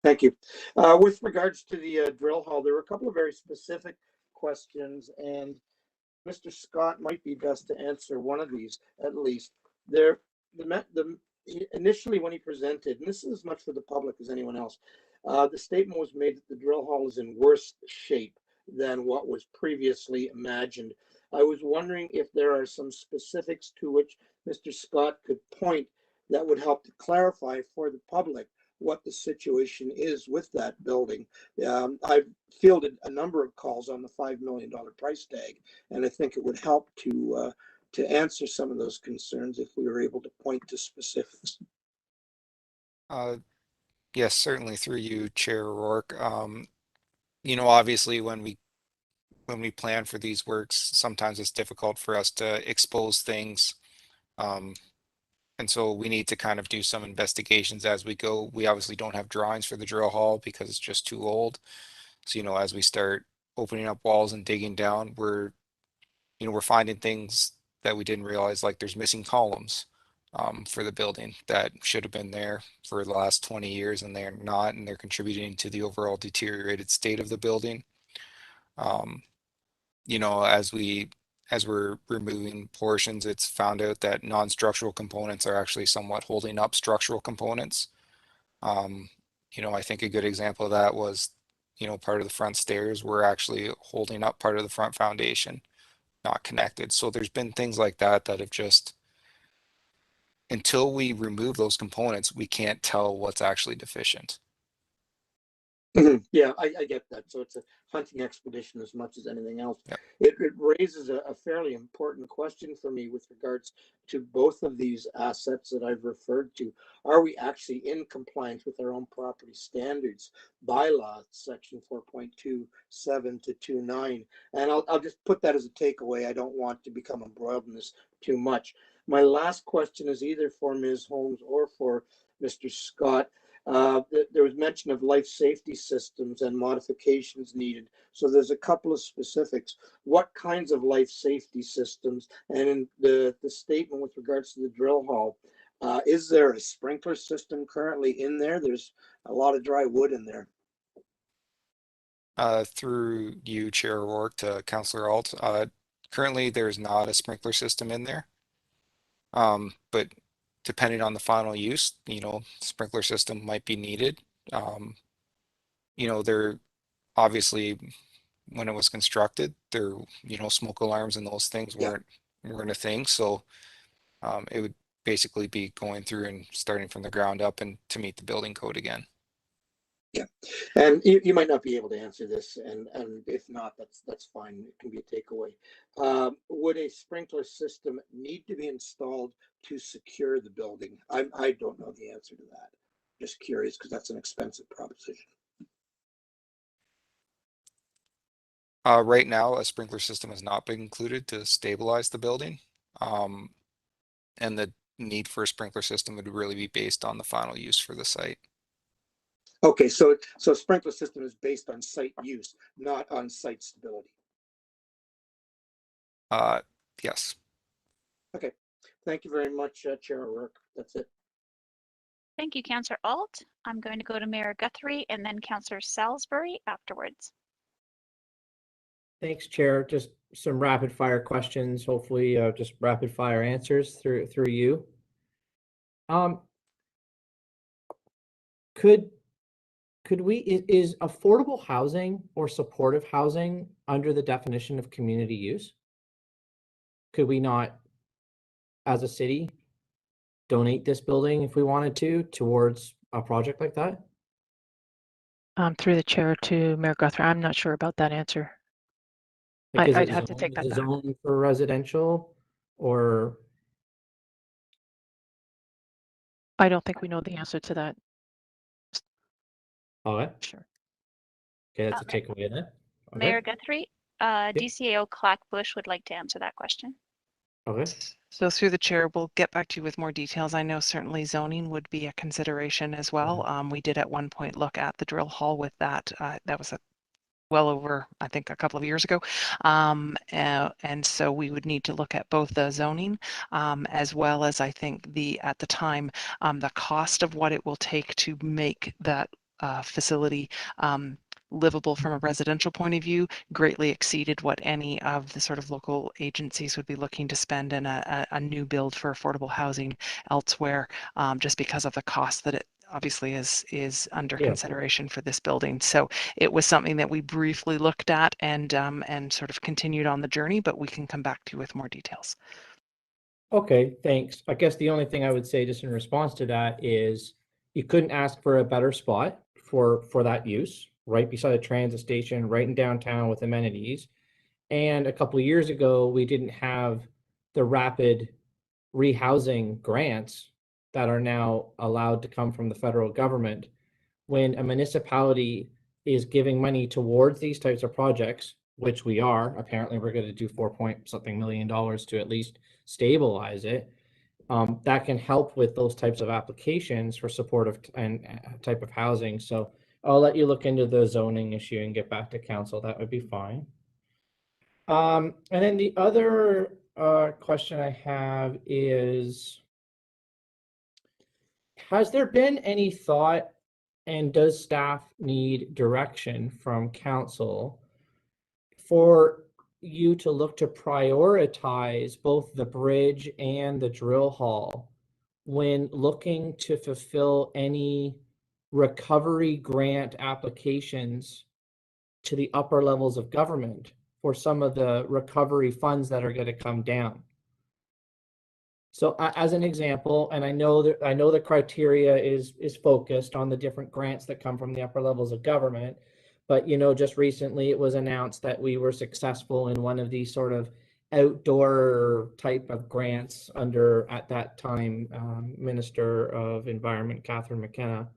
Thank you. With regards to the drill hall, there were a couple of very specific questions, and Mr. Scott might be best to answer one of these at least. Initially when he presented, and this is as much for the public as anyone else, the statement was made that the drill hall is in worse shape than what was previously imagined. I was wondering if there are some specifics to which Mr. Scott could point that would help to clarify for the public what the situation is with that building. I've fielded a number of calls on the $5 million price tag, and I think it would help to answer some of those concerns if we were able to point to specifics. Yes, certainly through you, Chair O'Rourke. You know, obviously when we plan for these works, sometimes it's difficult for us to expose things. And so we need to kind of do some investigations as we go. We obviously don't have drawings for the drill hall because it's just too old. So, you know, as we start opening up walls and digging down, we're finding things that we didn't realize, like there's missing columns for the building that should have been there for the last 20 years, and they're not, and they're contributing to the overall deteriorated state of the building. You know, as we're removing portions, it's found out that non-structural components are actually somewhat holding up structural components. You know, I think a good example of that was, you know, part of the front stairs were actually holding up part of the front foundation, not connected. So there's been things like that that have just, until we remove those components, we can't tell what's actually deficient. Yeah, I get that. So it's a hunting expedition as much as anything else. Yep. It raises a fairly important question for me with regards to both of these assets that I've referred to. Are we actually in compliance with our own property standards? Bylaw section 4.27 to 29. And I'll just put that as a takeaway. I don't want to become embroiled in this too much. My last question is either for Ms. Holmes or for Mr. Scott. There was mention of life safety systems and modifications needed. So there's a couple of specifics. What kinds of life safety systems? And in the statement with regards to the drill hall, is there a sprinkler system currently in there? There's a lot of dry wood in there. Through you, Chair O'Rourke, to Councillor Alt, currently there's not a sprinkler system in there. But depending on the final use, you know, sprinkler system might be needed. You know, there obviously, when it was constructed, there, you know, smoke alarms and those things weren't a thing. So it would basically be going through and starting from the ground up and to meet the building code again. Yeah, and you might not be able to answer this, and if not, that's fine. It can be a takeaway. Would a sprinkler system need to be installed to secure the building? I don't know the answer to that. Just curious because that's an expensive proposition. Right now, a sprinkler system has not been included to stabilize the building, and the need for a sprinkler system would really be based on the final use for the site. Okay, so sprinkler system is based on site use, not on site stability. Yes. Okay, thank you very much, Chair O'Rourke. That's it. Thank you, Councillor Alt. I'm going to go to Mayor Guthrie and then Councillor Salisbury afterwards. Thanks, Chair. Just some rapid fire questions, hopefully just rapid fire answers through you. Could we, is affordable housing or supportive housing under the definition of community use? Could we not, as a city, donate this building if we wanted to towards a project like that? Through the chair to Mayor Guthrie, I'm not sure about that answer. Like, I'd have to take that is it back. zoned for residential, or? I don't think we know the answer to that. Okay. Sure. Okay, that's a takeaway then. Okay. Mayor Guthrie, DCAO Clackbush would like to answer that question. Okay. So through the chair, we'll get back to you with more details. I know certainly zoning would be a consideration as well. We did at one point look at the drill hall with that. That was well over, I think, a couple of years ago. And so we would need to look at both the zoning as well as, I think, at the time, the cost of what it will take to make that facility livable from a residential point of view greatly exceeded what any of the sort of local agencies would be looking to spend in a new build for affordable housing elsewhere, just because of the cost that it obviously is under consideration for this building. So it was something that we briefly looked at and sort of continued on the journey, but we can come back to you with more details. Okay, thanks. I guess the only thing I would say just in response to that is you couldn't ask for a better spot for that use, right beside a transit station, right in downtown with amenities. And a couple of years ago, we didn't have the rapid rehousing grants that are now allowed to come from the federal government. when a municipality is giving money towards these types of projects, which we are, apparently we're going to do 4-point-something million to at least stabilize it. That can help with those types of applications for supportive and type of housing. So I'll let you look into the zoning issue and get back to council. That would be fine. And then the other question I have is, has there been any thought, and does staff need direction from council for you to look to prioritize both the bridge and the drill hall when looking to fulfill any recovery grant applications to the upper levels of government for some of the recovery funds that are going to come down? So as an example, and I know the criteria is focused on the different grants that come from the upper levels of government, but just recently it was announced that we were successful in one of these sort of outdoor type of grants under, at that time, Minister of Environment Catherine McKenna,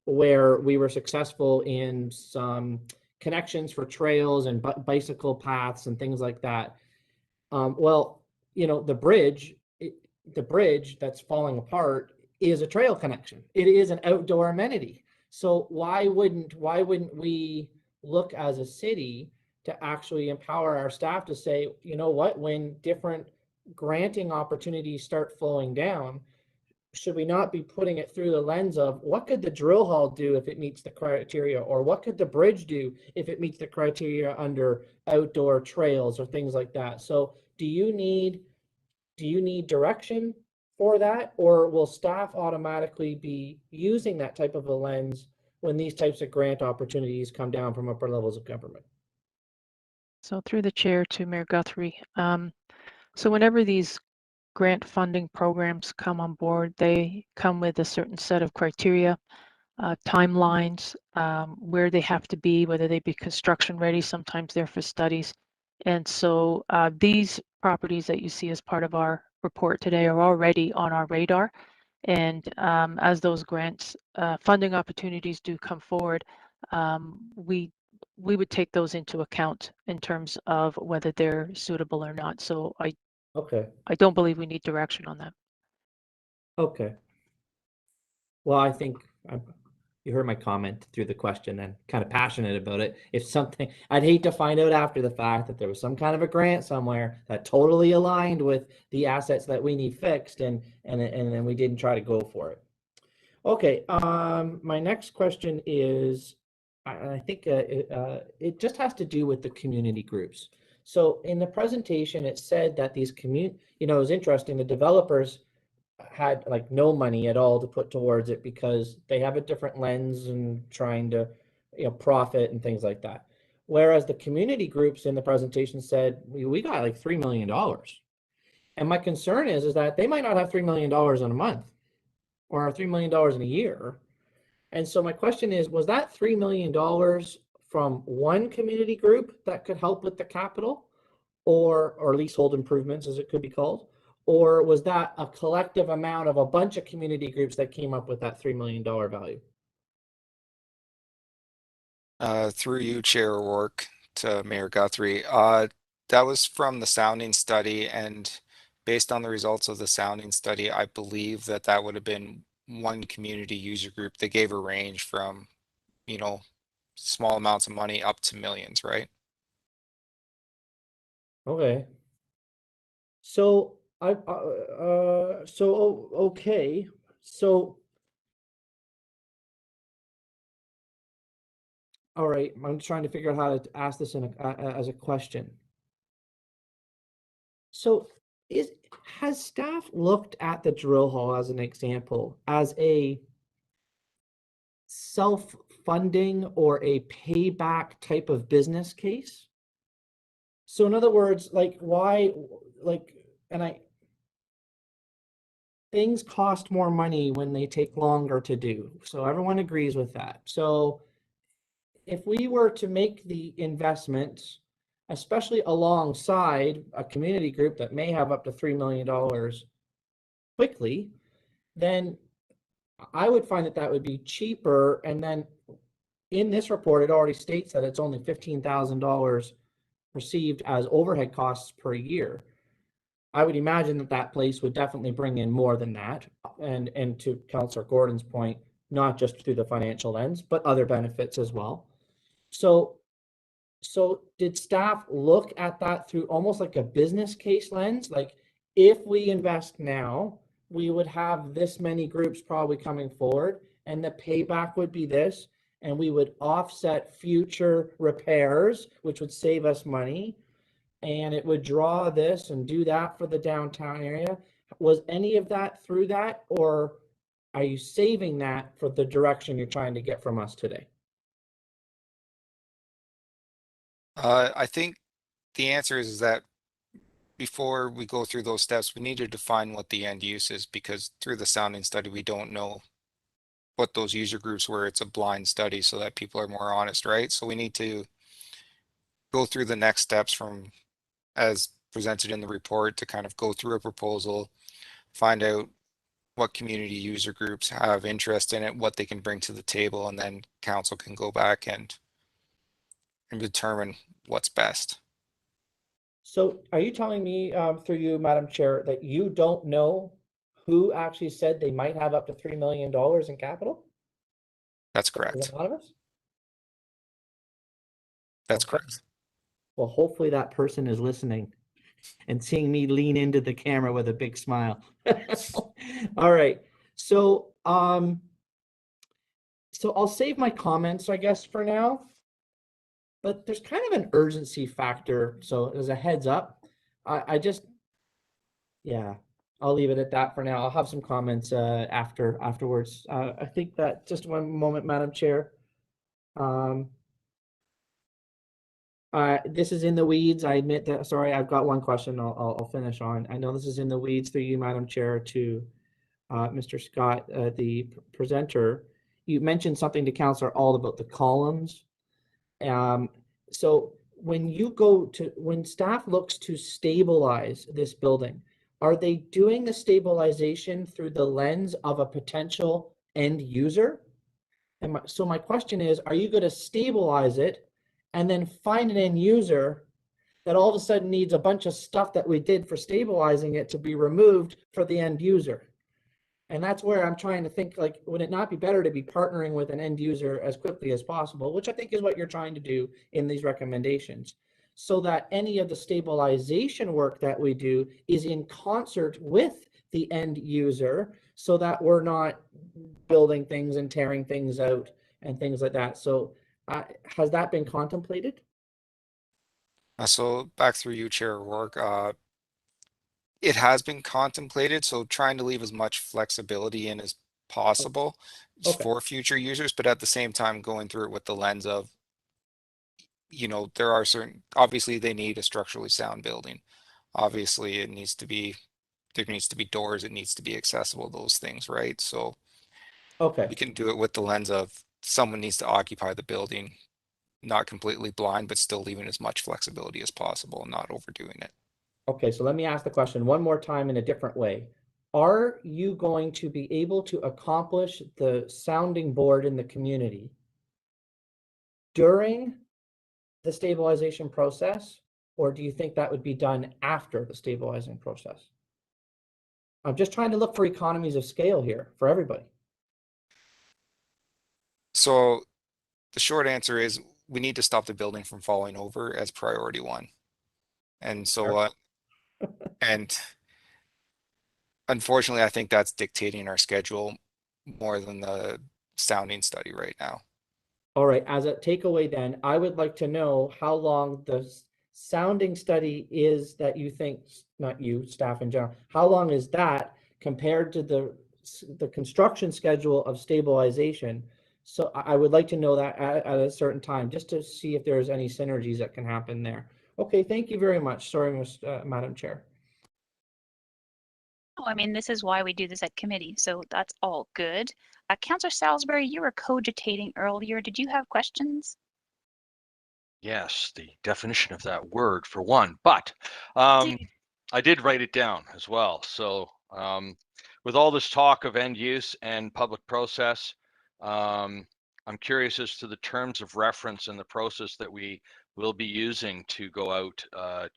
where we were successful in some connections for trails and bicycle paths and things like that. Well, the bridge that's falling apart is a trail connection. It is an outdoor amenity. So why wouldn't we look as a city to actually empower our staff to say, you know what, when different granting opportunities start flowing down, should we not be putting it through the lens of what could the drill hall do if it meets the criteria, or what could the bridge do if it meets the criteria under outdoor trails or things like that? So do you need direction for that, or will staff automatically be using that type of a lens when these types of grant opportunities come down from upper levels of government? So through the chair to Mayor Guthrie. So whenever these grant funding programs come on board, they come with a certain set of criteria, timelines, where they have to be, whether they be construction ready, sometimes they're for studies. And so these properties that you see as part of our report today are already on our radar. And as those grants funding opportunities do come forward, we would take those into account in terms of whether they're suitable or not. So I don't believe we need direction on that. Okay. Well, I think you heard my comment through the question and kind of passionate about it. If something, I'd hate to find out after the fact that there was some kind of a grant somewhere that totally aligned with the assets that we need fixed, and then we didn't try to go for it. Okay. My next question is, I think it just has to do with the community groups. So in the presentation, it said that these it was interesting. The developers had like no money at all to put towards it because they have a different lens and trying to, profit and things like that. Whereas the community groups in the presentation said, we got like $3 million. And my concern is that they might not have $3 million in a month or $3 million in a year. And so my question is, was that $3 million from one community group that could help with the capital or leasehold improvements, as it could be called? Or was that a collective amount of a bunch of community groups that came up with that $3 million value? Through you, Chair O'Rourke, to Mayor Guthrie. That was from the sounding study, and based on the results of the sounding study, I believe that would have been one community user group. They gave a range from, small amounts of money up to millions, right? Okay. So okay. So all right, I'm trying to figure out how to ask this as a question. So has staff looked at the drill hall as an example as a self-funding or a payback type of business case? So in other words, things cost more money when they take longer to do. So everyone agrees with that. So if we were to make the investments, especially alongside a community group that may have up to $3 million quickly, then I would find that that would be cheaper. And then in this report, it already states that it's only $15,000 received as overhead costs per year. I would imagine that that place would definitely bring in more than that. And to Councillor Gordon's point, not just through the financial lens, but other benefits as well. So did staff look at that through almost like a business case lens? Like, if we invest now, we would have this many groups probably coming forward, and the payback would be this, and we would offset future repairs, which would save us money, and it would draw this and do that for the downtown area. Was any of that through that, or are you saving that for the direction you're trying to get from us today? I think the answer is that before we go through those steps, we need to define what the end use is, because through the sounding study, we don't know what those user groups were. It's a blind study so that people are more honest, right? So we need to go through the next steps from as presented in the report to kind of go through a proposal, find out what community user groups have interest in it, what they can bring to the table, and then council can go back and determine what's best. So are you telling me, through you, Madam Chair, that you don't know who actually said they might have up to $3 million in capital? That's Is correct. it anonymous? That's Okay. correct. Well, hopefully that person is listening and seeing me lean into the camera with a big smile. All right. So I'll save my comments, I guess, for now. But there's kind of an urgency factor. So as a heads up, yeah, I'll leave it at that for now. I'll have some comments afterwards. I think that just one moment, Madam Chair. This is in the weeds. I admit that. Sorry, I've got one question I'll finish on. I know this is in the weeds through you, Madam Chair, to Mr. Scott, the presenter. You mentioned something to Councillor Auld about the columns. So when staff looks to stabilize this building, are they doing the stabilization through the lens of a potential end user? And so my question is, are you going to stabilize it and then find an end user that all of a sudden needs a bunch of stuff that we did for stabilizing it to be removed for the end user? And that's where I'm trying to think, like, would it not be better to be partnering with an end user as quickly as possible, which I think is what you're trying to do in these recommendations, so that any of the stabilization work that we do is in concert with the end user, so that we're not building things and tearing things out and things like that. So has that been contemplated? So back through you, Chair O'Rourke. It has been contemplated, so trying to leave as much flexibility in as possible for future users, but at the same time going through it with the lens of, there are certain, obviously they need a structurally sound building. Obviously there needs to be doors, it needs to be accessible, those things, right? So we can do it with the lens of someone needs to occupy the building, not completely blind, but still leaving as much flexibility as possible and not overdoing it. Okay, so let me ask the question one more time in a different way. Are you going to be able to accomplish the sounding board in the community during the stabilization process, or do you think that would be done after the stabilizing process? I'm just trying to look for economies of scale here for everybody. So the short answer is we need to stop the building from falling over as priority one. And so, and unfortunately, I think that's dictating our schedule more than the sounding study right now. All right, as a takeaway then, I would like to know how long the sounding study is that you think, not you, staff in general, how long is that compared to the construction schedule of stabilization? So I would like to know that at a certain time, just to see if there's any synergies that can happen there. Okay, thank you very much. Sorry, Madam Chair. Oh, I mean, this is why we do this at committee, so that's all good. Councillor Salisbury, you were cogitating earlier. Did you have questions? Yes, the definition of that word for one, but I did write it down as well. So with all this talk of end use and public process, I'm curious as to the terms of reference and the process that we will be using to go out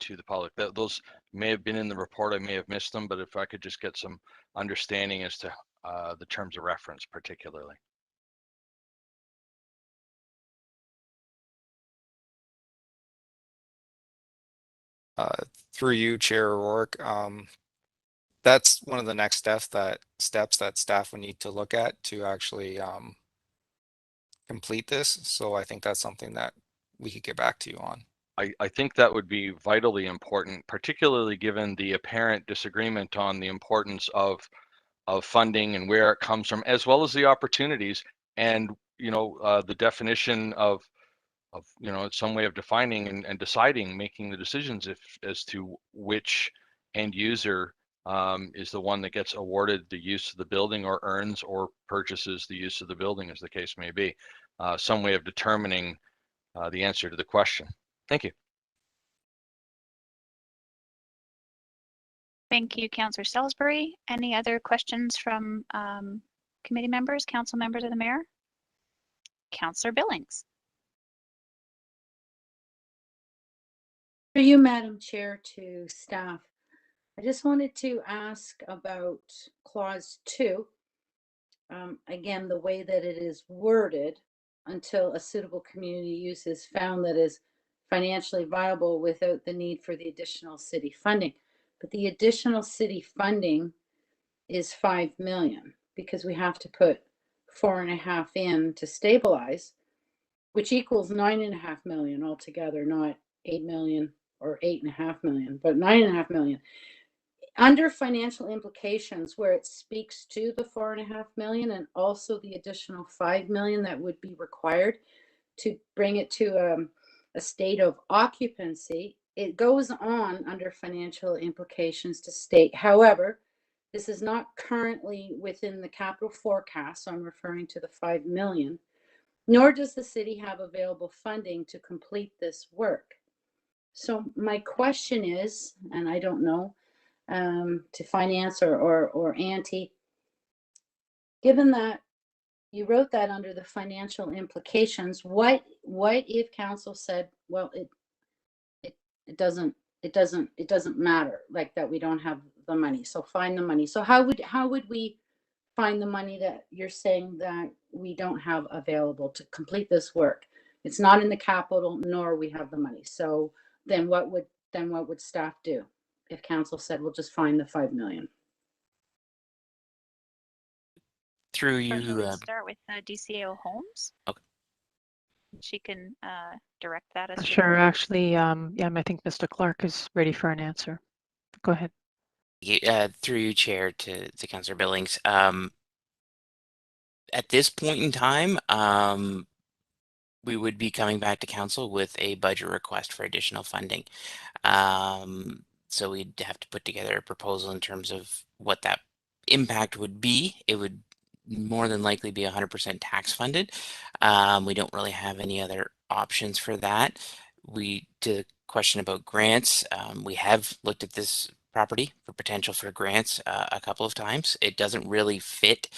to the public. Those may have been in the report, I may have missed them, but if I could just get some understanding as to the terms of reference particularly. Through you, Chair O'Rourke, that's one of the next steps that staff would need to look at to actually complete this. So I think that's something that we could get back to you on. I think that would be vitally important, particularly given the apparent disagreement on the importance of funding and where it comes from, as well as the opportunities and, you know, the definition of you know, some way of defining and deciding, making the decisions as to which end user is the one that gets awarded the use of the building or earns or purchases the use of the building, as the case may be. Some way of determining the answer to the question. Thank you. Thank you, Councillor Salisbury. Any other questions from committee members, council members of the mayor? Councillor Billings. For you, Madam Chair, to staff, I just wanted to ask about clause 2. Again, the way that it is worded, until a suitable community use is found that is financially viable without the need for the additional city funding. But the additional city funding is 5 million because we have to put 4.5 in to stabilize, which equals 9.5 million altogether, not 8 million or 8.5 million, but 9.5 million. Under financial implications, where it speaks to the 4.5 million and also the additional 5 million that would be required to bring it to a state of occupancy, it goes on under financial implications to state, however, this is not currently within the capital forecast, so I'm referring to the 5 million, nor does the city have available funding to complete this work. So my question is, and I don't know, to finance or Auntie, given that you wrote that under the financial implications, what if council said, well, it doesn't matter, like that we don't have the money, so find the money. So how would we find the money that you're saying that we don't have available to complete this work? It's not in the capital, nor we have the money. So then what would staff do if council said, we'll just find the 5 million? Through you. Start with DCAO Holmes. Okay. She can direct that as Sure. Actually, yeah, I think Mr. Clark is ready for an answer. Go ahead. Through you, Chair, to Councillor Billings. At this point in time, we would be coming back to council with a budget request for additional funding. So we'd have to put together a proposal in terms of what that impact would be. It would more than likely be 100% tax funded. We don't really have any other options for that. To the question about grants, we have looked at this property for potential for grants a couple of times. It doesn't really fit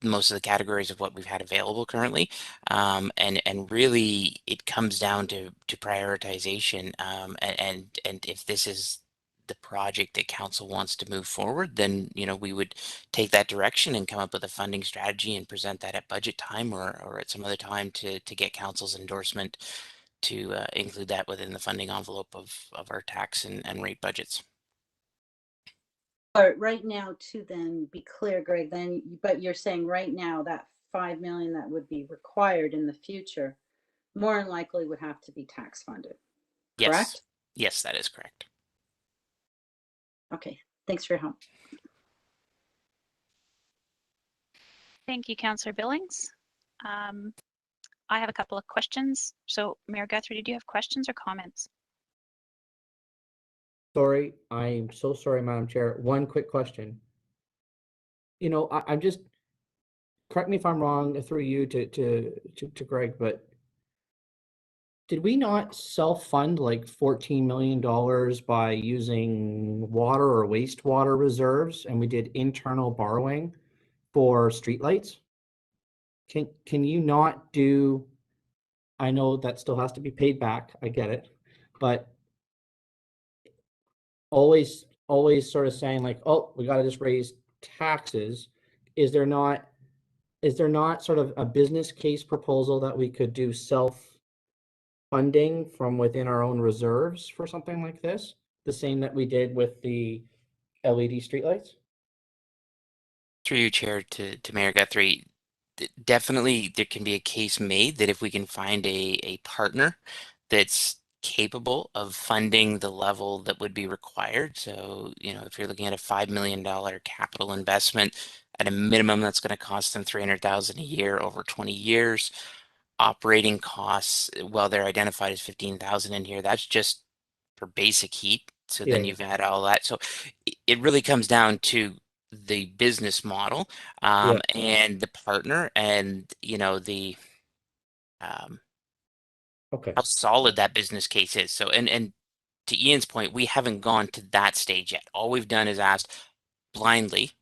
most of the categories of what we've had available currently, and really it comes down to prioritization, and if this is the project that council wants to move forward, then we would take that direction and come up with a funding strategy and present that at budget time or at some other time to get council's endorsement to include that within the funding envelope of our tax and rate budgets. But right now, to then be clear, Greg, but you're saying right now that 5 million that would be required in the future, more than likely would have to be tax funded, correct? Yes, that is correct. Okay, thanks for your help. Thank you, Councillor Billings. I have a couple of questions. So, Mayor Guthrie, did you have questions or comments? Sorry, I'm so sorry, Madam Chair. One quick question. I'm just, correct me if I'm wrong, through you to Greg, but did we not self-fund like $14 million by using water or wastewater reserves, and we did internal borrowing for streetlights? Can you not do, I know that still has to be paid back, I get it, but always sort of saying like, oh, we got to just raise taxes. Is there not sort of a business case proposal that we could do self-funding from within our own reserves for something like this? The same that we did with the LED streetlights? Through you, Chair, to Mayor Guthrie, definitely there can be a case made that if we can find a partner that's capable of funding the level that would be required. So, you know, if you're looking at a $5 million capital investment, at a minimum, that's going to cost them $300,000 a year over 20 years. Operating costs, well, they're identified as 15,000 in here. That's just for basic heat. So then Yeah. you've had all that. So it really comes down to the business model Yeah. and the partner, and you know Okay. how solid that business case is. So and to Ian's point, we haven't gone to that stage yet. All we've done is asked blindly,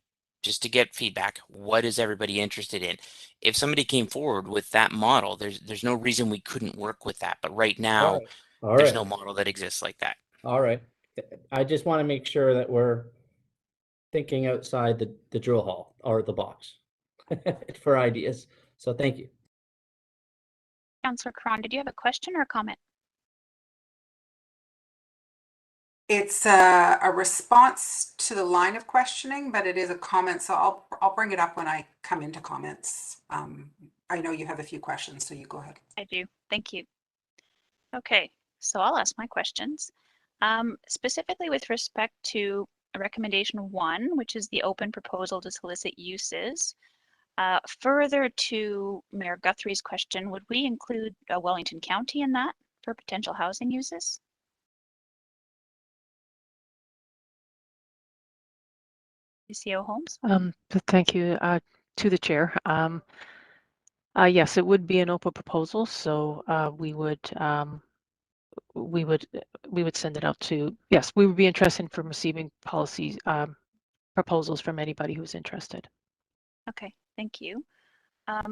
just to get feedback. What is everybody interested in? If somebody came forward with that model, there's no reason we couldn't work with that. But right now, All there's right. no model that exists like that. All right. I just want to make sure that we're thinking outside the drill hall or the box for ideas. So thank you. Councillor Cron, did you have a question or a comment? It's a response to the line of questioning, but it is a comment. So I'll bring it up when I come into comments. I know you have a few questions, so you go ahead. I do. Thank you. Okay, so I'll ask my questions. Specifically with respect to recommendation 1, which is the open proposal to solicit uses. Further to Mayor Guthrie's question, would we include Wellington County in that for potential housing uses? CCO Holmes? Thank you to the chair. Yes, it would be an open proposal, so we would send it out to, yes, we would be interested from receiving policy proposals from anybody who's interested. Okay, thank you.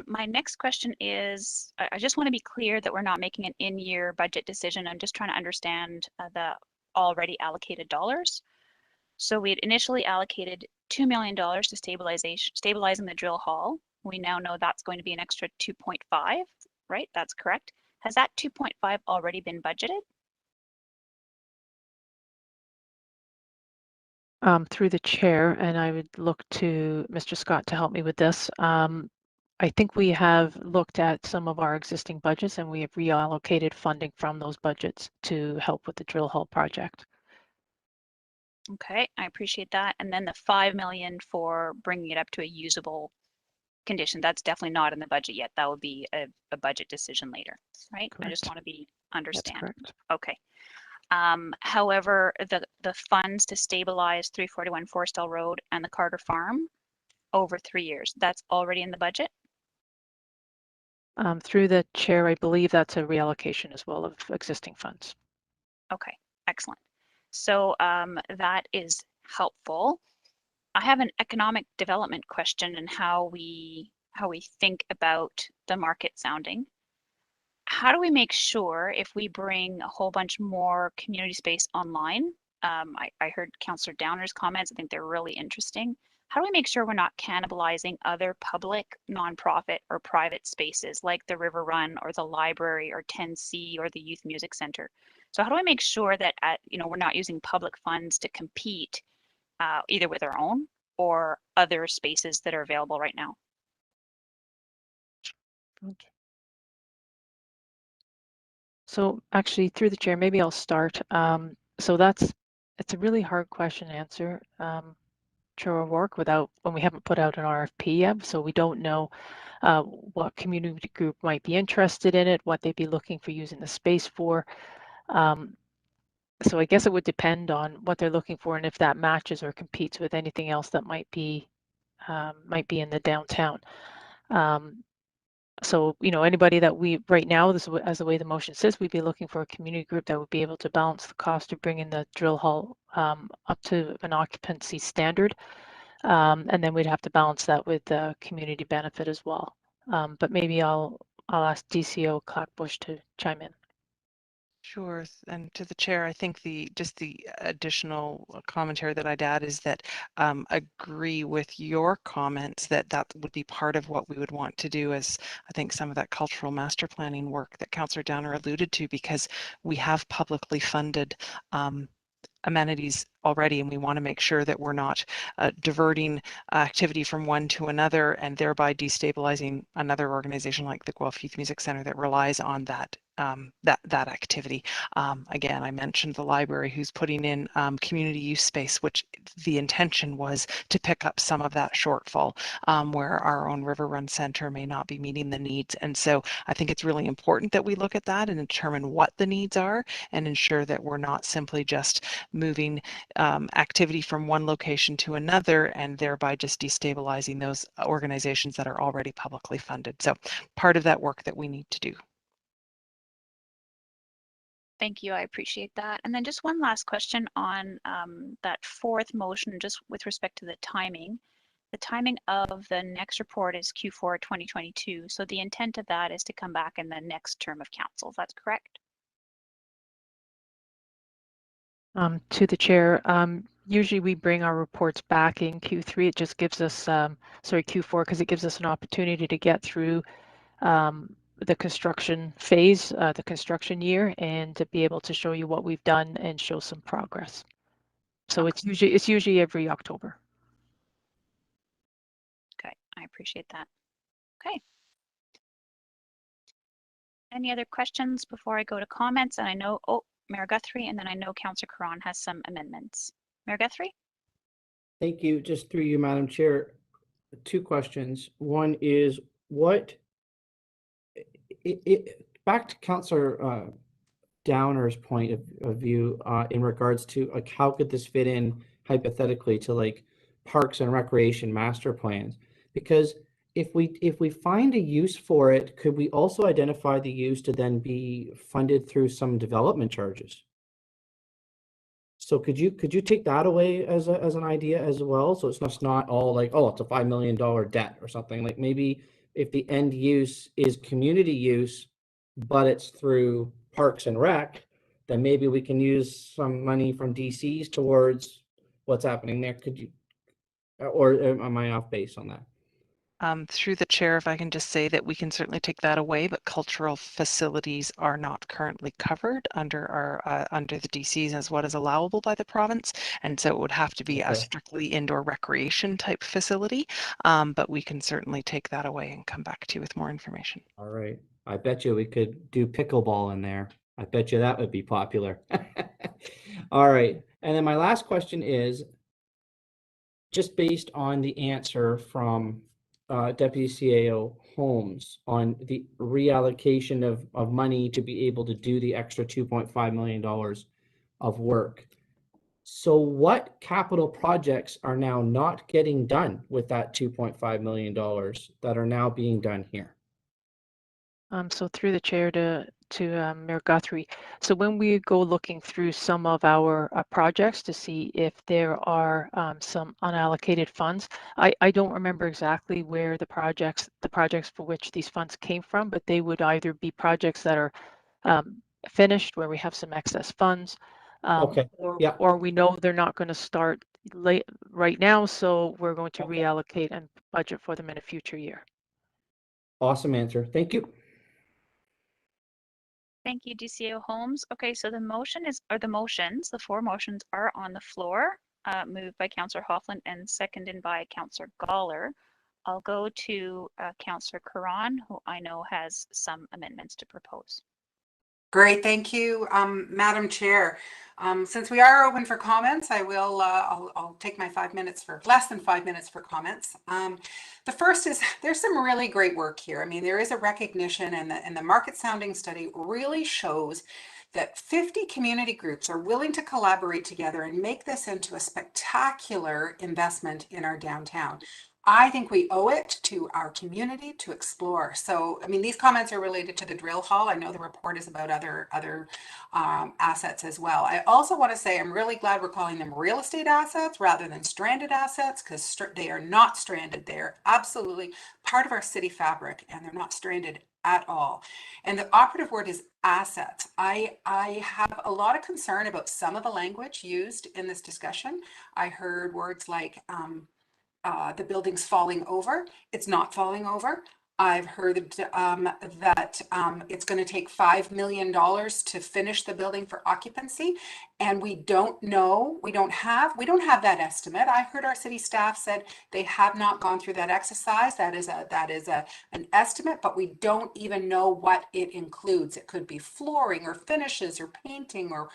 My next question is, I just want to be clear that we're not making an in-year budget decision. I'm just trying to understand the already allocated dollars. So we had initially allocated $2 million to stabilizing the drill hall. We now know that's going to be an extra 2.5, right? That's correct. Has that 2.5 already been budgeted? Through the chair, and I would look to Mr. Scott to help me with this. I think we have looked at some of our existing budgets and we have reallocated funding from those budgets to help with the drill hall project. Okay, I appreciate that. And then the 5 million for bringing it up to a usable condition, that's definitely not in the budget yet. That would be a budget decision later, right? Correct. I just want to be understand. That's correct. Okay. However, the funds to stabilize 341 Forestell Road and the Carter Farm over 3 years, that's already in the budget? Through the chair, I believe that's a reallocation as well of existing funds. Okay, excellent. So that is helpful. I have an economic development question and how we think about the market sounding. How do we make sure if we bring a whole bunch more community space online? I heard Councillor Downer's comments. I think they're really interesting. How do we make sure we're not cannibalizing other public, nonprofit, or private spaces like the River Run or the library or 10C or the Youth Music Center? So how do I make sure that we're not using public funds to compete either with our own or other spaces that are available right now? So actually, through the chair, maybe I'll start. So it's a really hard question to answer, Chair O'Rourke, when we haven't put out an RFP yet. So we don't know what community group might be interested in it, what they'd be looking for using the space for. So I guess it would depend on what they're looking for and if that matches or competes with anything else that might be in the downtown. So, anybody that we, right now, as the way the motion says, we'd be looking for a community group that would be able to balance the cost of bringing the drill hall up to an occupancy standard. And then we'd have to balance that with the community benefit as well. But maybe I'll ask DCO Clackbush to chime in. Sure, and to the chair, I think just the additional commentary that I'd add is that agree with your comments that would be part of what we would want to do, as I think some of that cultural master planning work that Councillor Downer alluded to, because we have publicly funded amenities already, and we want to make sure that we're not diverting activity from one to another and thereby destabilizing another organization like the Guelph Youth Music Centre that relies on that activity. Again, I mentioned the library who's putting in community use space, which the intention was to pick up some of that shortfall where our own River Run Centre may not be meeting the needs. And so I think it's really important that we look at that and determine what the needs are and ensure that we're not simply just moving activity from one location to another and thereby just destabilizing those organizations that are already publicly funded. So part of that work that we need to do. Thank you. I appreciate that. And then just one last question on that fourth motion, just with respect to the timing. The timing of the next report is Q4 2022. So the intent of that is to come back in the next term of council. Is that correct? To the chair, usually we bring our reports back in Q3. It just gives us, Q4, because it gives us an opportunity to get through the construction phase, the construction year, and to be able to show you what we've done and show some progress. So it's usually every October. Okay, I appreciate that. Okay. Any other questions before I go to comments? And I know, Mayor Guthrie, and then I know Councillor Caron has some amendments. Mayor Guthrie? Thank you. Just through you, Madam Chair, 2 questions. One is back to Councillor Downer's point of view in regards to like how could this fit in hypothetically to like parks and recreation master plans? Because if we find a use for it, could we also identify the use to then be funded through some development charges? So could you take that away as an idea as well? So it's not all like, oh, it's a $5 million debt or something. Like maybe if the end use is community use, but it's through Parks and Rec, then maybe we can use some money from DCs towards what's happening there. Could you, or am I off base on that? Through the chair, if I can just say that we can certainly take that away, but cultural facilities are not currently covered under our under the DCs as what is allowable by the province, and so it would have to be a strictly indoor recreation type facility. But we can certainly take that away and come back to you with more information. All right, I bet you we could do pickleball in there. I bet you that would be popular. All right, and then my last question is just based on the answer from Deputy CAO Holmes on the reallocation of money to be able to do the extra $2.5 million of work. So what capital projects are now not getting done with that $2.5 million that are now being done here? So through the chair to Mayor Guthrie. So when we go looking through some of our projects to see if there are some unallocated funds, I don't remember exactly where the projects for which these funds came from, but they would either be projects that are finished where we have some excess funds, or we know they're not going to start right now, so we're going to reallocate and budget for them in a future year. Awesome answer. Thank you. Thank you, DCO Holmes. Okay, so the motions, the 4 motions are on the floor, moved by Councillor Hoffland and seconded by Councillor Gawler. I'll go to Councillor Caron, who I know has some amendments to propose. Great, thank you, Madam Chair. Since we are open for comments, I will. I'll take my 5 minutes for less than 5 minutes for comments. The first is there's some really great work here. I mean, there is a recognition, and the market sounding study really shows that 50 community groups are willing to collaborate together and make this into a spectacular investment in our downtown. I think we owe it to our community to explore. So, I mean, these comments are related to the drill hall. I know the report is about other assets as well. I also want to say I'm really glad we're calling them real estate assets rather than stranded assets, because they are not stranded. They are absolutely part of our city fabric, and they're not stranded at all. And the operative word is assets. I have a lot of concern about some of the language used in this discussion. I heard words like the building's falling over. It's not falling over. I've heard that it's going to take $5 million to finish the building for occupancy, and we don't know. We don't have that estimate. I heard our city staff said they have not gone through that exercise. That is an estimate, but we don't even know what it includes. It could be flooring or finishes or painting or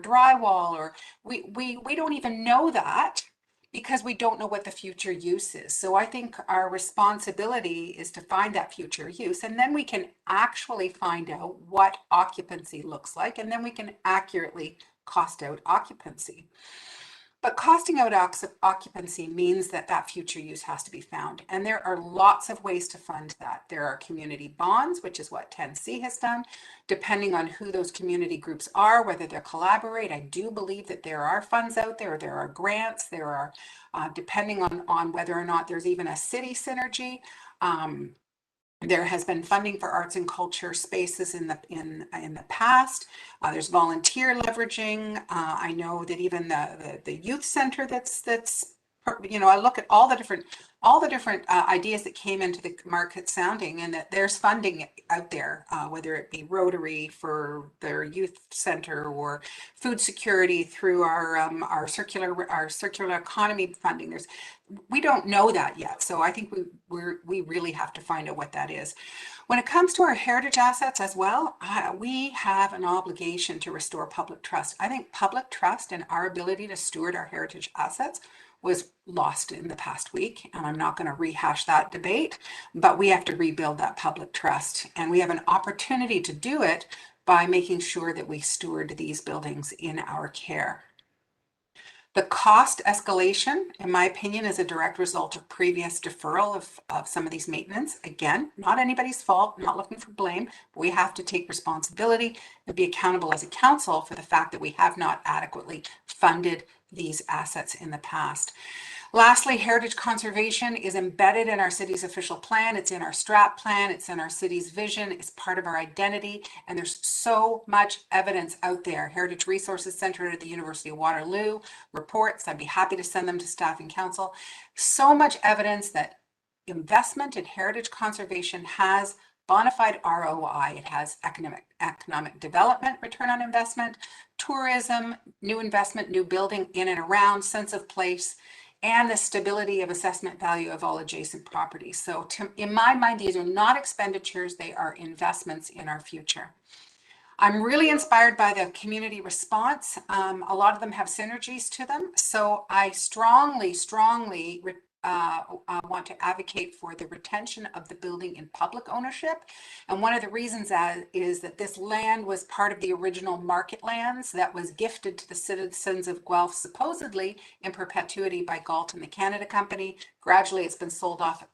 drywall, or we don't even know that, because we don't know what the future use is. So I think our responsibility is to find that future use, and then we can actually find out what occupancy looks like, and then we can accurately cost out occupancy. But costing out occupancy means that that future use has to be found. And there are lots of ways to fund that. There are community bonds, which is what 10C has done. Depending on who those community groups are, whether they collaborate, I do believe that there are funds out there. There are grants. There are, depending on whether or not there's even a city synergy. There has been funding for arts and culture spaces in the past. There's volunteer leveraging. I know that even the youth center that's I look at all the different ideas that came into the market sounding, and that there's funding out there, whether it be Rotary for their youth center or food security through our circular economy funding. We don't know that yet, so I think we really have to find out what that is. When it comes to our heritage assets as well, we have an obligation to restore public trust. I think public trust and our ability to steward our heritage assets was lost in the past week, and I'm not going to rehash that debate, but we have to rebuild that public trust, and we have an opportunity to do it by making sure that we steward these buildings in our care. The cost escalation, in my opinion, is a direct result of previous deferral of some of these maintenance. Again, not anybody's fault, not looking for blame, but we have to take responsibility and be accountable as a council for the fact that we have not adequately funded these assets in the past. Lastly, heritage conservation is embedded in our city's official plan. It's in our strat plan. It's in our city's vision. It's part of our identity. And there's so much evidence out there. Heritage Resources Center at the University of Waterloo reports. I'd be happy to send them to staff and council. So much evidence that investment in heritage conservation has bona fide ROI. It has economic development, return on investment, tourism, new investment, new building in and around, sense of place, and the stability of assessment value of all adjacent properties. So in my mind, these are not expenditures, they are investments in our future. I'm really inspired by the community response. A lot of them have synergies to them. So I strongly want to advocate for the retention of the building in public ownership. And one of the reasons is that this land was part of the original market lands that was gifted to the citizens of Guelph, supposedly in perpetuity by Galt and the Canada Company. Gradually, it's been sold off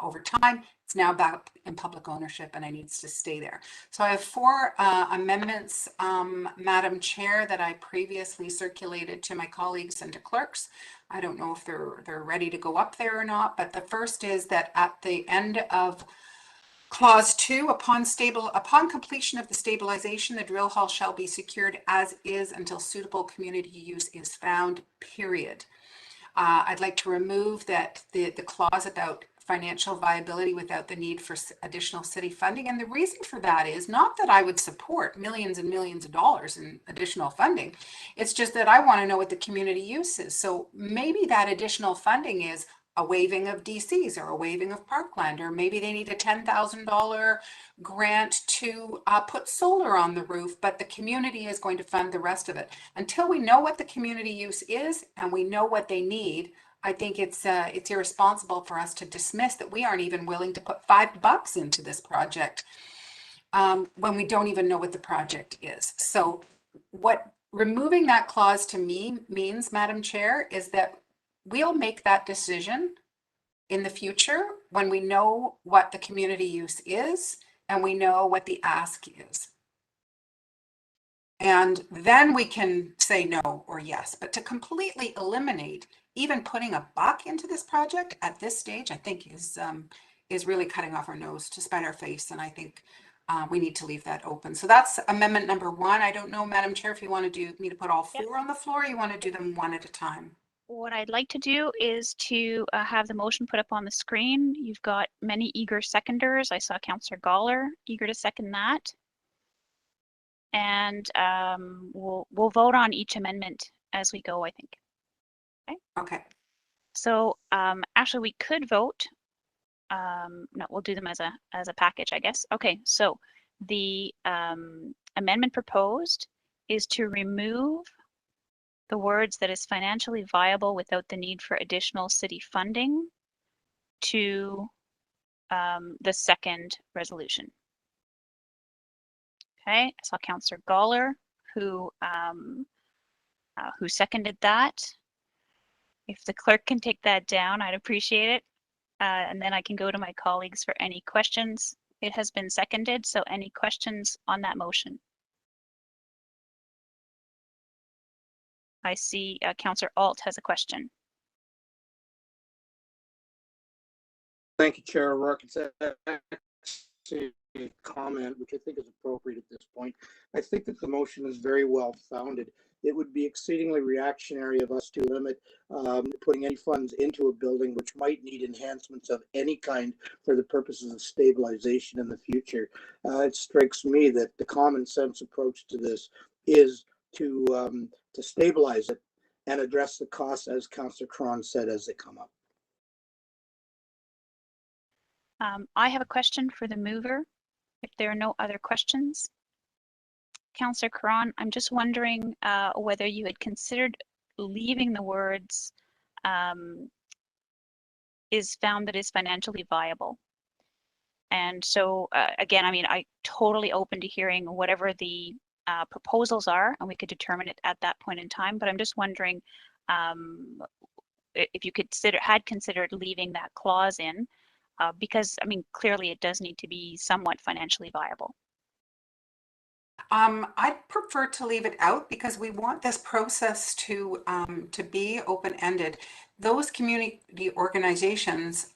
over time. It's now back in public ownership, and it needs to stay there. So I have 4 amendments, Madam Chair, that I previously circulated to my colleagues and to clerks. I don't know if they're ready to go up there or not, but the first is that at the end of Clause 2, upon completion of the stabilization, the drill hall shall be secured as is until suitable community use is found, period. I'd like to remove the clause about financial viability without the need for additional city funding. And the reason for that is not that I would support millions and millions of dollars in additional funding. It's just that I want to know what the community use is. So maybe that additional funding is a waiving of DCs or a waiving of parkland, or maybe they need a $10,000 grant to put solar on the roof, but the community is going to fund the rest of it. Until we know what the community use is and we know what they need, I think it's irresponsible for us to dismiss that we aren't even willing to put $5 into this project when we don't even know what the project is. So what removing that clause to me means, Madam Chair, is that we'll make that decision in the future when we know what the community use is and we know what the ask is. And then we can say no or yes, but to completely eliminate even putting a buck into this project at this stage, I think is really cutting off our nose to spite our face. And I think we need to leave that open. So that's amendment number 1. I don't know, Madam Chair, if you want to do me to put all 4 on the floor, or you want to do them one at a time. What I'd like to do is to have the motion put up on the screen. You've got many eager seconders. I saw Councillor Galler eager to second that. And we'll vote on each amendment as we go, I think. Okay. Okay. So actually, we could vote. No, we'll do them as a package, I guess. Okay. So the amendment proposed is to remove the words "that is financially viable without the need for additional city funding" to the second resolution. Okay, I saw Councillor Galler who seconded that. If the clerk can take that down, I'd appreciate it. And then I can go to my colleagues for any questions. It has been seconded, so any questions on that motion? I see Councillor Alt has a question. Thank you, Chair O'Rourke. It's actually a comment, which I think is appropriate at this point. I think that the motion is very well founded. It would be exceedingly reactionary of us to limit putting any funds into a building which might need enhancements of any kind for the purposes of stabilization in the future. It strikes me that the common sense approach to this is to stabilize it and address the costs, as Councillor Cron said, as they come up. I have a question for the mover. If there are no other questions. Councillor Caron, I'm just wondering whether you had considered leaving the words "is found that is financially viable." And so again, I mean, I'm totally open to hearing whatever the proposals are, and we could determine it at that point in time. But I'm just wondering if you had considered leaving that clause in, because I mean, clearly it does need to be somewhat financially viable. I'd prefer to leave it out because we want this process to be open-ended. Those community organizations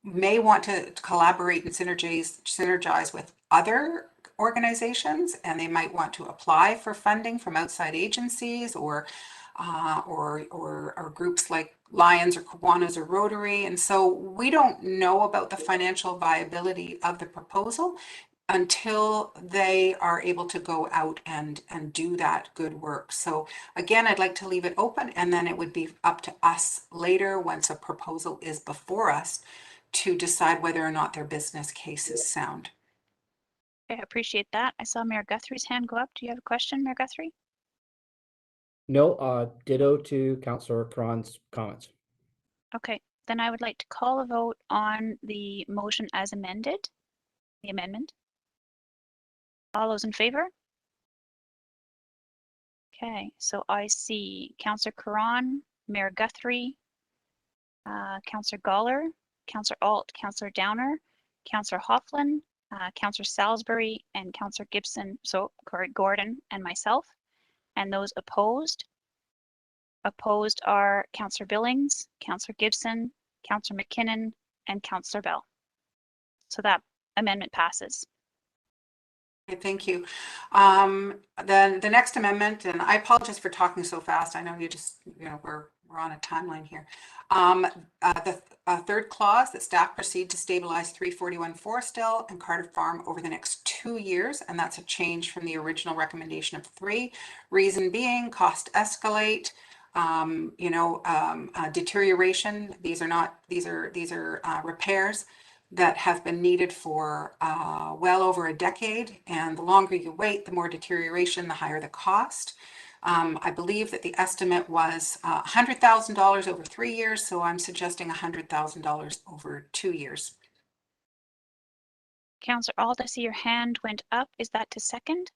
may want to collaborate and synergize with other organizations, and they might want to apply for funding from outside agencies or groups like Lions or Kiwanis or Rotary. And so we don't know about the financial viability of the proposal until they are able to go out and do that good work. So again, I'd like to leave it open, and then it would be up to us later, once a proposal is before us, to decide whether or not their business case is sound. Okay, I appreciate that. I saw Mayor Guthrie's hand go up. Do you have a question, Mayor Guthrie? No, ditto to Councillor Cron's comments. Okay, then I would like to call a vote on the motion as amended, the amendment. All those in favor? Okay, so I see Councillor Caron, Mayor Guthrie, Councillor Galler, Councillor Alt, Councillor Downer, Councillor Hofflin, Councillor Salisbury, and Councillor Gibson, so Corey Gordon and myself. And those opposed? Opposed are Councillor Billings, Councillor Gibson, Councillor McKinnon, and Councillor Bell. So that amendment passes. Thank you. Then the next amendment, and I apologize for talking so fast. I know we're on a timeline here. The third clause, that staff proceed to stabilize 341 Forestdale and Carter Farm over the next 2 years, and that's a change from the original recommendation of 3. Reason being, cost escalate. Deterioration. These are repairs that have been needed for well over a decade, and the longer you wait, the more deterioration, the higher the cost. I believe that the estimate was $100,000 over 3 years, so I'm suggesting $100,000 over 2 years. Councillor Alt, I see your hand went up. Is that to second?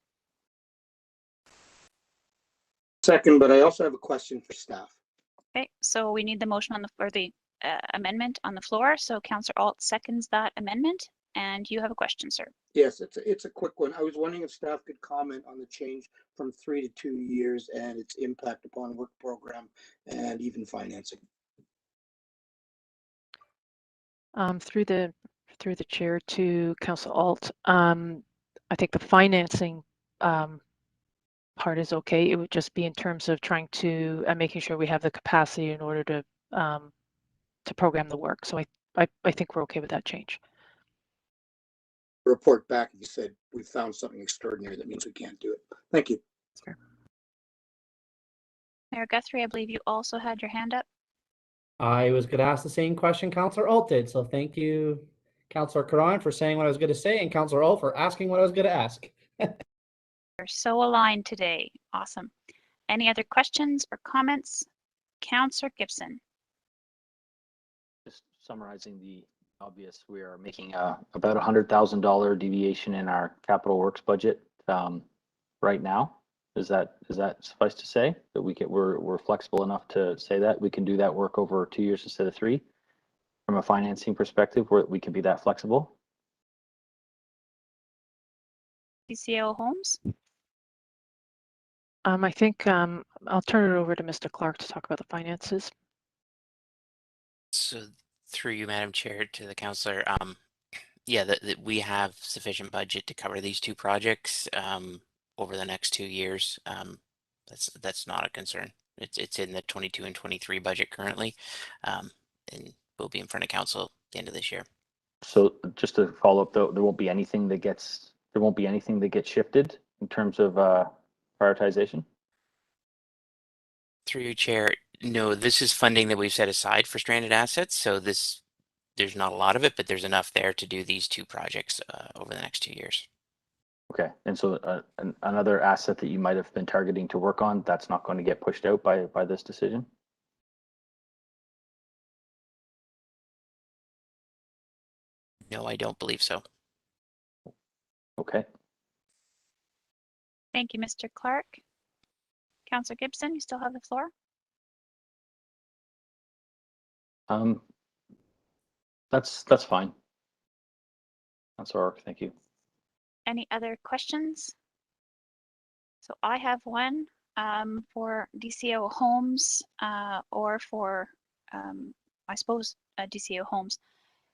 Second, but I also have a question for staff. Okay, so we need the motion on the, or the amendment on the floor. So Councillor Alt seconds that amendment, and you have a question, sir. Yes, it's a quick one. I was wondering if staff could comment on the change from 3 to 2 years and its impact upon work program and even financing. Through the chair to Council Alt, I think the financing part is okay. It would just be in terms of trying to making sure we have the capacity in order to program the work. So I think we're okay with that change. Report back if you said we found something extraordinary that means we can't do it. Thank you. Mayor Guthrie, I believe you also had your hand up. I was going to ask the same question Councillor Alt did. So thank you, Councillor Caron, for saying what I was going to say, and Councillor Alt for asking what I was going to ask. We're so aligned today. Awesome. Any other questions or comments? Councillor Gibson. Just summarizing the obvious, we are making about $100,000 deviation in our capital works budget right now. Is that suffice to say that we're flexible enough to say that we can do that work over 2 years instead of 3? From a financing perspective, where we can be that flexible. DCO Holmes. I think I'll turn it over to Mr. Clark to talk about the finances. So through you, Madam Chair, to the councillor, yeah, that we have sufficient budget to cover these 2 projects over the next 2 years. That's not a concern. It's in the 22 and 23 budget currently, and will be in front of council at the end of this year. So just to follow up, though, there won't be anything that gets shifted in terms of prioritization. Through you, Chair, no, this is funding that we've set aside for stranded assets. So there's not a lot of it, but there's enough there to do these 2 projects over the next 2 years. Okay, and so another asset that you might have been targeting to work on, that's not going to get pushed out by this decision? No, I don't believe so. Okay. Thank you, Mr. Clark. Councillor Gibson, you still have the floor. That's fine. That's all right. Thank you. Any other questions? So I have one for DCO Holmes or for, I suppose, DCO Holmes.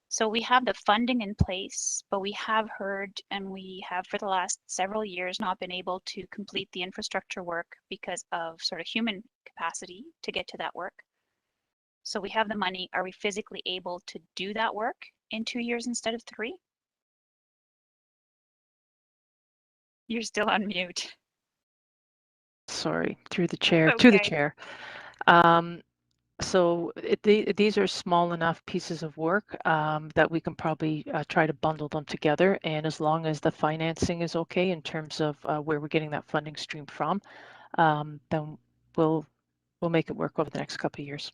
So we have the funding in place, but we have heard and we have for the last several years not been able to complete the infrastructure work because of sort of human capacity to get to that work. So we have the money. Are we physically able to do that work in 2 years instead of 3? You're still on mute. Sorry, through the chair, to the chair. So these are small enough pieces of work that we can probably try to bundle them together. And as long as the financing is okay in terms of where we're getting that funding stream from, then we'll make it work over the next couple of years.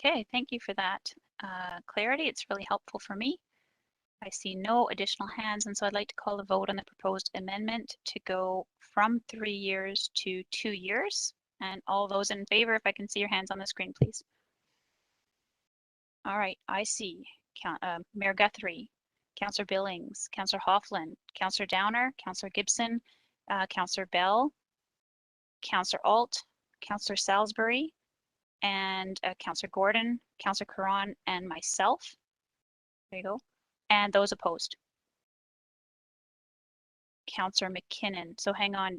Okay, thank you for that clarity. It's really helpful for me. I see no additional hands, and so I'd like to call a vote on the proposed amendment to go from 3 years to 2 years. And all those in favor, if I can see your hands on the screen, please. All right, I see Mayor Guthrie, Councillor Billings, Councillor Hoffland, Councillor Downer, Councillor Gibson, Councillor Bell, Councillor Alt, Councillor Salisbury, and Councillor Gordon, Councillor Caron, and myself. There you go. And those opposed. Councillor McKinnon. So hang on.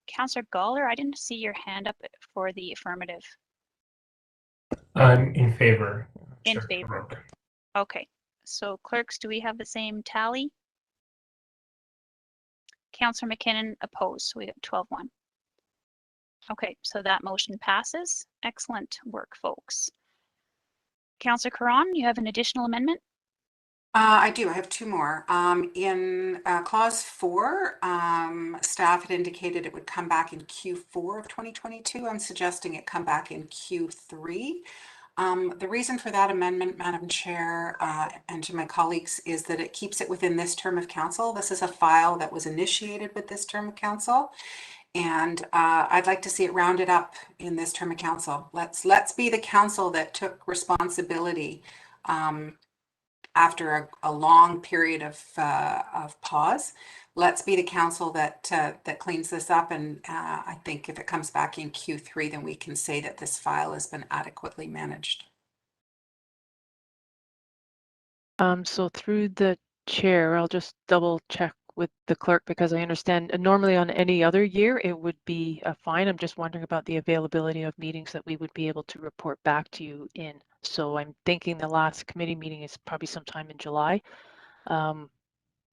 Councillor Galler, I didn't see your hand up for the affirmative. I'm in favor. In favor. Okay. So clerks, do we have the same tally? Councillor McKinnon opposed. So we have 12-1. Okay, so that motion passes. Excellent work, folks. Councillor Caron, you have an additional amendment? I do. I have 2 more. In clause 4, staff had indicated it would come back in Q4 of 2022. I'm suggesting it come back in Q3. The reason for that amendment, Madam Chair, and to my colleagues, is that it keeps it within this term of council. This is a file that was initiated with this term of council. And I'd like to see it rounded up in this term of council. Let's be the council that took responsibility after a long period of pause. Let's be the council that that cleans this up. And I think if it comes back in Q3, then we can say that this file has been adequately managed. So through the chair, I'll just double check with the clerk because I understand normally on any other year it would be fine. I'm just wondering about the availability of meetings that we would be able to report back to you in. So I'm thinking the last committee meeting is probably sometime in July. And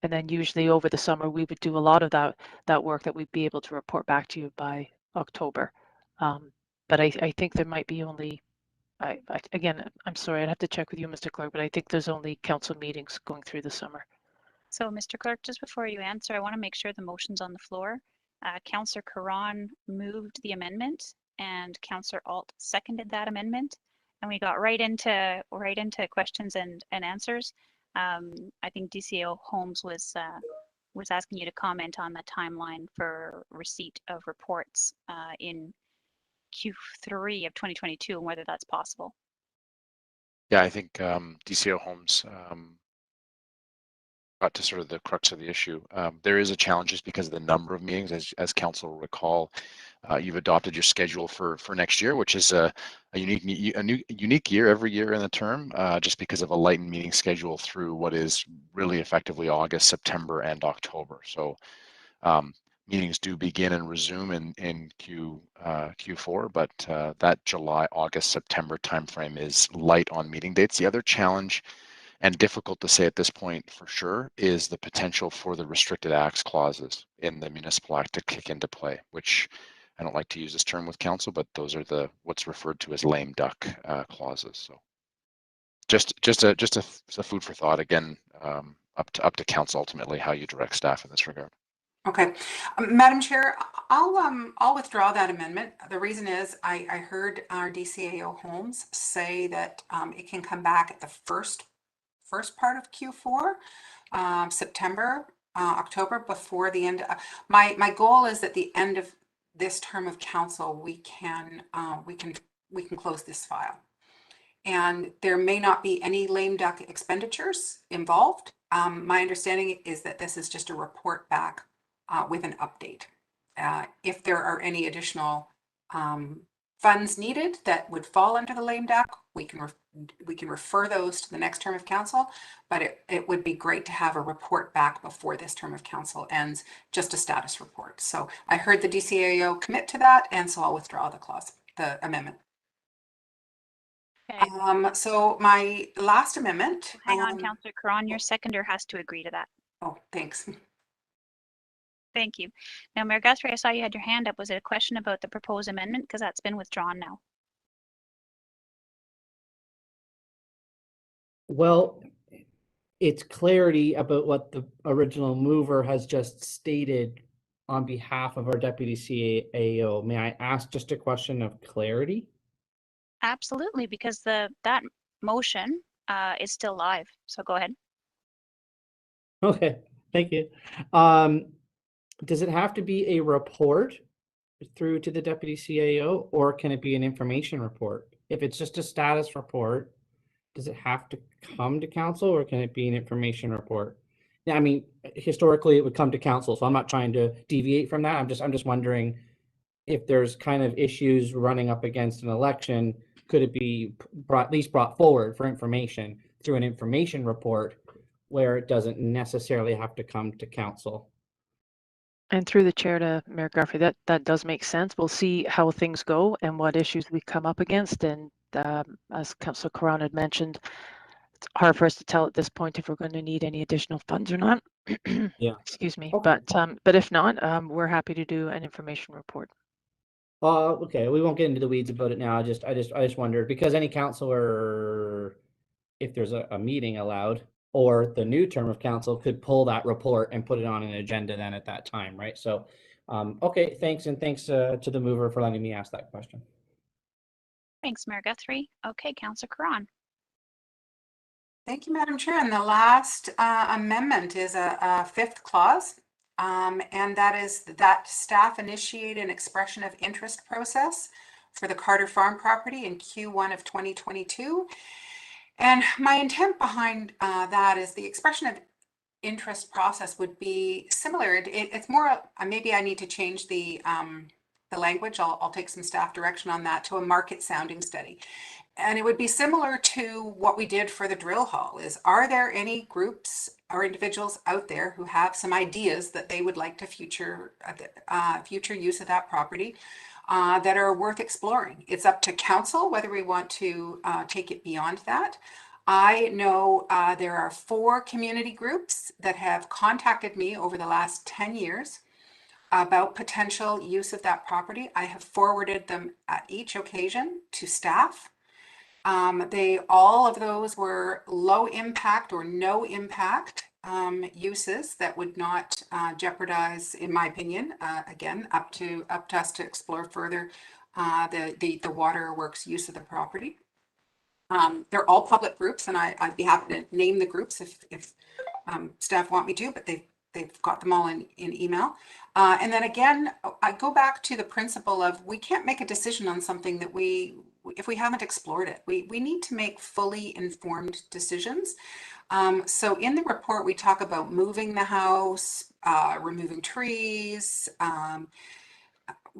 then usually over the summer, we would do a lot of that work that we'd be able to report back to you by October. But I think there might be only, again, I'm sorry, I'd have to check with you, Mr. Clerk, but I think there's only council meetings going through the summer. So, Mr. Clerk, just before you answer, I want to make sure the motion's on the floor. Councillor Karan moved the amendment and Councillor Alt seconded that amendment. And we got right into questions and answers. I think DCAO Holmes was asking you to comment on the timeline for receipt of reports in Q3 of 2022 and whether that's possible. Yeah, I think DCO Holmes got to sort of the crux of the issue. There is a challenge just because of the number of meetings. As council will recall, you've adopted your schedule for next year, which is a unique year every year in the term, just because of a lightened meeting schedule through what is really effectively August, September, and October. So meetings do begin and resume in Q4, but that July, August, September timeframe is light on meeting dates. The other challenge, and difficult to say at this point for sure, is the potential for the restricted acts clauses in the Municipal Act to kick into play, which I don't like to use this term with council, but those are what's referred to as lame duck clauses. So just a food for thought. Again, up to council ultimately how you direct staff in this regard. Okay, Madam Chair, I'll withdraw that amendment. The reason is I heard our DCAO Holmes say that it can come back at the first part of Q4, September, October, before the end. My goal is at the end of this term of council, we can close this file. And there may not be any lame duck expenditures involved. My understanding is that this is just a report back with an update. If there are any additional funds needed that would fall under the lame duck, we can refer those to the next term of council, but it would be great to have a report back before this term of council ends, just a status report. So I heard the DCAO commit to that, and so I'll withdraw the amendment. Okay. So my last amendment. Hang on, Councillor Karan, your seconder has to agree to that. Oh, thanks. Thank you. Now, Mayor Guthrie, I saw you had your hand up. Was it a question about the proposed amendment? Because that's been withdrawn now. Well, it's clarity about what the original mover has just stated on behalf of our deputy CAO. May I ask just a question of clarity? Absolutely, because that motion is still live. So go ahead. Okay, thank you. Does it have to be a report through to the deputy CAO, or can it be an information report? If it's just a status report, does it have to come to council, or can it be an information report? Yeah, I mean, historically it would come to council, so I'm not trying to deviate from that. I'm just wondering if there's kind of issues running up against an election, could it be at least brought forward for information through an information report where it doesn't necessarily have to come to council? And through the chair to Mayor Guthrie, that does make sense. We'll see how things go and what issues we come up against. And as Councillor Karan had mentioned, it's hard for us to tell at this point if we're going to need any additional funds or not. Yeah. Excuse me. Okay. But if not, we're happy to do an information report. Okay, we won't get into the weeds about it now. I just wondered, because any councillor, if there's a meeting allowed, or the new term of council could pull that report and put it on an agenda then at that time, right? So, okay, thanks, and thanks to the mover for letting me ask that question. Thanks, Mayor Guthrie. Okay, Councillor Karan. Thank you, Madam Chair. And the last amendment is a fifth clause. and that is that staff initiate an expression of interest process for the Carter Farm property in Q1 of 2022. And my intent behind that is the expression of interest process would be similar. It's more, maybe I need to change the language. I'll take some staff direction on that to a market sounding study. And it would be similar to what we did for the drill hall is, are there any groups or individuals out there who have some ideas that they would like to future use of that property that are worth exploring? It's up to council whether we want to take it beyond that. I know there are 4 community groups that have contacted me over the last 10 years about potential use of that property. I have forwarded them at each occasion to staff. All of those were low impact or no impact uses that would not jeopardize, in my opinion, again, up to us to explore further the waterworks use of the property. They're all public groups, and I'd be happy to name the groups if staff want me to, but they've got them all in email. And then again, I go back to the principle of we can't make a decision on something that if we haven't explored it. We need to make fully informed decisions. So in the report, we talk about moving the house, removing trees.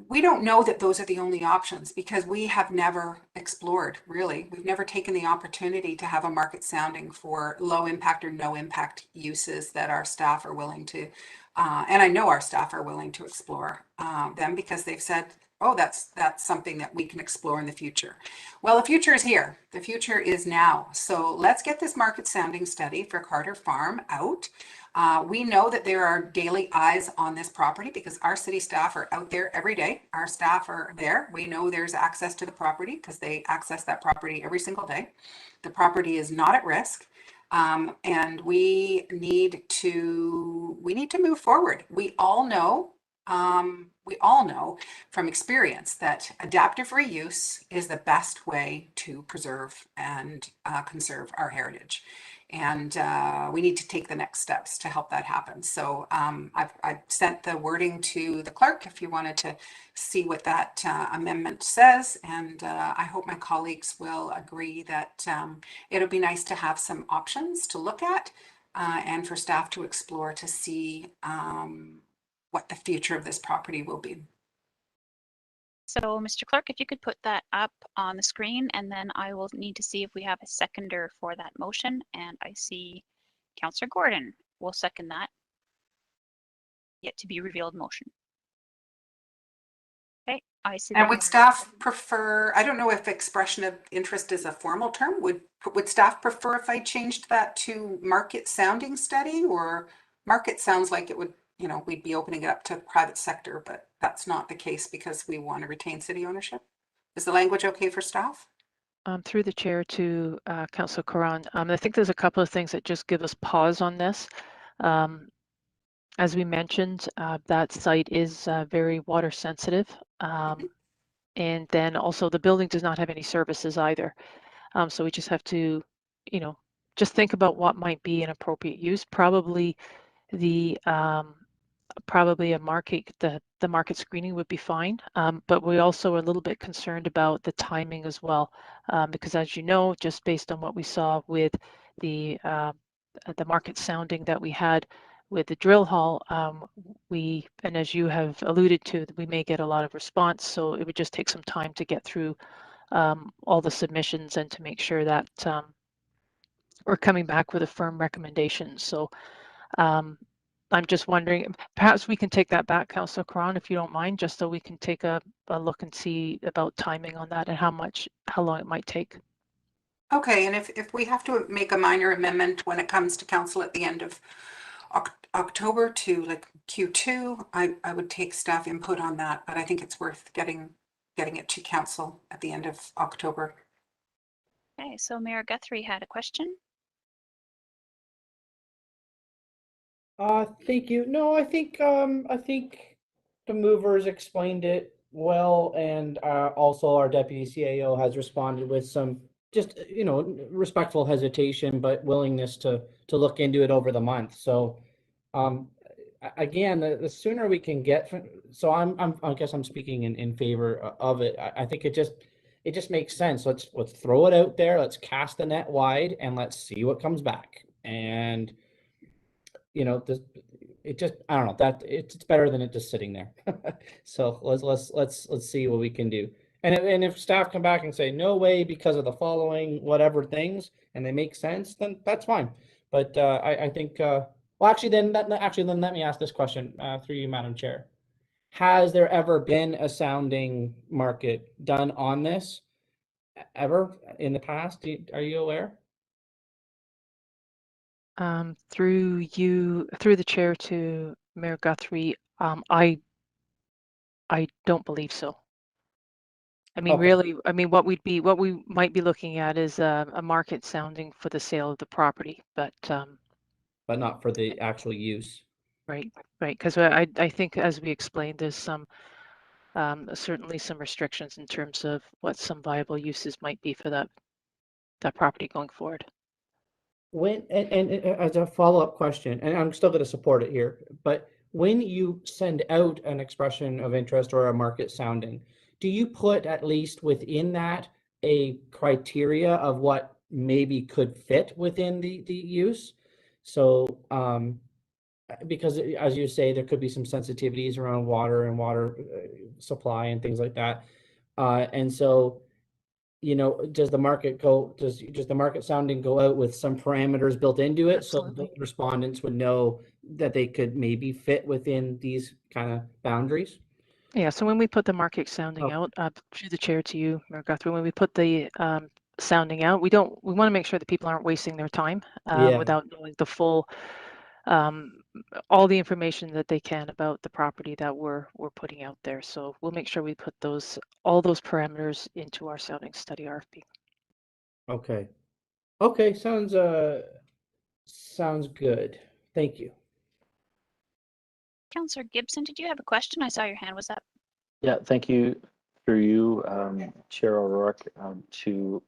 We don't know that those are the only options because we have never explored, really. We've never taken the opportunity to have a market sounding for low impact or no impact uses that our staff are willing to, and I know our staff are willing to explore them because they've said, oh, that's something that we can explore in the future. Well, the future is here. The future is now. So let's get this market sounding study for Carter Farm out. We know that there are daily eyes on this property because our city staff are out there every day. Our staff are there. We know there's access to the property because they access that property every single day. The property is not at risk. And we need to move forward. We all know from experience that adaptive reuse is the best way to preserve and conserve our heritage. And we need to take the next steps to help that happen. So I've sent the wording to the clerk if you wanted to see what that amendment says. And I hope my colleagues will agree that it'll be nice to have some options to look at and for staff to explore to see what the future of this property will be. So, Mr. Clerk, if you could put that up on the screen, and then I will need to see if we have a seconder for that motion. And I see Councillor Gordon will second that yet to be revealed motion. Okay, I see. And would staff prefer, I don't know if expression of interest is a formal term, would staff prefer if I changed that to market sounding study? Or market sounds like it would, you know, we'd be opening it up to private sector, but that's not the case because we want to retain city ownership. Is the language okay for staff? Through the chair to Councillor Caron, I think there's a couple of things that just give us pause on this. As we mentioned, that site is very water sensitive. And then also the building does not have any services either. So we just have to, you know, just think about what might be an appropriate use. Probably the a market, the market screening would be fine, but we also are a little bit concerned about the timing as well, because as you know, just based on what we saw with the market sounding that we had with the drill hall, and as you have alluded to, we may get a lot of response, so it would just take some time to get through all the submissions and to make sure that we're coming back with a firm recommendation. So I'm just wondering, perhaps we can take that back, Councillor Caron, if you don't mind, just so we can take a look and see about timing on that and how long it might take. Okay, and if we have to make a minor amendment when it comes to council at the end of October to like Q2, I would take staff input on that, but I think it's worth getting it to council at the end of October. Okay, so Mayor Guthrie had a question. Thank you. No, I think the movers explained it well, and also our deputy CAO has responded with some just, you know, respectful hesitation, but willingness to look into it over the month. So again, the sooner we can get, so I guess I'm speaking in favor of it. I think it just makes sense. Let's throw it out there. Let's cast the net wide and let's see what comes back. And you know, it just, I don't know, that it's better than it just sitting there. So let's see what we can do. And if staff come back and say no way because of the following whatever things and they make sense, then that's fine. But I think well, actually then let me ask this question through you, Madam Chair. Has there ever been a sounding market done on this ever in the past? Are you aware? Through the chair to Mayor Guthrie, I don't believe so. I mean, Okay. really, I mean, what we might be looking at is a market sounding for the sale of the property, but not for the actual use. right, because I think as we explained, there's some certainly some restrictions in terms of what some viable uses might be for that property going forward. When and as a follow-up question, and I'm still going to support it here, but when you send out an expression of interest or a market sounding, do you put at least within that a criteria of what maybe could fit within the use? So because as you say, there could be some sensitivities around water and water supply and things like that. And so you know, does the market sounding go out with some parameters built into it so the respondents would know that they could maybe fit within these kind of boundaries? Yeah, so when we put the market sounding out, through the chair to you, Mayor Guthrie, when we put the sounding out, we want to make sure that people aren't wasting their time without knowing the full all the information that they can about the property that we're putting out there. So we'll make sure we put all those parameters into our sounding study RFP. Okay. Okay, sounds good. Thank you. Councillor Gibson, did you have a question? I saw your hand was up. Yeah, thank you. Through you, Chair O'Rourke, to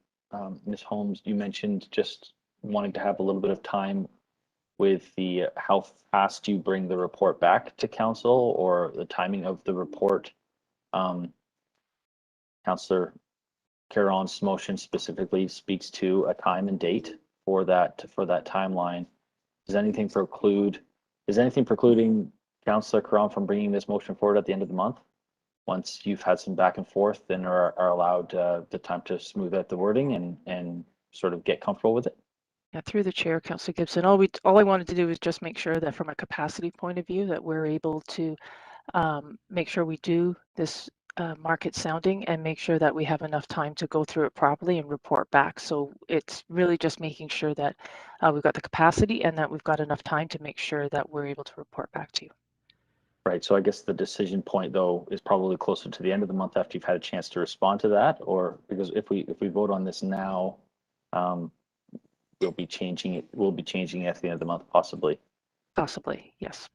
Ms. Holmes, you mentioned just wanting to have a little bit of time with the how fast you bring the report back to council or the timing of the report. Councillor Caron's motion specifically speaks to a time and date for that timeline. Is anything precluding Councillor Caron from bringing this motion forward at the end of the month? Once you've had some back and forth, then are allowed the time to smooth out the wording and sort of get comfortable with it? Yeah, through the chair, Councillor Gibson, all I wanted to do is just make sure that from a capacity point of view that we're able to make sure we do this market sounding and make sure that we have enough time to go through it properly and report back. So it's really just making sure that we've got the capacity and that we've got enough time to make sure that we're able to report back to you. Right. So I guess the decision point though is probably closer to the end of the month after you've had a chance to respond to that, or because if we vote on this now, we'll be changing it at the end of the month, possibly. Possibly, yes.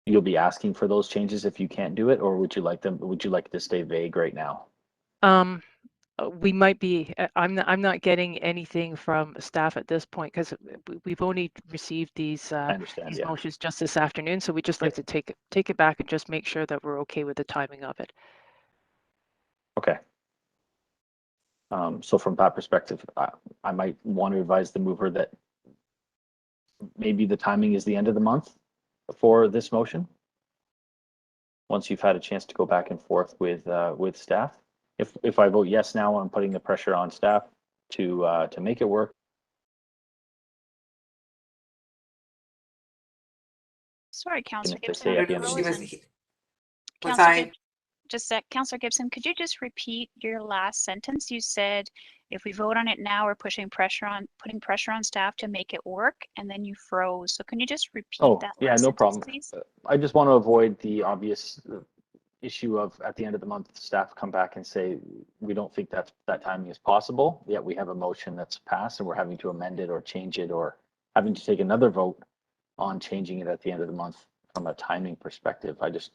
You'll be asking for those changes if you can't do it, or would you like to stay vague right now? We might be. I'm not getting anything from staff at this point because we've only received these motions just this afternoon. So we just like to take it back and just make sure that we're okay with the timing of it. Okay. So from that perspective, I might want to advise the mover that maybe the timing is the end of the month for this motion. Once you've had a chance to go back and forth with staff. If I vote yes now, I'm putting the pressure on staff to make it work. Sorry, Councillor Gibson. Councillor Gibson, could you just repeat your last sentence? You said if we vote on it now, we're putting pressure on staff to make it work, and then you froze. So can you just repeat that? Yeah, no problem. Please? I just want to avoid the obvious issue of at the end of the month, staff come back and say, we don't think that timing is possible, yet we have a motion that's passed and we're having to amend it or change it or having to take another vote on changing it at the end of the month from a timing perspective. I just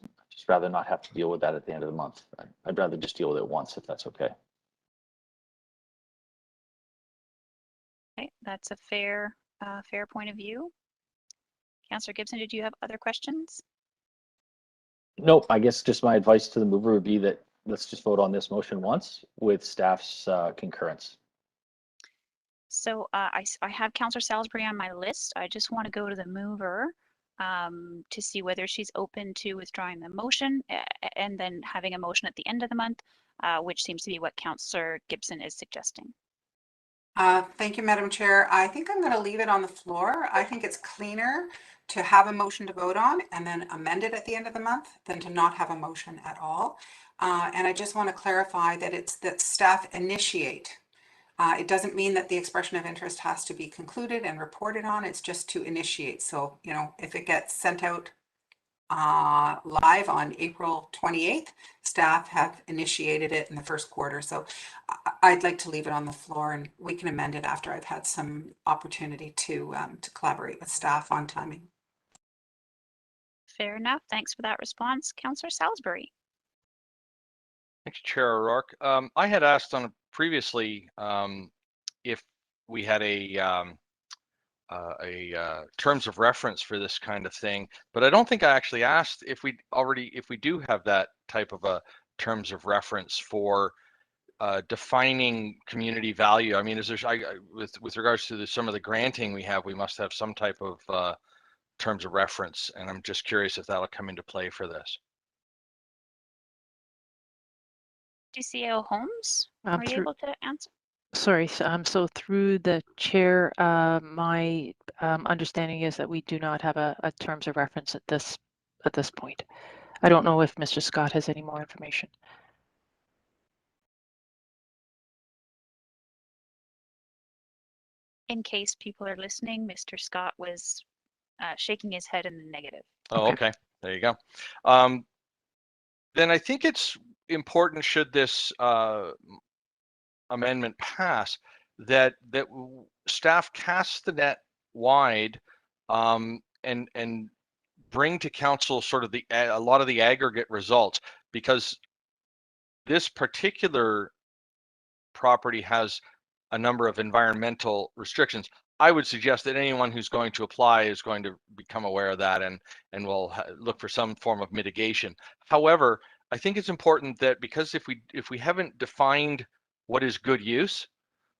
rather not have to deal with that at the end of the month. I'd rather just deal with it once, if that's okay. Okay, that's a fair point of view. Councillor Gibson, did you have other questions? Nope, I guess just my advice to the mover would be that let's just vote on this motion once with staff's concurrence. So I have Councillor Salisbury on my list. I just want to go to the mover to see whether she's open to withdrawing the motion and then having a motion at the end of the month, which seems to be what Councillor Gibson is suggesting. Thank you, Madam Chair. I think I'm going to leave it on the floor. I think it's cleaner to have a motion to vote on and then amend it at the end of the month than to not have a motion at all. And I just want to clarify that it's that staff initiate. It doesn't mean that the expression of interest has to be concluded and reported on. It's just to initiate. So, you know, if it gets sent out live on April 28th, staff have initiated it in the first quarter. So I'd like to leave it on the floor and we can amend it after I've had some opportunity to collaborate with staff on timing. Fair enough. Thanks for that response. Councillor Salisbury. Thanks, Chair O'Rourke. I had asked on previously if we had a terms of reference for this kind of thing, but I don't think I actually asked if we do have that type of a terms of reference for defining community value. I mean, is there with regards to some of the granting we have, we must have some type of terms of reference, and I'm just curious if that'll come into play for this. DCO Holmes, are you able to answer? Sorry, so through the chair, my understanding is that we do not have a terms of reference at this point. I don't know if Mr. Scott has any more information. In case people are listening, Mr. Scott was shaking his head in the negative. Oh, okay. There you go. Then I think it's important, should this amendment pass, that staff casts the net wide and bring to council sort of a lot of the aggregate results, because this particular property has a number of environmental restrictions. I would suggest that anyone who's going to apply is going to become aware of that and will look for some form of mitigation. However, I think it's important that, because if we haven't defined what is good use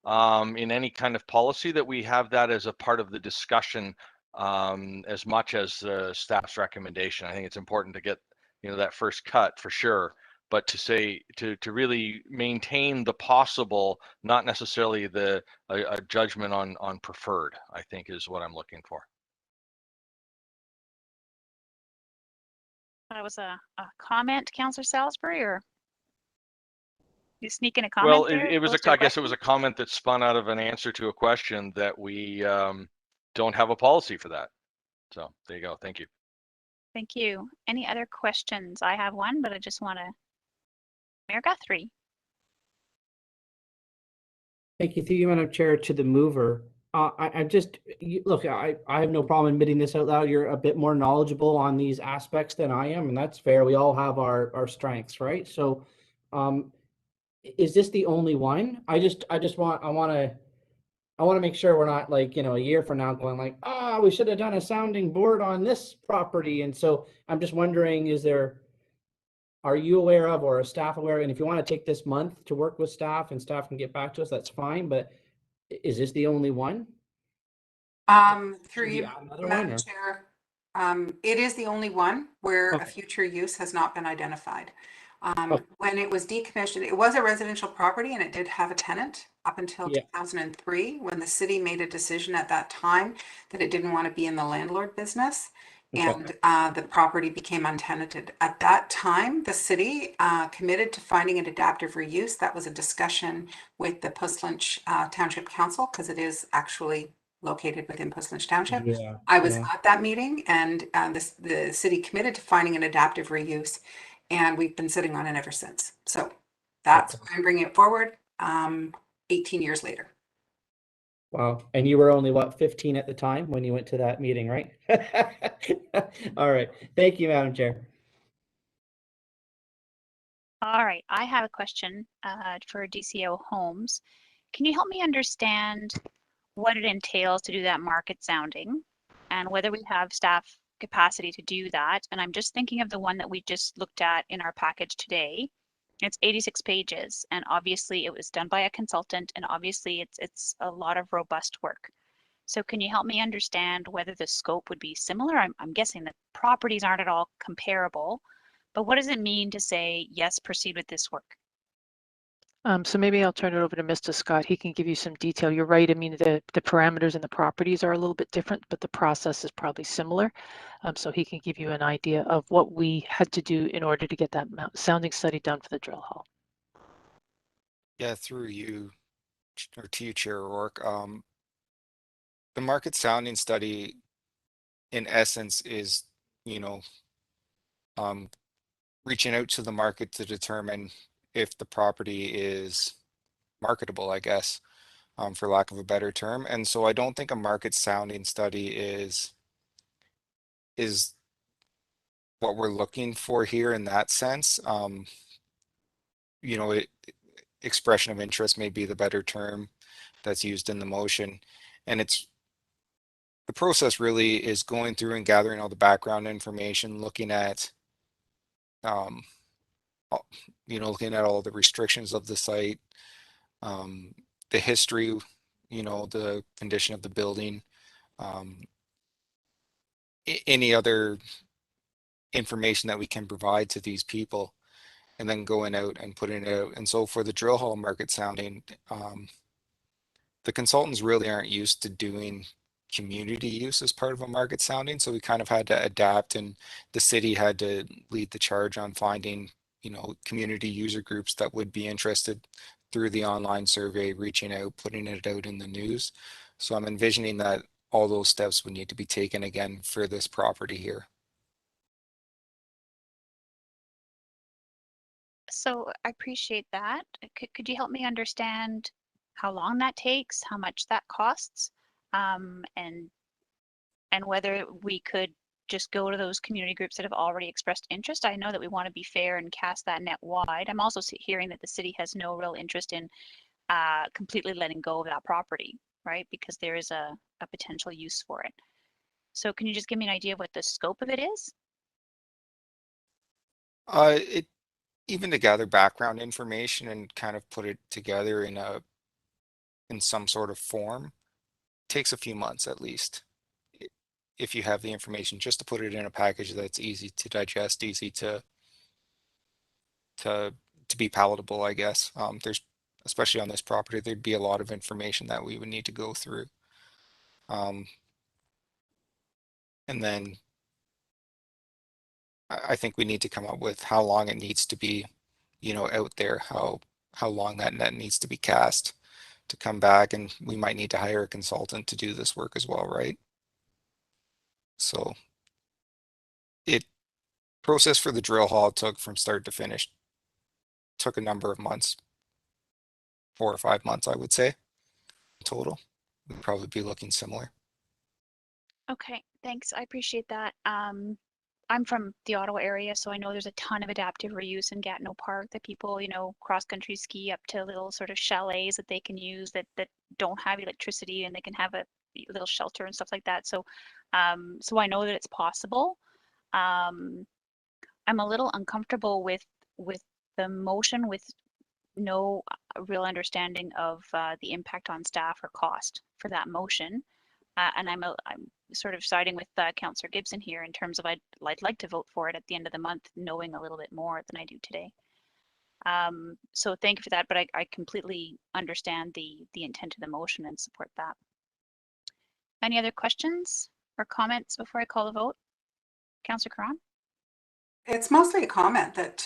in any kind of policy, that we have that as a part of the discussion as much as staff's recommendation. I think it's important to get that first cut for sure, but to say to really maintain the possible, not necessarily a judgment on preferred, I think is what I'm looking for. That was a comment, Councillor Salisbury, or you sneaking a comment? Well, there it was opposed to I guess it was a comment that spun out of an answer to a question that we don't have a policy for that. So there you go. Thank you. Thank you. Any other questions? I have one, but I just want to. Mayor Guthrie. Thank you. Through you, Madam Chair, to the mover. I just look. I have no problem admitting this out loud. You're a bit more knowledgeable on these aspects than I am, and that's fair. We all have our strengths, right? So, is this the only one? I want to make sure we're not, like, a year from now going like, we should have done a sounding board on this property. And so I'm just wondering, are you aware of, or is staff aware? And if you want to take this month to work with staff and staff can get back to us, that's fine. But is this the only one? Through you, Madam Chair, it is the only one where a future use has not been identified. When it was decommissioned, it was a residential property and it did have a tenant up until 2003, when the city made a decision at that time that it didn't want to be in the landlord business. And the property became untenanted. At that time, the city committed to finding an adaptive reuse. That was a discussion with the Puslinch Township Council, because it is actually located within Puslinch Township. I was at that meeting, and the city committed to finding an adaptive reuse, and we've been sitting on it ever since. So that's why I'm bringing it forward 18 years later. Wow. And you were only, what, 15 at the time when you went to that meeting, right? All right. Thank you, Madam Chair. All right. I have a question for DCO Holmes. Can you help me understand what it entails to do that market sounding? and whether we have staff capacity to do that. And I'm just thinking of the one that we just looked at in our package today. It's 86 pages, and obviously it was done by a consultant, and obviously it's a lot of robust work. So can you help me understand whether the scope would be similar? I'm guessing that properties aren't at all comparable, but what does it mean to say, yes, proceed with this work? So maybe I'll turn it over to Mr. Scott. He can give you some detail. You're right. I mean, the parameters and the properties are a little bit different, but the process is probably similar. So he can give you an idea of what we had to do in order to get that sounding study done for the drill hall. Yeah, through you, or to you, Chair O'Rourke. The market sounding study, in essence, is, you know, reaching out to the market to determine if the property is marketable, I guess, for lack of a better term. And so I don't think a market sounding study is what we're looking for here in that sense. You know, expression of interest may be the better term that's used in the motion. And the process really is going through and gathering all the background information, looking at, you know, looking at all the restrictions of the site, the history, you know, the condition of the building, any other information that we can provide to these people, and then going out and putting it out. And so for the drill hall market sounding, the consultants really aren't used to doing community use as part of a market sounding. So we kind of had to adapt, and the city had to lead the charge on finding, you know, community user groups that would be interested through the online survey, reaching out, putting it out in the news. So I'm envisioning that all those steps would need to be taken again for this property here. So I appreciate that. Could you help me understand how long that takes, how much that costs, and whether we could just go to those community groups that have already expressed interest? I know that we want to be fair and cast that net wide. I'm also hearing that the city has no real interest in completely letting go of that property, right? Because there is a potential use for it. So can you just give me an idea of what the scope of it is? Even to gather background information and kind of put it together in some sort of form takes a few months at least. If you have the information, just to put it in a package that's easy to digest, easy to be palatable, I guess. There's, especially on this property, there'd be a lot of information that we would need to go through. And then I think we need to come up with how long it needs to be, you know, out there, how long that net needs to be cast to come back, and we might need to hire a consultant to do this work as well, right? So process for the drill hall took from start to finish, took a number of months, 4 or 5 months, I would say, total. We'd probably be looking similar. Okay, thanks. I appreciate that. I'm from the Ottawa area, so I know there's a ton of adaptive reuse in Gatineau Park that people, you know, cross-country ski up to little sort of chalets that they can use that don't have electricity, and they can have a little shelter and stuff like that. So, so I know that it's possible. I'm a little uncomfortable with the motion with no real understanding of the impact on staff or cost for that motion. And I'm sort of siding with Councillor Gibson here in terms of I'd like to vote for it at the end of the month, knowing a little bit more than I do today. So thank you for that, but I completely understand the intent of the motion and support that. Any other questions or comments before I call the vote? Councillor Karan? It's mostly a comment that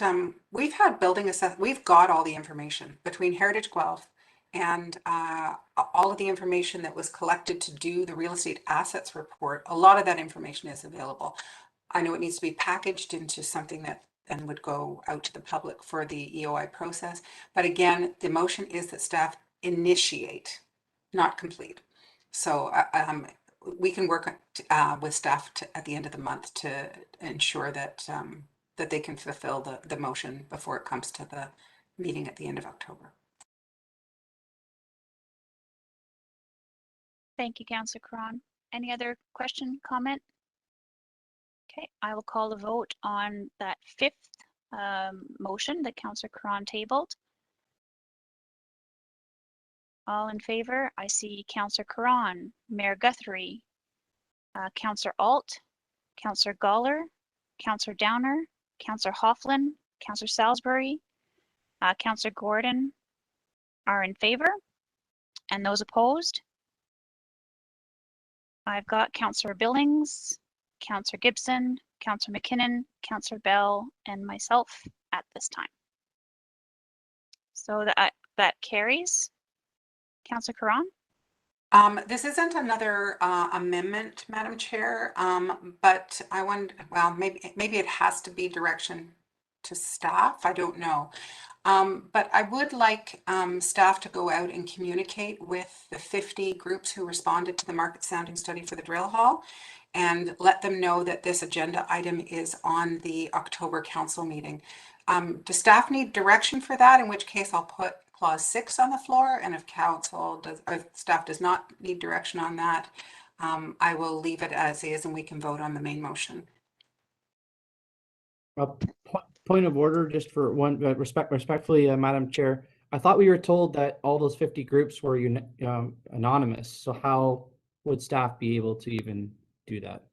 we've had building assess. We've got all the information between Heritage Guelph and all of the information that was collected to do the real estate assets report. A lot of that information is available. I know it needs to be packaged into something that then would go out to the public for the EOI process. But again, the motion is that staff initiate, not complete. So we can work with staff at the end of the month to ensure that that they can fulfill the motion before it comes to the meeting at the end of October. Thank you, Councillor Karan. Any other question, comment? Okay, I will call the vote on that fifth motion that Councillor Cron tabled. All in favor? I see Councillor Cron, Mayor Guthrie, Councillor Alt, Councillor Goller, Councillor Downer, Councillor Hofflin, Councillor Salisbury, Councillor Gordon are in favor. And those opposed? I've got Councillor Billings, Councillor Gibson, Councillor McKinnon, Councillor Bell, and myself at this time. So that carries. Councillor Caron? This isn't another amendment, Madam Chair, but I wonder, well, maybe it has to be direction to staff. I don't know. But I would like staff to go out and communicate with the 50 groups who responded to the market sounding study for the drill hall and let them know that this agenda item is on the October council meeting. Does staff need direction for that? In which case I'll put clause 6 on the floor, and if staff does not need direction on that, I will leave it as is and we can vote on the main motion. Point of order, just for one, respectfully, Madam Chair. I thought we were told that all those 50 groups were anonymous. So how would staff be able to even do that?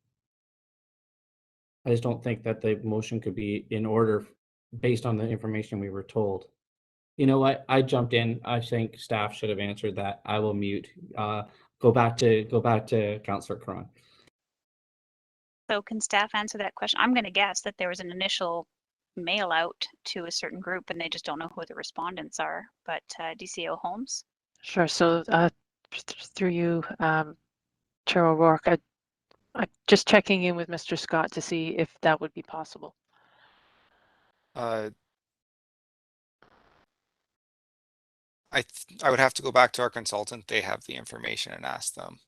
I just don't think that the motion could be in order based on the information we were told. You know what? I jumped in. I think staff should have answered that. I will mute. Go back to Councillor Cron. So can staff answer that question? I'm going to guess that there was an initial mail out to a certain group and they just don't know who the respondents are. But DCO Holmes? Sure. So through you, Chair O'Rourke, I'm just checking in with Mr. Scott to see if that would be possible. I would have to go back to our consultant. They have the information and ask them.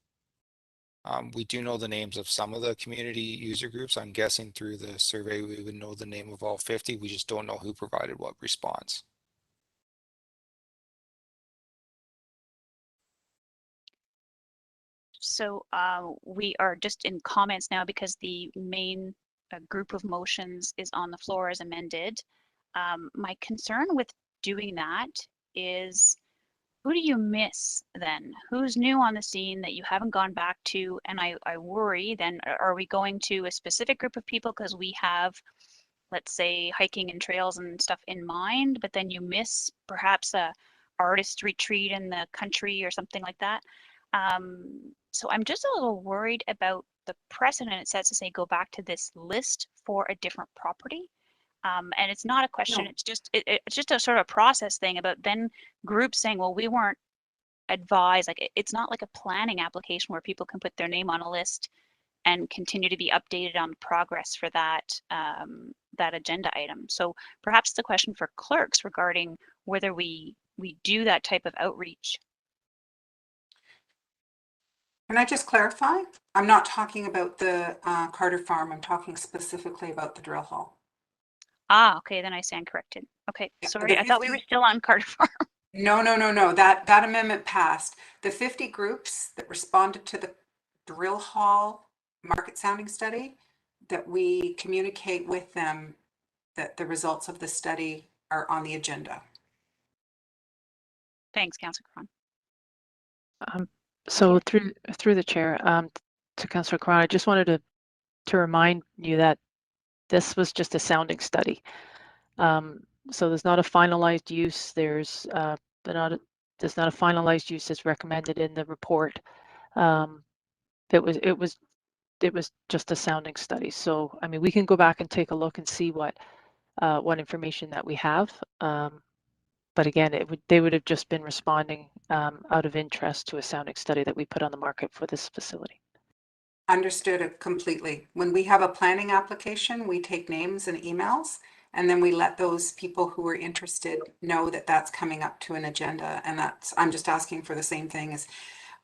We do know the names of some of the community user groups. I'm guessing through the survey we would know the name of all 50. We just don't know who provided what response. So we are just in comments now because the main group of motions is on the floor as amended. My concern with doing that is, who do you miss then? Who's new on the scene that you haven't gone back to? And I worry then, are we going to a specific group of people because we have, let's say, hiking and trails and stuff in mind, but then you miss perhaps a artist retreat in the country or something like that? So I'm just a little worried about the precedent it sets to say go back to this list for a different property. And it's not a question, no. It's just a sort of process thing about then groups saying, well, we weren't advised. Like it's not like a planning application where people can put their name on a list and continue to be updated on progress for that that agenda item. So perhaps the question for clerks regarding whether we do that type of outreach. Can I just clarify? I'm not talking about the Carter Farm. I'm talking specifically about the drill hall. Ah, okay, then I stand corrected. Okay, yeah, sorry, I thought we were still on Carter Farm. No. That amendment passed. The 50 groups that responded to the drill hall market sounding study, that we communicate with them that the results of the study are on the agenda. Thanks, Councillor Cron. So through the chair, to Councillor Cron, I just wanted to remind you that this was just a sounding study. So there's not a finalized use. There's not a finalized use as recommended in the report. It was just a sounding study. So I mean, we can go back and take a look and see what information that we have. But again, they would have just been responding out of interest to a sounding study that we put on the market for this facility. Understood it completely. When we have a planning application, we take names and emails, and then we let those people who are interested know that that's coming up to an agenda. And I'm just asking for the same thing as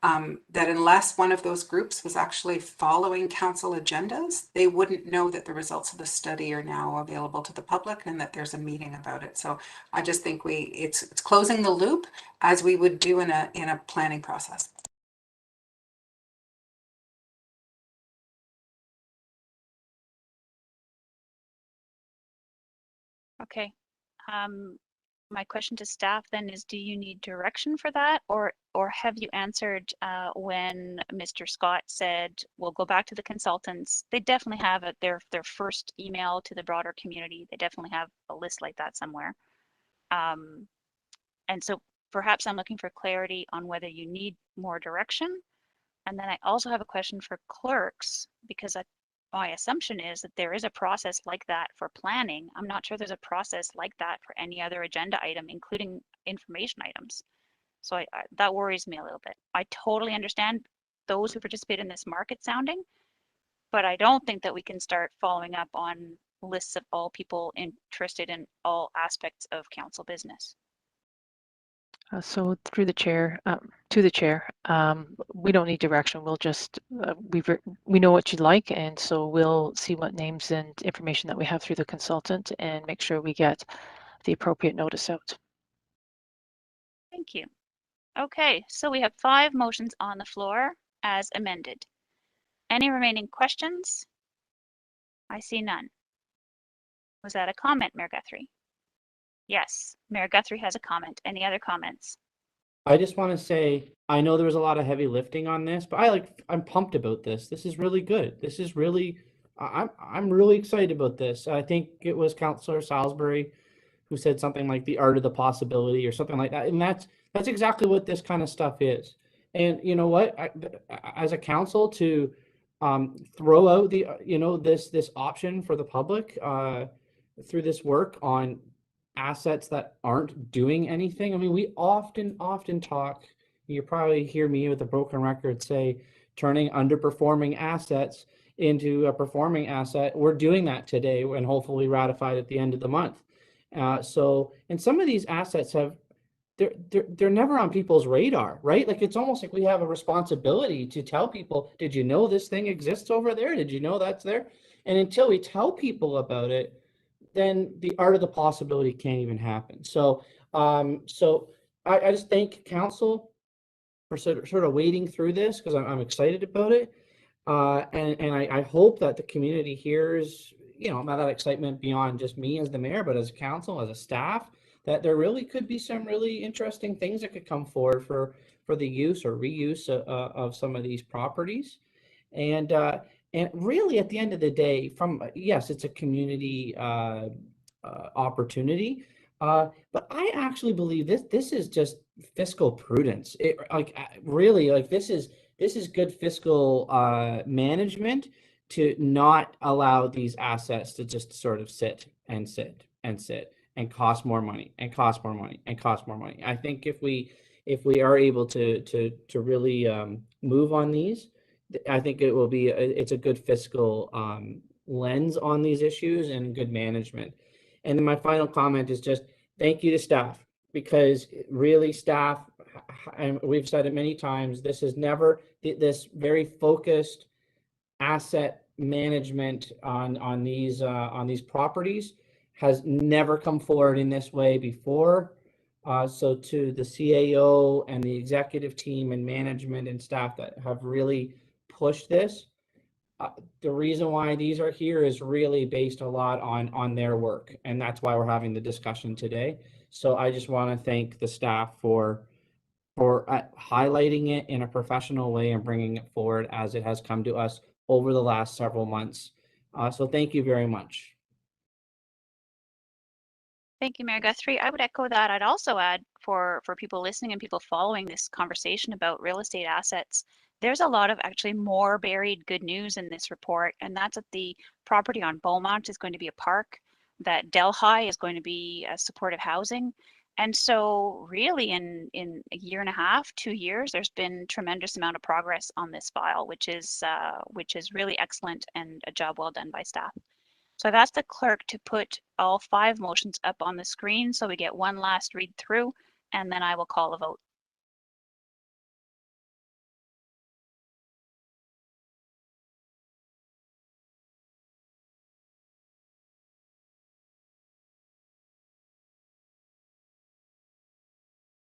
that unless one of those groups was actually following council agendas, they wouldn't know that the results of the study are now available to the public and that there's a meeting about it. So I just think it's closing the loop as we would do in a planning process. Okay. My question to staff then is, do you need direction for that, or have you answered when Mr. Scott said we'll go back to the consultants? They definitely have their first email to the broader community. They definitely have a list like that somewhere. And so perhaps I'm looking for clarity on whether you need more direction. And then I also have a question for clerks, because my assumption is that there is a process like that for planning. I'm not sure there's a process like that for any other agenda item, including information items. So that worries me a little bit. I totally understand those who participate in this market sounding, but I don't think that we can start following up on lists of all people interested in all aspects of council business. So through the chair, to the chair, we don't need direction. We'll just, we know what you'd like, and so we'll see what names and information that we have through the consultant and make sure we get the appropriate notice out. Thank you. Okay, so we have 5 motions on the floor as amended. Any remaining questions? I see none. Was that a comment, Mayor Guthrie? Yes, Mayor Guthrie has a comment. Any other comments? I just want to say, I know there was a lot of heavy lifting on this, but I'm pumped about this. This is really good. This is really, I'm really excited about this. I think it was Councillor Salisbury who said something like the art of the possibility or something like that. And that's exactly what this kind of stuff is. And you know what, as a council to throw out the, this option for the public through this work on assets that aren't doing anything. I mean, we often talk, you probably hear me with a broken record say, turning underperforming assets into a performing asset. We're doing that today and hopefully ratified at the end of the month. So, and some of these assets they're never on people's radar, right? Like, it's almost like we have a responsibility to tell people, did you know this thing exists over there? Did you know that's there? And until we tell people about it, then the art of the possibility can't even happen. So, so I just thank council for sort of wading through this, because I'm excited about it. And I hope that the community hears, that excitement beyond just me as the mayor, but as a council, as a staff, that there really could be some really interesting things that could come forward for the use or reuse of some of these properties. And really, at the end of the day, yes, it's a community opportunity, but I actually believe this is just fiscal prudence. This is good fiscal management to not allow these assets to just sort of sit and cost more money and cost more money and cost more money. I think if we are able to really move on these, I think it will be it's a good fiscal lens on these issues and good management. And then my final comment is just thank you to staff, because really staff, and we've said it many times, this is never this very focused asset management on these properties has never come forward in this way before. So to the CAO and the executive team and management and staff that have really pushed this, the reason why these are here is really based a lot on their work, and that's why we're having the discussion today. So I just want to thank the staff for highlighting it in a professional way and bringing it forward as it has come to us over the last several months. So thank you very much. Thank you, Mayor Guthrie. I would echo that. I'd also add for people listening and people following this conversation about real estate assets, there's a lot of actually more buried good news in this report, and that's that the property on Beaumont is going to be a park, that Delhi is going to be supportive housing. And so really in a year and a half, 2 years, there's been tremendous amount of progress on this file, which is really excellent and a job well done by staff. So I've asked the clerk to put all 5 motions up on the screen so we get one last read through, and then I will call a vote.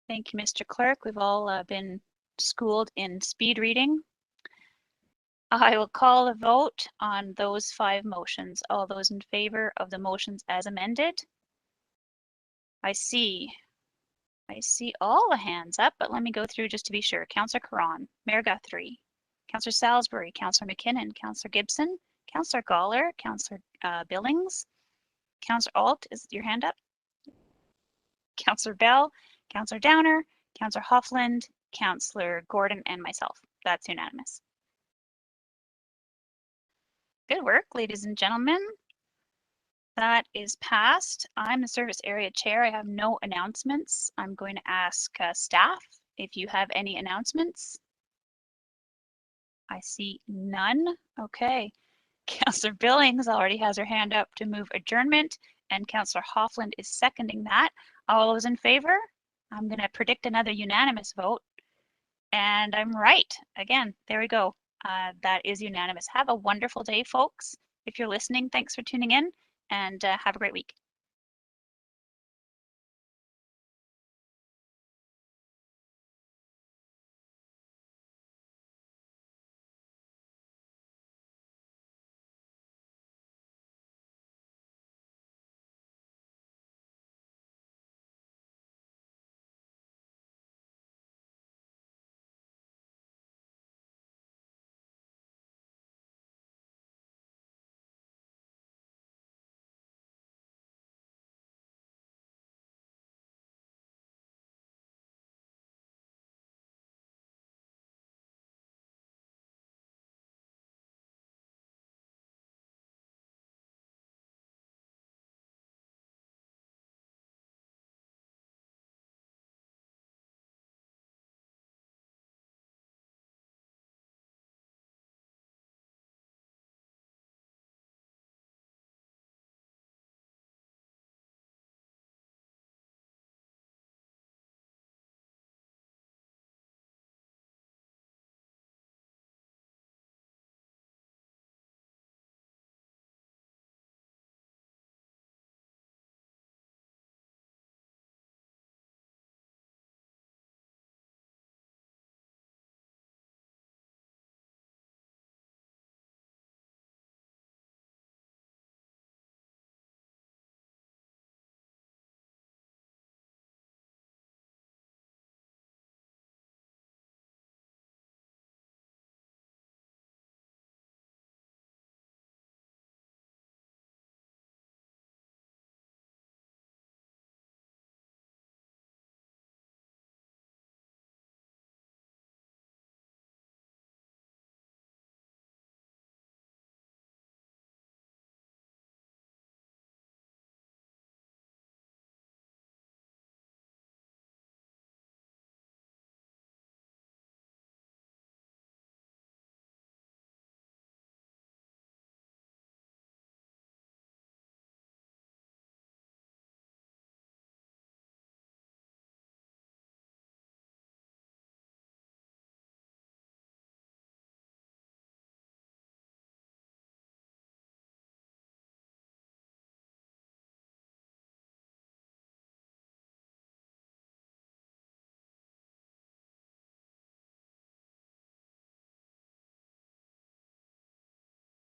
Thank you, Mr. Clerk. We've all been schooled in speed reading. I will call a vote on those 5 motions. All those in favor of the motions as amended? I see all the hands up, but let me go through just to be sure. Councillor Caron, Mayor Guthrie, Councillor Salisbury, Councillor McKinnon, Councillor Gibson, Councillor Gawler, Councillor Billings, Councillor Alt, is your hand up? Councillor Bell, Councillor Downer, Councillor Hoffland, Councillor Gordon, and myself. That's unanimous. Good work, ladies and gentlemen. That is passed. I'm the service area chair. I have no announcements. I'm going to ask staff if you have any announcements. I see none. Okay. Councillor Billings already has her hand up to move adjournment, and Councillor Hoffland is seconding that. All those in favor? I'm going to predict another unanimous vote. And I'm right. Again, there we go. That is unanimous. Have a wonderful day, folks. If you're listening, thanks for tuning in, and have a great week.